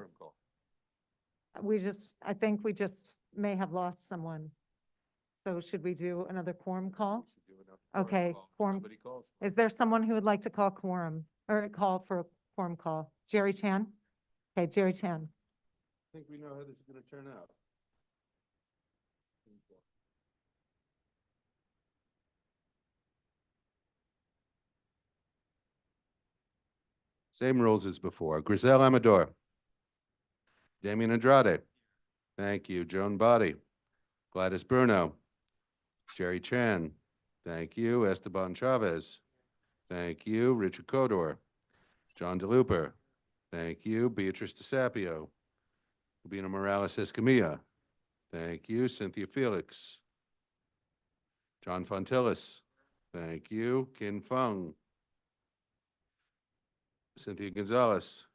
I think we just may have lost someone. So should we do another quorum call? Okay, quorum. Is there someone who would like to call quorum or call for a quorum call? Jerry Chan? Okay, Jerry Chan. I think we know how this is going to turn out. Same rules as before. Griselle Amador. Damian Andrade. Thank you. Joan Body. Gladys Bruno. Jerry Chan. Thank you. Esteban Chavez. Thank you. Richard Codor. John DeLuper. Thank you. Beatrice DeSapio. Rubina Morales Escamilla. Thank you. Cynthia Felix. John Fontillis. Thank you. Kin Fung. Cynthia Gonzalez.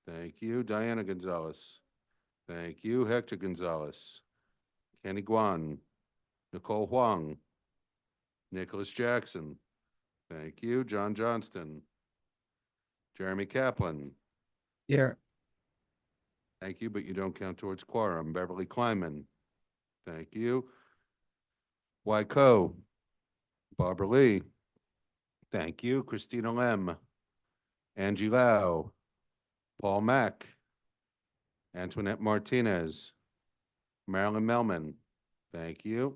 Thank you. Diana Gonzalez. Thank you. Hector Gonzalez. Kenny Guan. Nicole Huang. Nicholas Jackson. Thank you. John Johnston. Jeremy Kaplan. Yeah. Thank you, but you don't count towards quorum. Beverly Kleiman. Thank you. Wyco. Barbara Lee. Thank you. Christina Lem. Angie Lau. Paul Mack. Antoinette Martinez. Marilyn Melman. Thank you.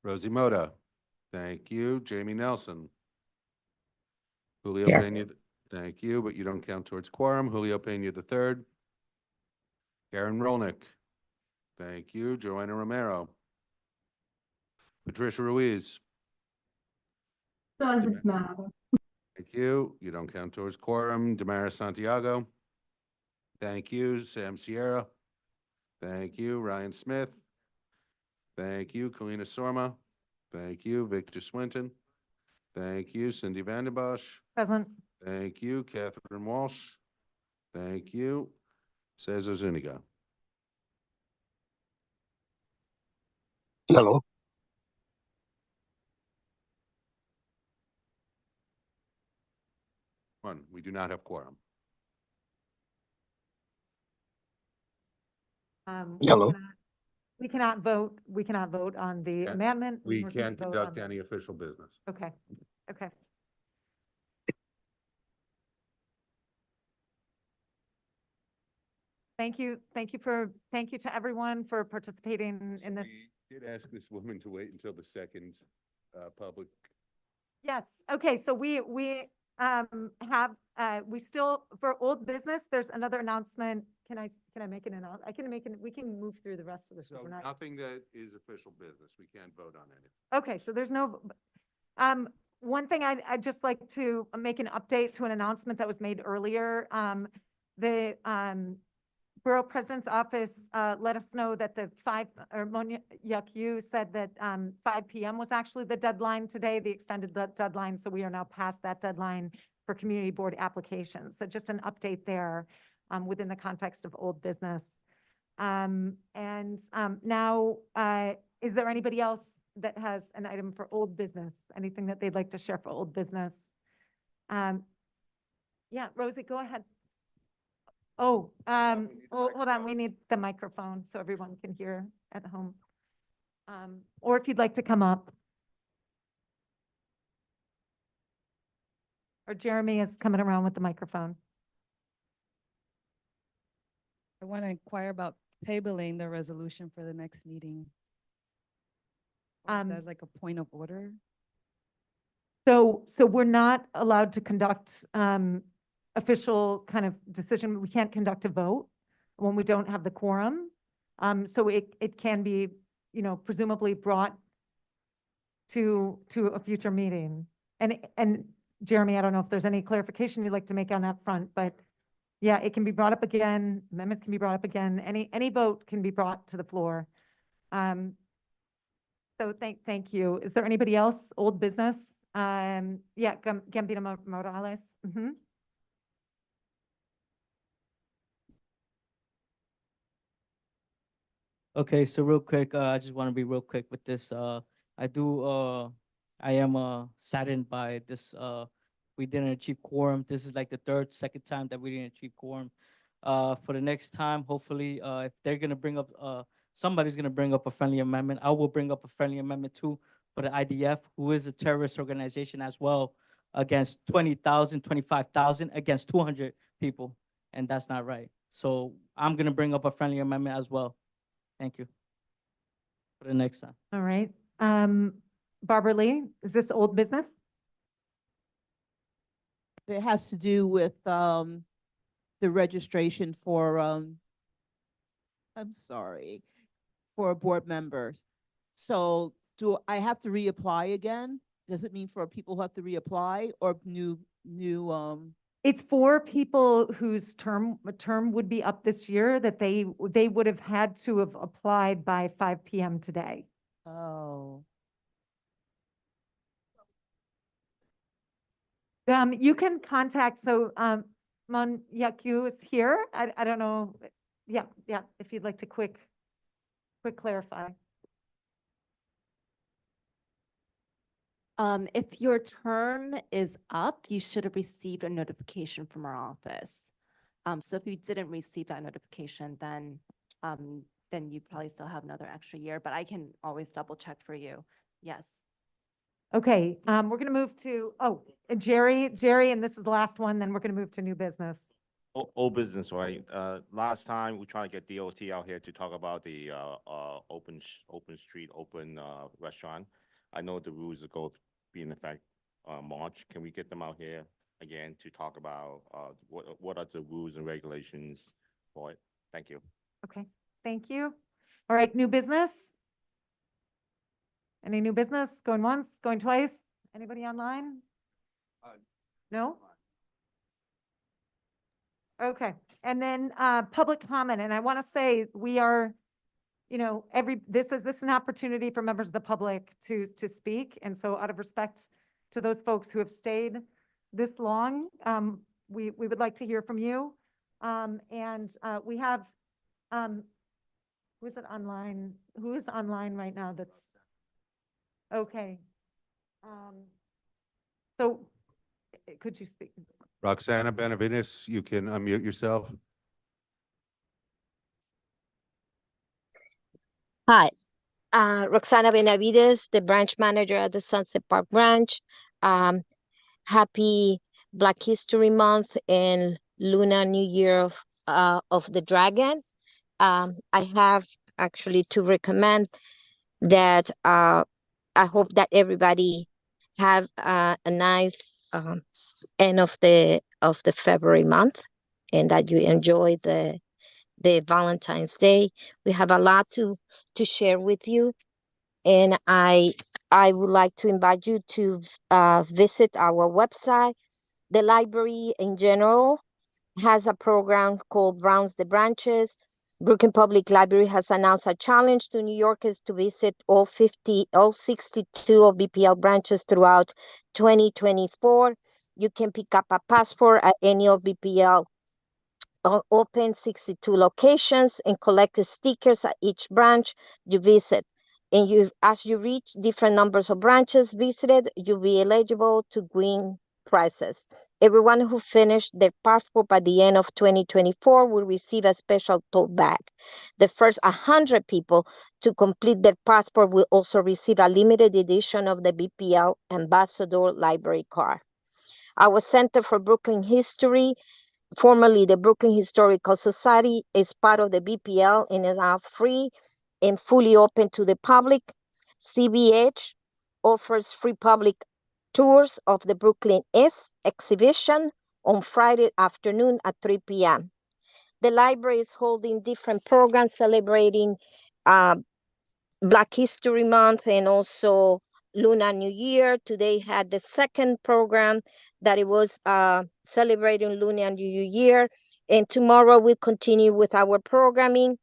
Rosie Moda. Thank you. Jamie Nelson. Julio Here. Pena. Thank you, but you don't count towards quorum. Julio Pena III. Karen Rolnick. Thank you. Joanna Romero. Patricia Ruiz. Doesn't matter. Thank you. You don't count towards quorum. Damaris Santiago. Thank you. Sam Sierra. Thank you. Ryan Smith. Thank you. Kalina Sorma. Thank you. Victor Swinton. Thank you. Cindy Vandenbosch. Present. Thank you. Catherine Walsh. Thank you. Cesar Zuniga. Hello. One, we do not have quorum. Hello. We cannot vote on the amendment. We nor can can't vote on conduct the- any official business. Okay, okay. Thank you to everyone for participating in this. We did ask this woman to wait until the second public. Yes, okay, so we have, we still, for old business, there's another announcement. Can I make an announcement? We can move through the rest of this. So We're not. nothing that is official business. We can't vote on anything. Okay, so there's no, one thing I'd just like to make an update to an announcement that was made earlier. The Borough President's Office let us know that Monia Yu said that 5 p.m. was actually the deadline today, the extended deadline, so we are now past that deadline for community board applications. So just an update there within the context of old business. Now, is there anybody else that has an item for old business? Anything that they'd like to share for old business? Yeah, Rosie, go ahead. Oh, hold on, we need the microphone so everyone can hear at home. Or if you'd like to come up. Or Jeremy is coming around with the microphone. I want to inquire about tabling the resolution for the next meeting. Is that like a point of order? So we're not allowed to conduct official kind of decision. We can't conduct a vote when we don't have the quorum. So it can be, presumably brought to a future meeting. And Jeremy, I don't know if there's any clarification you'd like to make on that front, but yeah, it can be brought up again. Amendments can be brought up again. Any vote can be brought to the floor. So thank you. Is there anybody else? Old business? Yeah, Gambino Morales. Okay, so real quick, I just want to be real quick with this. I am saddened by this. We didn't achieve quorum. This is like the second time that we didn't achieve quorum. For the next time, hopefully, if they're gonna bring up, somebody's gonna bring up a friendly amendment. I will bring up a friendly amendment too for the IDF, who is a terrorist organization as well, against 20,000, 25,000 against 200 people, and that's not right. So I'm gonna bring up a friendly amendment as well. Thank you. For the next time. All right. Barbara Lee, is this old business? It has to do with the registration for I'm sorry, for board members. So do I have to reapply again? Does it mean for people who have to reapply or new It's for people whose term would be up this year that they would have had to have applied by 5 p.m. today. Oh. You can contact, Mon Yakyu is here. I don't know. Yeah, if you'd like to quick clarify. If your term is up, you should have received a notification from our office. So if you didn't receive that notification, then you probably still have another extra year, but I can always double check for you. Yes. Okay, we're gonna move to, Jerry, and this is the last one, then we're gonna move to new business. Old business, right? Last time we tried to get DOT out here to talk about the open street, restaurant. I know the rules are going to be in effect March. Can we get them out here again to talk about what are the rules and regulations for it? Thank you. Okay, thank you. All right, new business? Any new business? Going once, going twice? Anybody online? No? Okay, and then public comment, and I want to say we are, this is an opportunity for members of the public to speak, and so out of respect to those folks who have stayed this long, we would like to hear from you. And we have, who is it online? Who is online right now that's, okay. So could you speak? Roxana Benavides, you can unmute yourself. Hi, Roxana Benavides, the branch manager at the Sunset Park branch. Happy Black History Month and Lunar New Year of of the Dragon. I have actually to recommend that I hope that everybody have a nice end of the February month, and that you enjoy the Valentine's Day. We have a lot to share with you, and I would like to invite you to visit our website. The library in general has a program called Browns the Branches. Brooklyn Public Library has announced a challenge to New Yorkers to visit all 62 of BPL branches throughout 2024. You can pick up a passport at any of BPL open 62 locations and collect the stickers at each branch you visit. And as you reach different numbers of branches visited, you'll be eligible to win prizes. Everyone who finished their passport by the end of 2024 will receive a special tote bag. The first 100 people to complete their passport will also receive a limited edition of the BPL Ambassador Library card. Our Center for Brooklyn History, formerly the Brooklyn Historical Society, is part of the BPL and is now free and fully open to the public. CBH offers free public tours of the Brooklyn East exhibition on Friday afternoon at 3 p.m. The library is holding different programs celebrating Black History Month and also Lunar New Year. Today had the second program that it was celebrating Lunar New Year. And tomorrow we'll continue with our programming,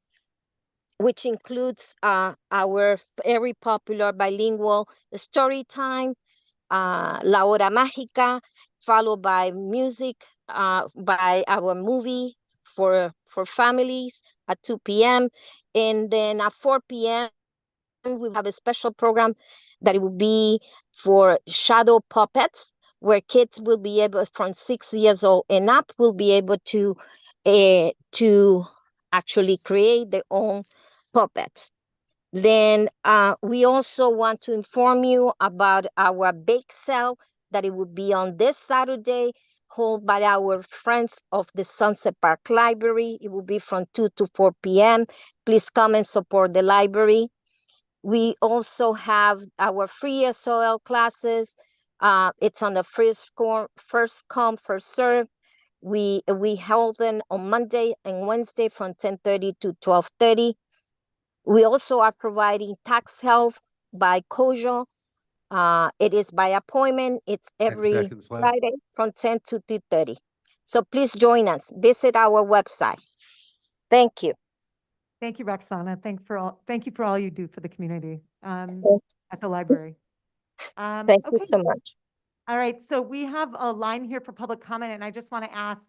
which includes our very popular bilingual story time, La Hora Mágica, followed by music by our movie for families at 2 p.m. And then at 4 p.m. we have a special program that it will be for shadow puppets, where kids will be able, from 6 years old and up, will be able to actually create their own puppets. Then we also want to inform you about our bake sale that it will be on this Saturday, held by our friends of the Sunset Park Library. It will be from 2 to 4 p.m. Please come and support the library. We also have our free SOL classes. It's on the first come, first serve. We hold them on Monday and Wednesday from 10:30 to 12:30. We also are providing tax help by Kojo. It is by appointment. It's every seconds left. Friday from 10 to 2:30. So please join us. Visit our website. Thank you. Thank you, Roxana. Thank you for all you do for the community Thank at the library. Thank you Okay. so much. All right, so we have a line here for public comment, and I just want to ask,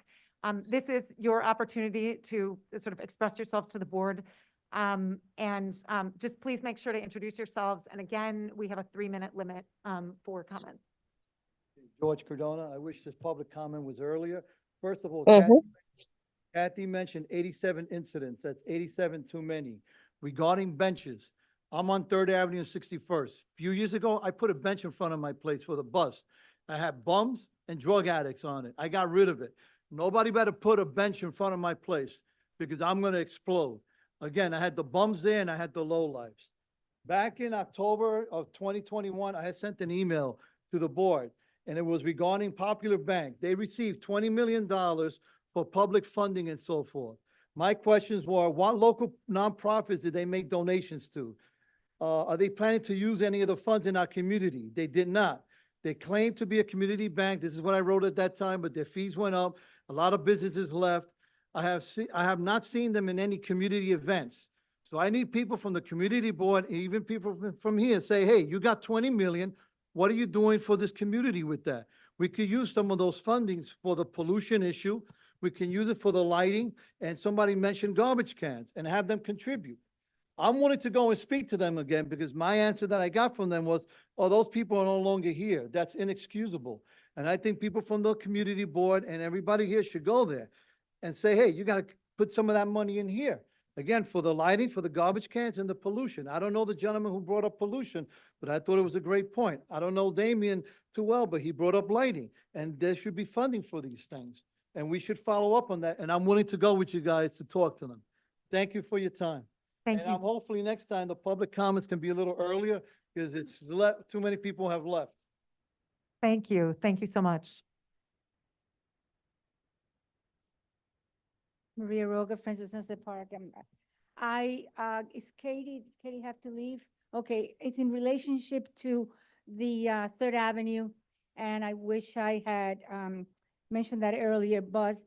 this is your opportunity to sort of express yourselves to the board. Just please make sure to introduce yourselves. And again, we have a 3-minute limit for comments. George Cardona, I wish this public comment was earlier. First of all, Kathy mentioned 87 incidents. That's 87 too many. Regarding benches, I'm on 3rd Avenue and 61st. A few years ago, I put a bench in front of my place for the bus. I had bums and drug addicts on it. I got rid of it. Nobody better put a bench in front of my place because I'm going to explode. Again, I had the bums there and I had the lowlifes. Back in October of 2021, I had sent an email to the board, and it was regarding Popular Bank. They received $20 million for public funding and so forth. My questions were, what local nonprofits did they make donations to? Are they planning to use any of the funds in our community? They did not. They claimed to be a community bank. This is what I wrote at that time, but their fees went up. A lot of businesses left. I have not seen them in any community events. So I need people from the community board, even people from here, say, hey, you got 20 million. What are you doing for this community with that? We could use some of those fundings for the pollution issue. We can use it for the lighting. And somebody mentioned garbage cans and have them contribute. I'm willing to go and speak to them again because my answer that I got from them was, oh, those people are no longer here. That's inexcusable. And I think people from the community board and everybody here should go there and say, hey, you got to put some of that money in here. Again, for the lighting, for the garbage cans and the pollution. I don't know the gentleman who brought up pollution, but I thought it was a great point. I don't know Damien too well, but he brought up lighting, and there should be funding for these things. and we should follow up on that, and I'm willing to go with you guys to talk to them. Thank you for your time. Thank And you. hopefully next time, the public comments can be a little earlier, because too many people have left. Thank you. Thank you so much. Maria Roga, Francis Sunset Park. Is Katie have to leave? Okay, it's in relationship to the Third Avenue, and I wish I had mentioned that earlier, Buzz.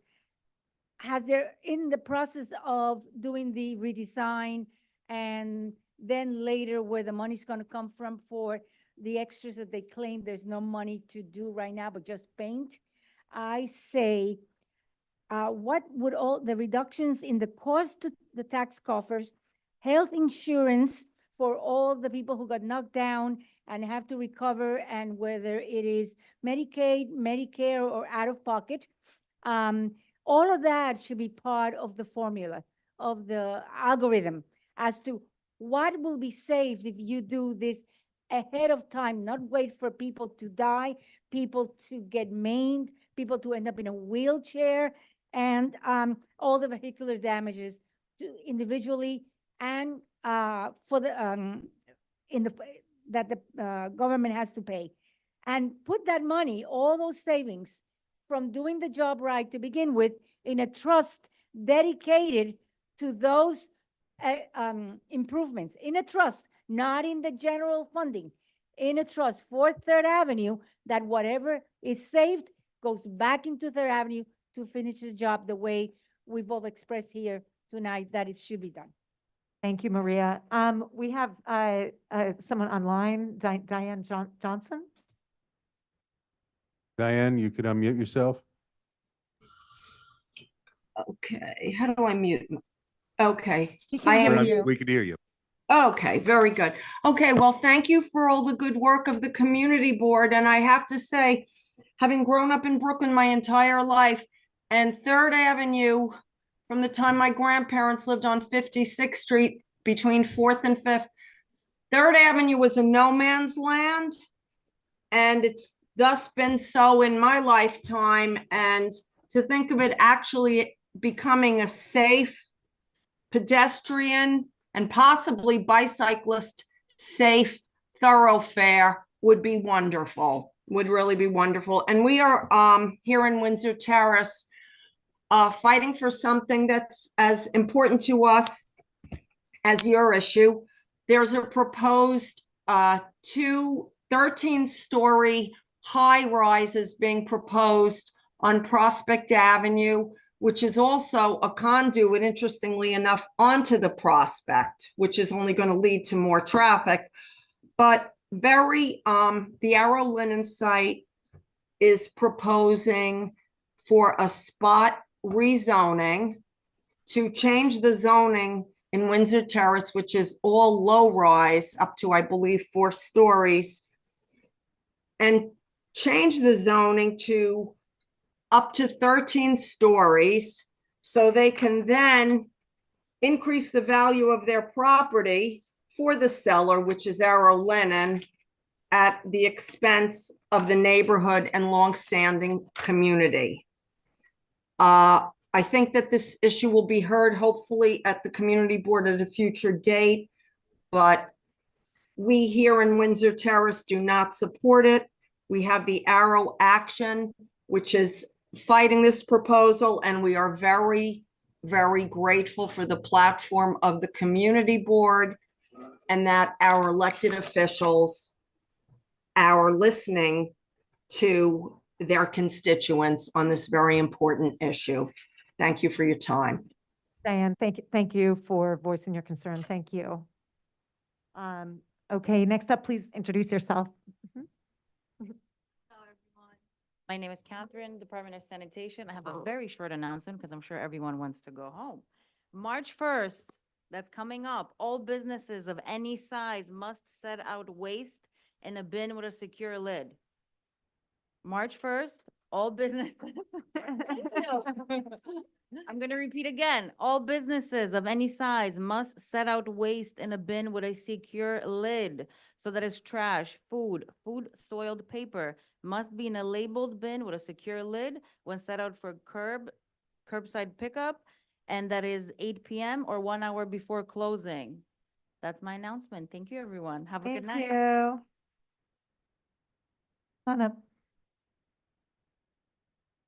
Has there, in the process of doing the redesign and then later where the money's gonna come from for the extras that they claim there's no money to do right now, but just paint? I say, what would all the reductions in the cost to the tax coffers, health insurance for all the people who got knocked down and have to recover, and whether it is Medicaid, Medicare, or out of pocket, all of that should be part of the formula, of the algorithm, as to what will be saved if you do this ahead of time, not wait for people to die, people to get maimed, people to end up in a wheelchair, and all the vehicular damages to individually and for the that the government has to pay, and put that money, all those savings from doing the job right to begin with, in a trust dedicated to those improvements, in a trust, not in the general funding, in a trust for Third Avenue, that whatever is saved goes back into Third Avenue to finish the job the way we've all expressed here tonight that it should be done. Thank you, Maria. We have someone online, Diane Johnson. Diane, you could unmute yourself. Okay, how do I mute? Okay, We could hear you. Okay, very good. Okay, well, thank you for all the good work of the community board. And I have to say, having grown up in Brooklyn my entire life, and Third Avenue, from the time my grandparents lived on 56th Street between 4th and 5th, Third Avenue was a no man's land. And it's thus been so in my lifetime. And to think of it actually becoming a safe, pedestrian, and possibly bicyclist safe thoroughfare would be wonderful, would really be wonderful. And we are here in Windsor Terrace fighting for something that's as important to us as your issue. There's a proposed 2 13-story high rises being proposed on Prospect Avenue, which is also a conduit, interestingly enough, onto the Prospect, which is only going to lead to more traffic. But the Arrow Linen site is proposing for a spot rezoning to change the zoning in Windsor Terrace, which is all low rise up to, I believe, 4 stories, and change the zoning to up to 13 stories, so they can then increase the value of their property for the seller, which is Arrow Linen, at the expense of the neighborhood and longstanding community. I think that this issue will be heard hopefully at the community board at a future date, but we here in Windsor Terrace do not support it. We have the Arrow Action, which is fighting this proposal, and we are very, very grateful for the platform of the community board and that our elected officials are listening to their constituents on this very important issue. Thank you for your time. Diane, thank you for voicing your concern. Thank you. Okay, next up, please introduce yourself. My name is Catherine, Department of Sanitation. I have a very short announcement because I'm sure everyone wants to go home. March 1st, that's coming up, all businesses of any size must set out waste in a bin with a secure lid. March 1st, all businesses. I'm gonna repeat again. All businesses of any size must set out waste in a bin with a secure lid so that it's trash, food, soiled paper must be in a labeled bin with a secure lid when set out for curbside pickup, and that is 8 p.m. or 1 hour before closing. That's my announcement. Thank you, everyone. Have a good Thank night. you. Come on up.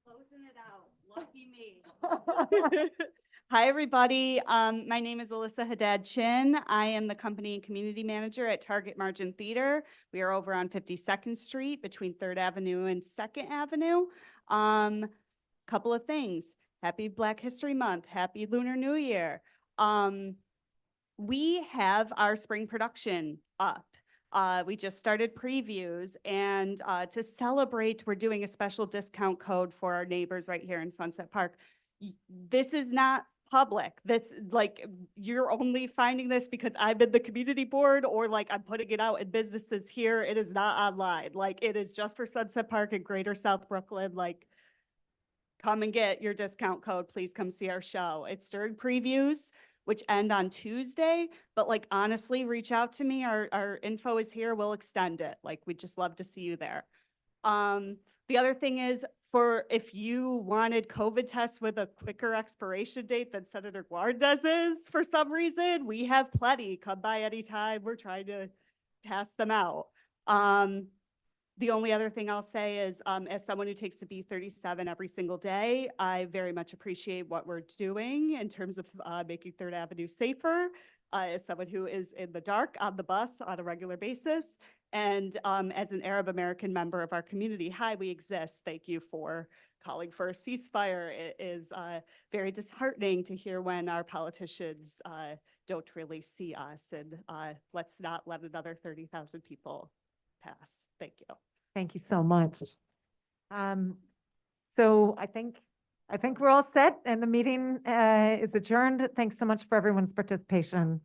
Closing it out. Lucky me. Hi, everybody. My name is Alyssa Haddad Chin. I am the company and community manager at Target Margin Theater. We are over on 52nd Street between 3rd Avenue and 2nd Avenue. Couple of things. Happy Black History Month. Happy Lunar New Year. We have our spring production up. We just started previews, and to celebrate, we're doing a special discount code for our neighbors right here in Sunset Park. This is not public. That's like, you're only finding this because I'm in the community board, or like I'm putting it out in businesses here. It is not online. Like, it is just for Sunset Park and Greater South Brooklyn. Like, come and get your discount code. Please come see our show. It's during previews, which end on Tuesday, but like, honestly, reach out to me. Our info is here. We'll extend it. Like, we'd just love to see you there. The other thing is, for if you wanted COVID tests with a quicker expiration date than Senator Guardez's for some reason, we have plenty. Come by anytime. We're trying to pass them out. The only other thing I'll say is, as someone who takes the B37 every single day, I very much appreciate what we're doing in terms of making 3rd Avenue safer. As someone who is in the dark on the bus on a regular basis, and as an Arab American member of our community, hi, we exist. Thank you for calling for a ceasefire. It is very disheartening to hear when our politicians don't really see us, and let's not let another 30,000 people pass. Thank you. Thank you so much. So I think we're all set, and the meeting is adjourned. Thanks so much for everyone's participation.